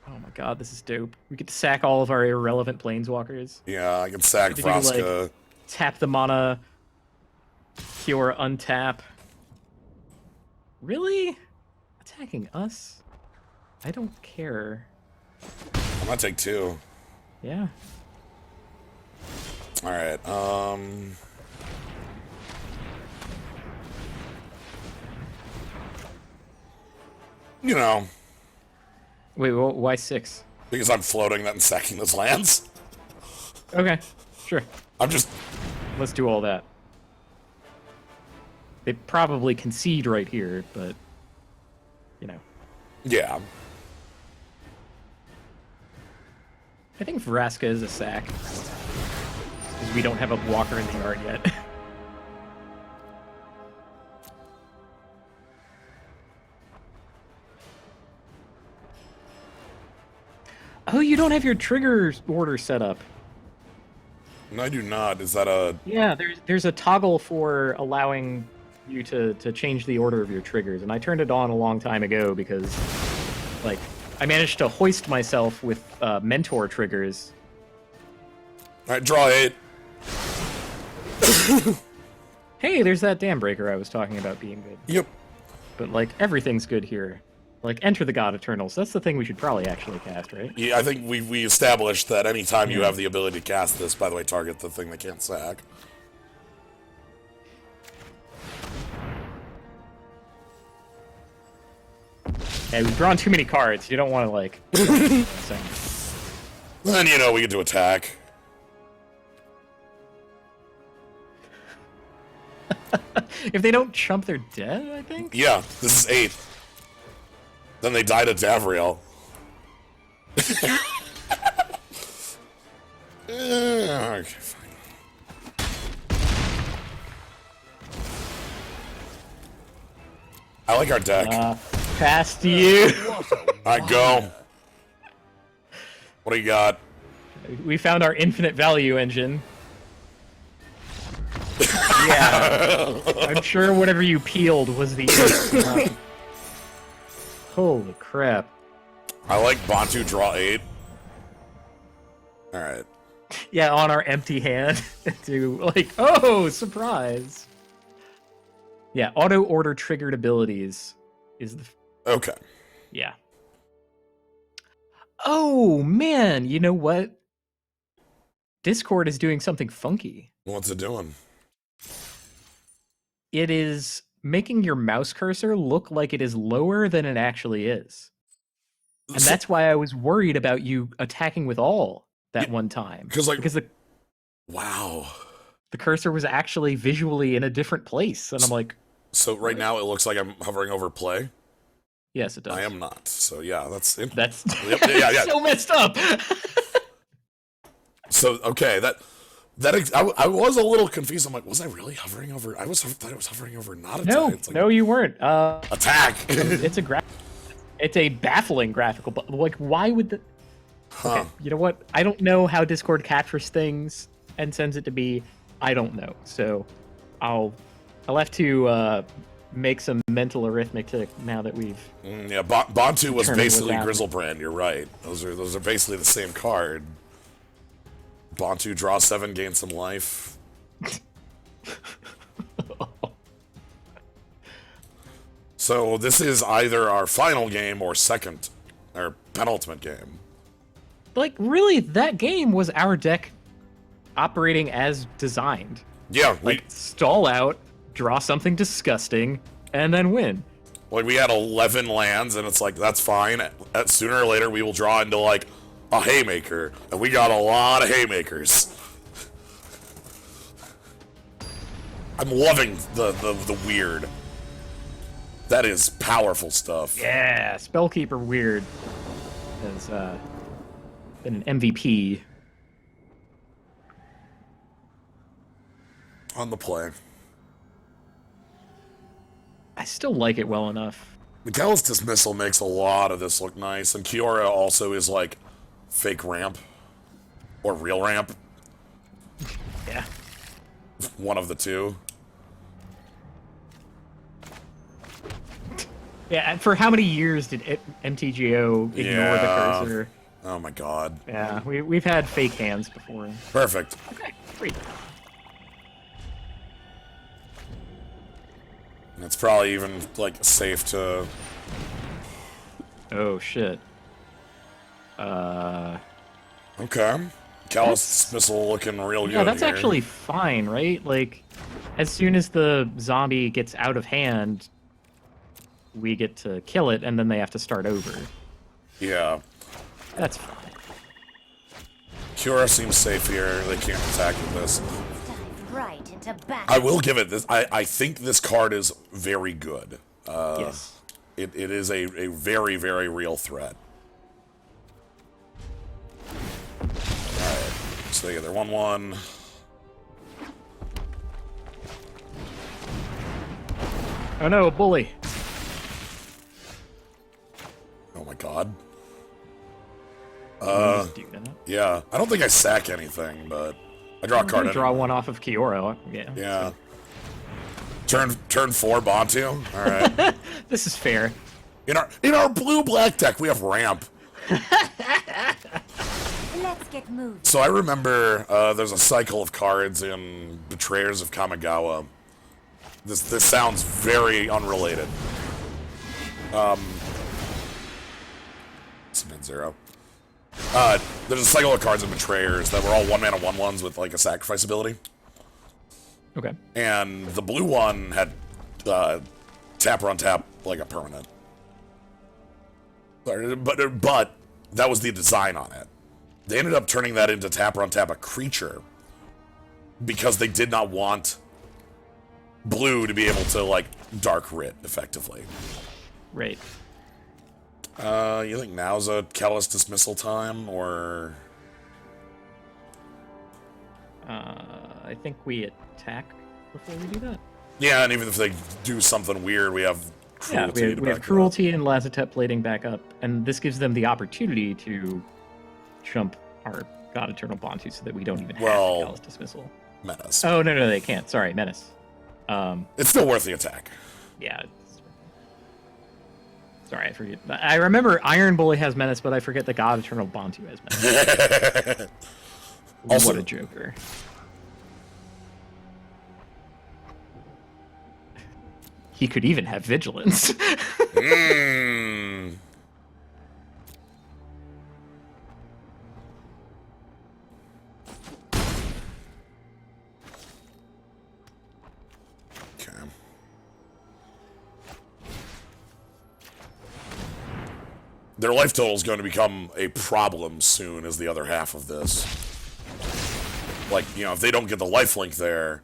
Oh my god, this is dope. We get to sack all of our irrelevant planeswalkers. Yeah, I can sack We get to do, Vraska. like, tap the mana, Kiora untap. Really? Attacking us? I don't care. I'm gonna take 2. Yeah. Alright, you know, Wait, why 6? because I'm floating that and sacking those lands. Okay, sure. I'm just... Let's do all that. They probably concede right here, but, you know. Yeah. I think Vraska is a sack. Because we don't have a walker in the yard yet. Oh, you don't have your trigger order set up. No, I do not. Is that a... Yeah, there's a toggle for allowing you to change the order of your triggers, and I turned it on a long time ago because, like, I managed to hoist myself with mentor triggers. Alright, draw 8. Hey, there's that dam breaker I was talking about being good. Yep. But, like, everything's good here. Like, Enter the God Eternals. That's the thing we should probably actually cast, right? Yeah, I think we established that anytime you have the ability to cast this, by the way, target the thing that can't sack. Yeah, we've drawn too many cards. You don't want to, like... Then, you know, we get to attack. If they don't chump, they're dead, I think? Yeah, this is 8. Then they die to Davriel. Okay, fine. I like our deck. Past you. Alright, go. What do you got? We found our infinite value engine. Yeah. I'm sure whatever you peeled was the eight. Holy crap. I like Bantu draw 8. Alright. Yeah, on our empty hand. To, like, oh, surprise. Yeah, auto order triggered abilities is the... Okay. Yeah. Oh, man, you know what? Discord is doing something funky. What's it doing? it is making your mouse cursor look like it is lower than it actually is. And that's why I was worried about you attacking with all that one time. Because wow. The cursor was actually visually in a different place. And I'm like... So right now it looks like I'm hovering over play? Yes, it does. I am not. So yeah, that's... Yep, yeah. So messed up! So, okay, I was a little confused. I'm like, was I really hovering over? I thought I was hovering over not attack. No, It's like, no, you weren't. Attack! It's a baffling graphical, but like, why would the... Huh. Okay, you know what? I don't know how Discord captures things and sends it to be. I don't know. So I'll have to make some mental arithmetic now that we've... yeah, Bantu was basically Grizzlebrand, you're right. Those are basically the same card. Bantu, draw 7, gain some life. So this is either our final game or penultimate game. Like, really, that game was our deck operating as designed. Yeah, like stall out, draw something disgusting, and then win. Like, we had 11 lands, and it's like, that's fine. Sooner or later, we will draw into, like, a haymaker. And we got a lot of haymakers. I'm loving the weird. That is powerful stuff. Yeah, Spellkeeper Weird has been an MVP. On the play. I still like it well enough. The Callous Dismissal makes a lot of this look nice, and Kiora also is like fake ramp. Or real ramp. Yeah. One of the two. Yeah, and for how many years did MTGO ignore the cursor? Oh my god. Yeah, we've had fake hands before. Perfect. Okay, great. It's probably even, like, safe to... Oh, shit. Okay. Callous Dismissal looking real good. Yeah, that's here. actually fine, right? Like, as soon as the zombie gets out of hand, we get to kill it, and then they have to start over. Yeah. That's fine. Kiora seems safe here. They can't attack with this. Right into battle. I will give it this. I think this card is very good. Yes. It is a very, very real threat. Alright. So yeah, they're 1-1. Oh no, a bully. Oh my god. Yeah. I don't think I sack anything, but I draw a card. Draw one off of Kiora. Yeah. Yeah. Turn 4 Bantu. All right. This is fair. In our blue-black deck, we have ramp. Let's get moving. So I remember there's a cycle of cards in Betrayers of Kamigawa. This sounds very unrelated. Spin 0. There's a cycle of cards in Betrayers that were all 1-mana 1/1s with like a sacrifice ability. Okay. And the blue one had tap on tap like a permanent. But that was the design on it. They ended up turning that into tap on tap a creature because they did not want blue to be able to like dark writ effectively. Right. You think now's a Callous Dismissal time, or? I think we attack before we do that. Yeah, and even if they do something weird, we have Cruelty. Yeah, we have Cruelty and Lazotep plating back up, and this gives them the opportunity to jump our God Eternal Bantu so that we don't even have Callous Dismissal. Menace. Oh, no, they can't. Sorry, Menace. It's still worth the attack. Yeah. Sorry, I forget. I remember Iron Bully has Menace, but I forget that God Eternal Bantu has Menace. Also, what a joker. He could even have Vigilance. Okay. Their life total is going to become a problem soon as the other half of this. Like, you know, if they don't get the lifelink there...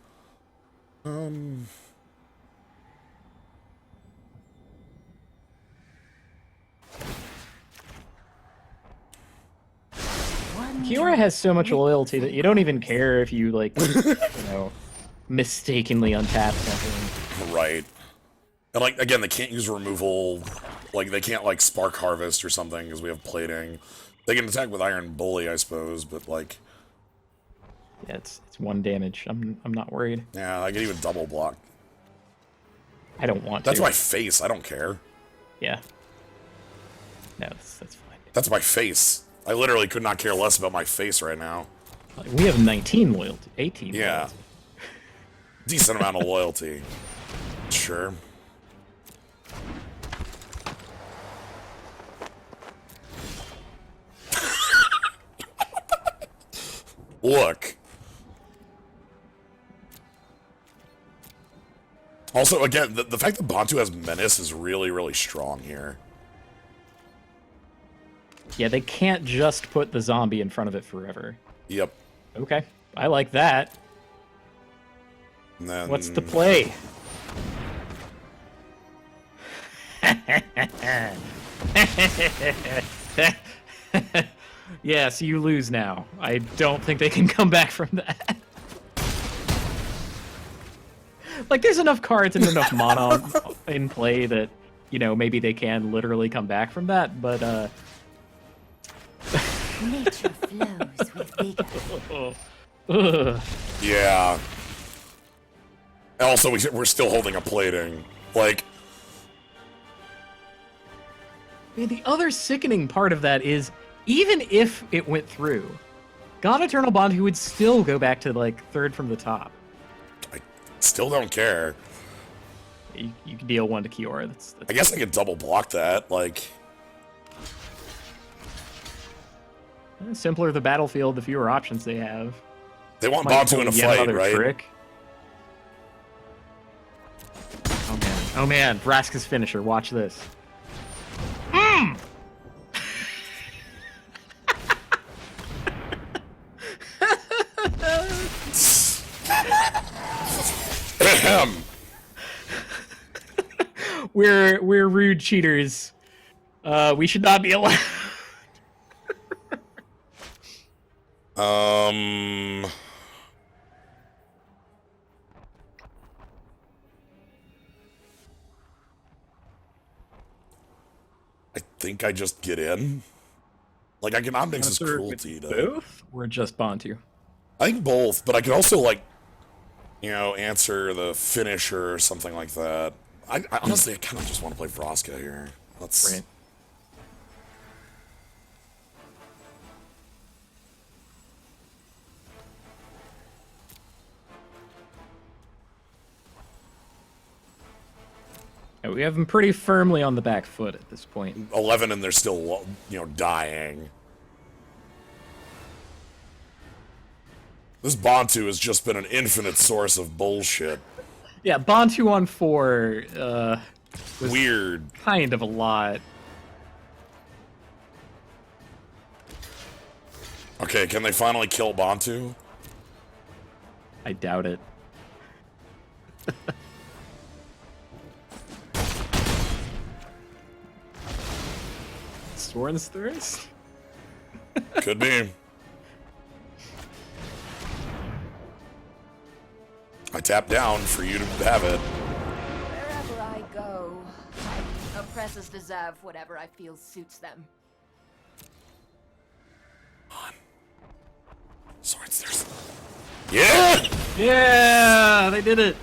Kiora has so much loyalty that you don't even care if you, like, you know, mistakenly untap something. Right. And, like, again, they can't use removal. Like, they can't, like, Spark Harvest or something, because we have plating. They can attack with Iron Bully, I suppose, but, like... Yeah, it's 1 damage. I'm not worried. Yeah, I can even double block. I don't want to. That's my face, I don't care. Yeah. No, that's fine. That's my face. I literally could not care less about my face right now. Like, we have 19 loyalty. 18 Yeah. loyalty. Decent amount of loyalty. Sure. Look. Also, again, the fact that Bantu has Menace is really, really strong here. Yeah, they can't just put the zombie in front of it forever. Yep. Okay, I like that. And then... What's the play? Yeah, so you lose now. I don't think they can come back from that. Like, there's enough cards and enough mana in play that, you know, maybe they can literally come back from that, but, Nature flows with vigor. Yeah. And also, we're still holding a plating. Like... I mean, the other sickening part of that is, even if it went through, God Eternal Bond would still go back to, like, 3rd from the top. I still don't care. You can deal 1 to Kiora. That's I guess I could double block that, like... Simpler the battlefield, the fewer options they have. They want Might Bantu pull in a yet fight, another right? Trick. Oh man. Oh man, Vraska's finisher. Watch this. Ahem. We're rude cheaters. We should not be allowed. I think I just get in. Like, I can Omnix is cruelty to... Both? Or just Bantu? I think both, but I could also, like, you know, answer the finisher or something like that. I honestly, I kind of just want to play Vraska here. Let's... Right. Yeah, we have them pretty firmly on the back foot at this point. 11 and they're still, you know, dying. This Bantu has just been an infinite source of bullshit. Yeah, Bantu on 4 was Weird. kind of a lot. Okay, can they finally kill Bantu? I doubt it. Sworn's Thirst? Could be. I tap down for you to have it. Wherever I go, oppressors deserve whatever I feel suits them. Swords, there's... Yeah! Yeah, they did it.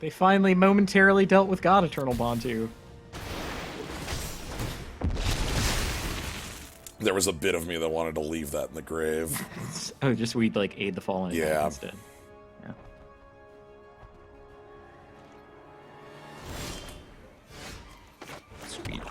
They finally momentarily dealt with God Eternal Bantu. There was a bit of me that wanted to leave that in the grave. Oh, just we'd like aid the fallen Yeah. instead. Yeah. Sweet.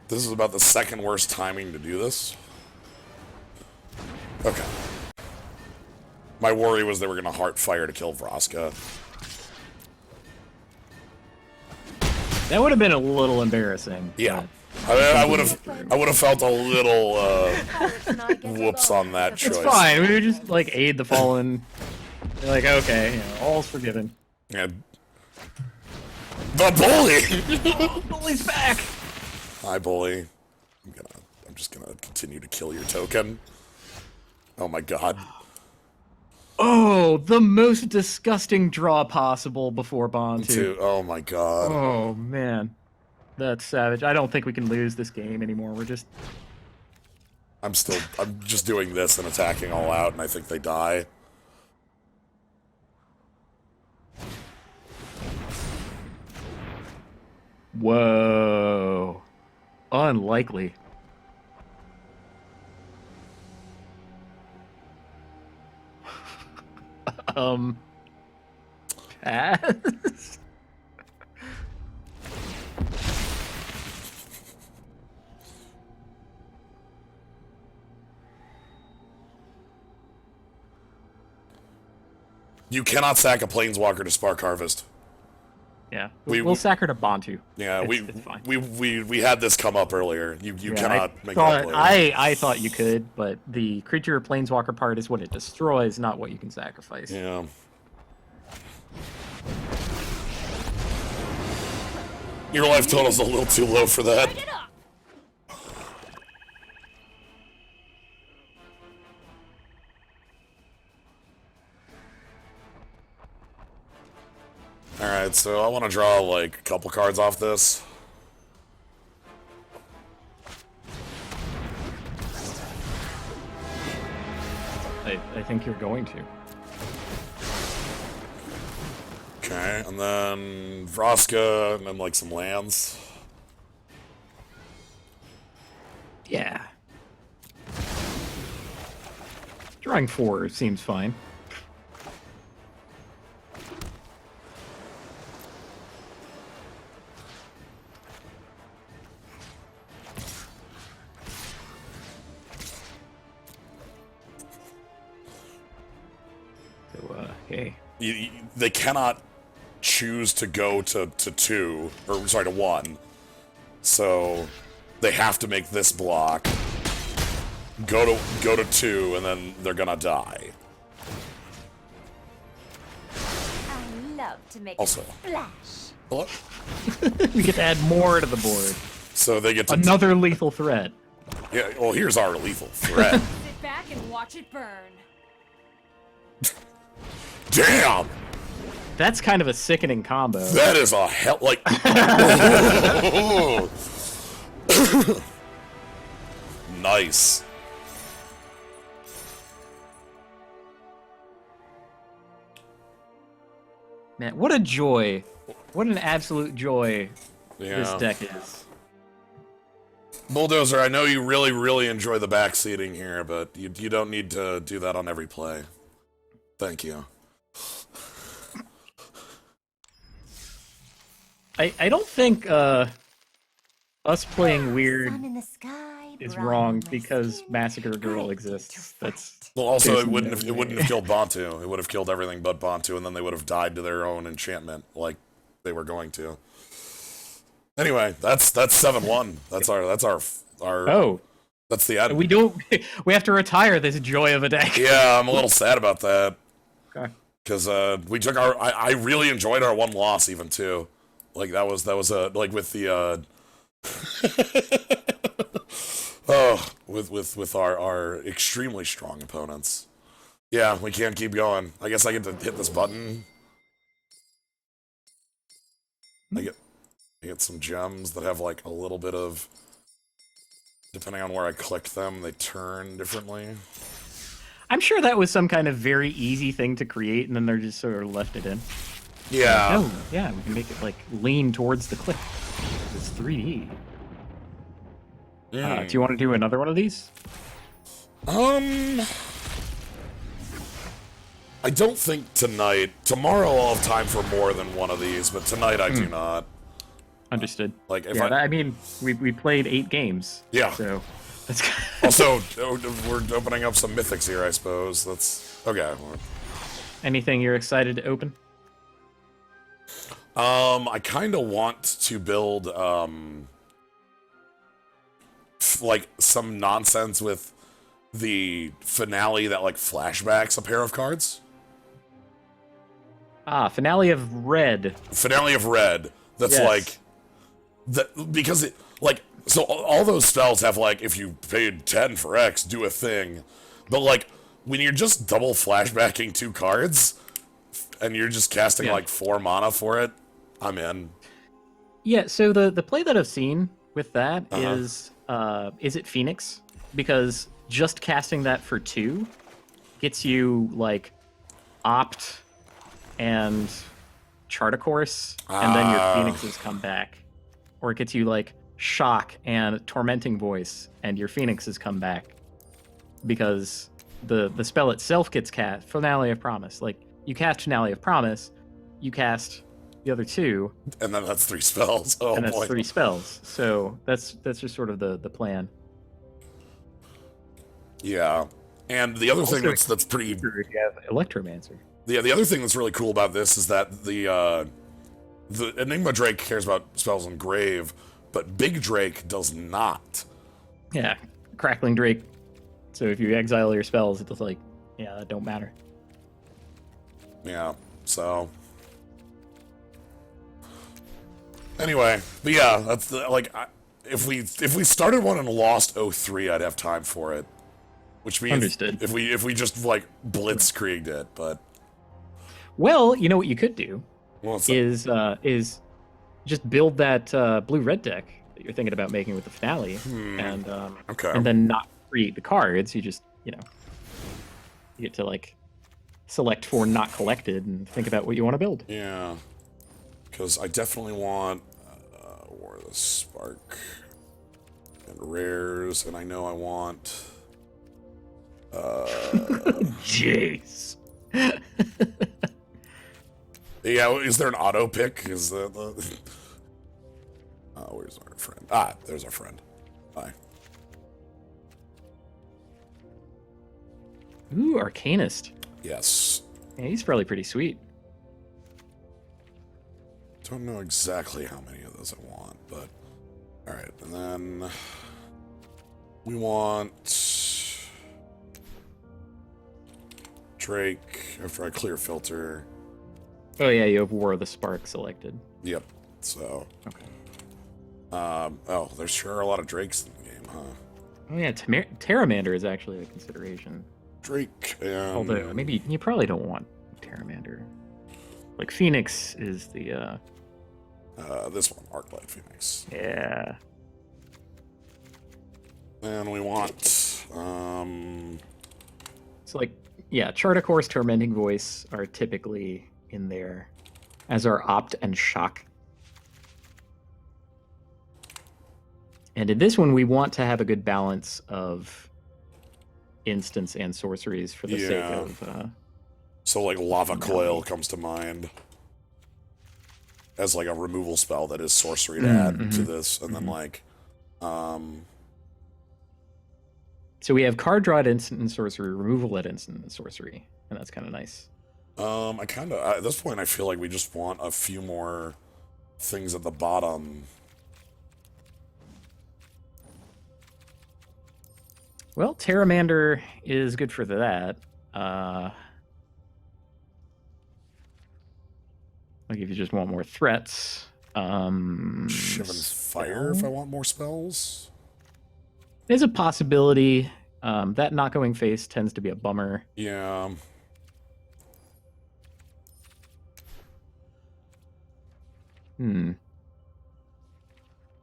This is about the second worst timing to do this. Okay. My worry was they were going to heart fire to kill Vraska. That would have been a little embarrassing. Yeah. I would have felt a little whoops on that choice. It's fine. We would just like aid the fallen. You're like, okay, you know, all's forgiven. Yeah. The bully. Bully's back. Hi, bully. I'm just gonna continue to kill your token. Oh my god. Oh, the most disgusting draw possible before Bantu. Oh my god. Oh man, that's savage. I don't think we can lose this game anymore. I'm just doing this and attacking all out, and I think they die. Whoa. Unlikely. Pass? You cannot sack a Planeswalker to Spark Harvest. Yeah, we'll sack her to Bantu. Yeah, it's fine. we had this come up earlier. You cannot make that play. I thought you could, but the creature Planeswalker part is what it destroys, not what you can sacrifice. Yeah. Your life total's a little too low for that. Alright, so I want to draw, like, a couple cards off this. I think you're going to. Okay, and then Vraska, and then, like, some lands. Yeah. Drawing 4 seems fine. Okay. They cannot choose to go to 2, or sorry, to 1. So they have to make this block, go to 2, and then they're gonna die. I love to make Also, splash. hello? We get to add more to the board. So they get to Another lethal threat. Yeah. Well, here's our lethal threat. Sit back and watch it burn. Damn. That's kind of a sickening combo. That is a hell, like... Nice. Man, what a joy. What an absolute joy this Yeah. deck is. Bulldozer, I know you really, really enjoy the backseating here, but you don't need to do that on every play. Thank you. I don't think us playing weird Sun in the sky, is bright wrong on my because skin. Massacre Girl Great exists. to That's fight. Well, also, Jason, it wouldn't have killed Bantu. It would have killed everything but Bantu, and then they would have died to their own enchantment, like they were going to. Anyway, that's 7-1. That's our oh. That's the end. We have to retire this joy of a deck. Yeah, I'm a little sad about that. Okay. Because we took I really enjoyed our one loss even too. Like that was like with the with our extremely strong opponents. Yeah, we can't keep going. I guess I get to hit this button. I get some gems that have like a little bit of, depending on where I click them, they turn differently. I'm sure that was some kind of very easy thing to create, and then they're just sort of left it in. Yeah. Oh, yeah, we can make it like lean towards the click. It's 3D. Do you want to do another one of these? I don't think tonight. Tomorrow I'll have time for more than one of these, but tonight I do not. Understood. Like, if yeah, I mean, we played 8 games. Yeah. So that's also, we're opening up some mythics here, I suppose. That's okay. Anything you're excited to open? I kind of want to build like some nonsense with the finale that like flashbacks a pair of cards. Finale of Red. Finale of Red. That's yes. like that because it like so all those spells have like if you paid 10 for X, do a thing. But like when you're just double flashbacking 2 cards and you're just casting like 4 mana for it, I'm in. Yeah, so the play that I've seen with that is it Phoenix? Because just casting that for 2 gets you like Opt and Chart a Course, and then your Phoenixes come back. Or it gets you like Shock and Tormenting Voice, and your Phoenixes come back. Because the spell itself gets cast, Finale of Promise. Like, you cast Finale of Promise, you cast the other 2. And then that's 3 spells. Oh, and that's boy. 3 spells. So that's just sort of the plan. Yeah. And the other thing that's pretty... If you have Electromancer. Yeah, the other thing that's really cool about this is that the Enigma Drake cares about spells on Grave, but Big Drake does not. Yeah, Crackling Drake. So if you exile your spells, it's like, yeah, that don't matter. Yeah, so... Anyway, but yeah, that's the, like, if we started one and lost 03, I'd have time for it. Which means Understood. if we just like blitzkrieged it, but well, you know what you could do is just build that blue-red deck that you're thinking about making with the finale, and then not create the cards. You just you get to like select 4 not collected and think about what you want to build. Yeah, because I definitely want War of the Spark and rares, and I know I want. Jeez. Yeah, is there an auto pick? Is that the... where's our friend? Ah, there's our friend. Hi. Ooh, Arcanist. Yes. Yeah, he's probably pretty sweet. Don't know exactly how many of those I want, but... Alright, and then... We want... Drake, after I clear filter. Oh yeah, you have War of the Spark selected. Yep, so... Okay. Oh, there sure are a lot of Drakes in the game, huh? Oh yeah, Terramander is actually a consideration. Drake, and... Although, maybe you probably don't want Terramander. Like, Phoenix is the, this one, Arclight Phoenix. Yeah. And we want, So, like, yeah, Chart a Course, Tormenting Voice are typically in there, as are Opt and Shock. And in this one, we want to have a good balance of instants and sorceries for the sake of... so, like, Lava Coil comes to mind as, like, a removal spell that is sorcery to add to this, and then, like, So we have card draw at instant and sorcery, removal at instant and sorcery, and that's kind of nice. I kind of, at this point, I feel like we just want a few more things at the bottom. Well, Terramander is good for that. Like if you just want more threats. Shivan Fire if I want more spells. There's a possibility. That not going face tends to be a bummer. Yeah.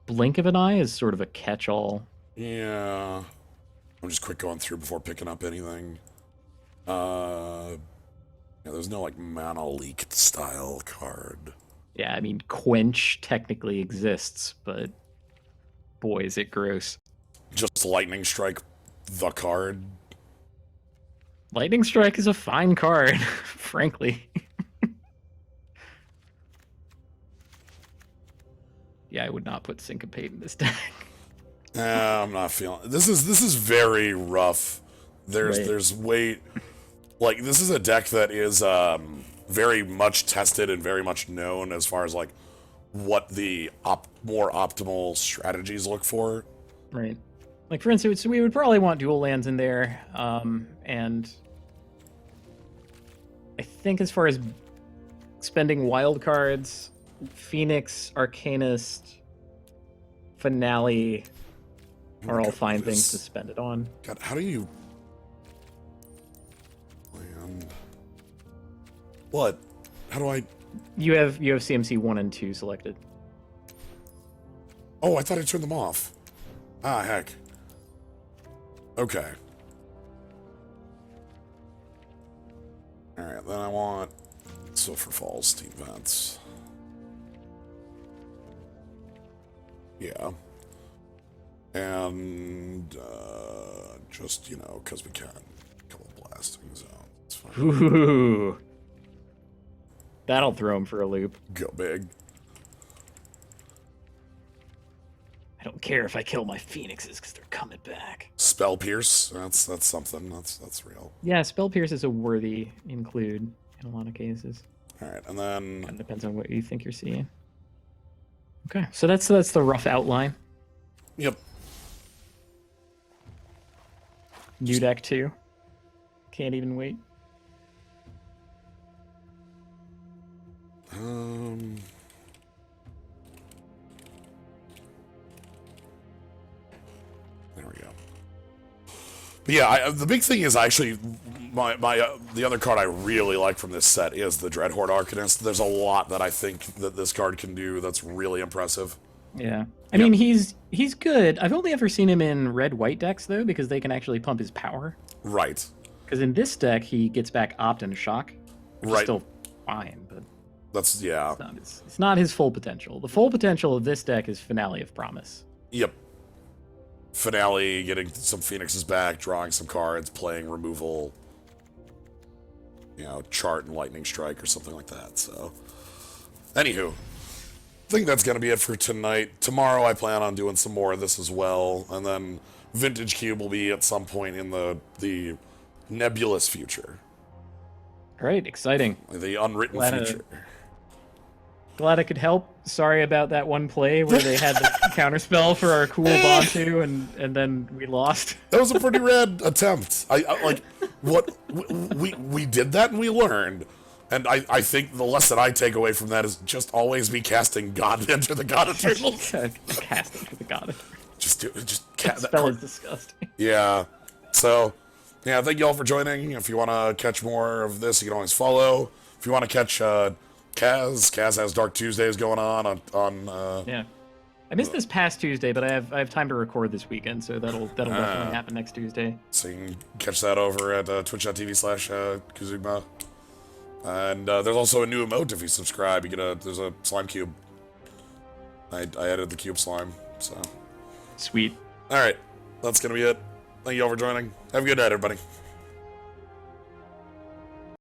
Blink of an Eye is sort of a catch-all. Yeah. I'm just quick going through before picking up anything. Yeah, there's no, like, mana leaked style card. Yeah, I mean, Quench technically exists, but boy, is it gross. Just Lightning Strike the card. Lightning Strike is a fine card, frankly. Yeah, I would not put Syncopate in this deck. I'm not feeling this is very rough. There's way like this is a deck that is very much tested and very much known as far as like what the more optimal strategies look for. Right. Like for instance, we would probably want dual lands in there, and I think as far as spending wild cards, Phoenix, Arcanist, Finale are all fine things to spend it on. God, how do you land? What? How do I? You have CMC 1 and 2 selected. Oh, I thought I turned them off. Ah, heck. Okay. Alright, then I want Sulphur Falls Steam Vents. Yeah. And, just, you know, because we can. A couple blasting zones. It's fine. Ooh. That'll throw him for a loop. Go big. I don't care if I kill my Phoenixes because they're coming back. Spell Pierce. That's something. That's real. Yeah, Spell Pierce is a worthy include in a lot of cases. Alright, and then... It depends on what you think you're seeing. Okay, so that's the rough outline. Yep. New deck 2. Can't even wait. There we go. But yeah, the big thing is actually the other card I really like from this set is the Dreadhorde Arcanist. There's a lot that I think that this card can do that's really impressive. Yeah. I mean, he's good. I've only ever seen him in red-white decks, though, because they can actually pump his power. Right. Because in this deck, he gets back Opt and Shock. Which is still fine, but... That's, yeah. It's not his full potential. The full potential of this deck is Finale of Promise. Yep. Finale, getting some Phoenixes back, drawing some cards, playing removal, you know, Chart and Lightning Strike or something like that, so. Anywho, I think that's going to be it for tonight. Tomorrow I plan on doing some more of this as well, and then Vintage Cube will be at some point in the nebulous future. All right, exciting. The unwritten future. Glad I could help. Sorry about that one play where they had the counterspell for our cool Bantu and then we lost. That was a pretty rad attempt. I like what we did that and we learned. And I think the lesson I take away from that is just always be casting God Enter the God Eternal. Cast Enter the God Eternal. Just cast that spell is disgusting. Yeah. So, yeah, thank you all for joining. If you want to catch more of this, you can always follow. If you want to catch Kaz has Dark Tuesdays going on. Yeah. I missed this past Tuesday, but I have time to record this weekend, so that'll definitely happen next Tuesday. So you can catch that over at twitch.tv/Kuzugma. And there's also a new emote if you subscribe. You get there's a slime cube. I added the cube slime, so. Sweet. Alright, that's gonna be it. Thank you all for joining. Have a good night, everybody.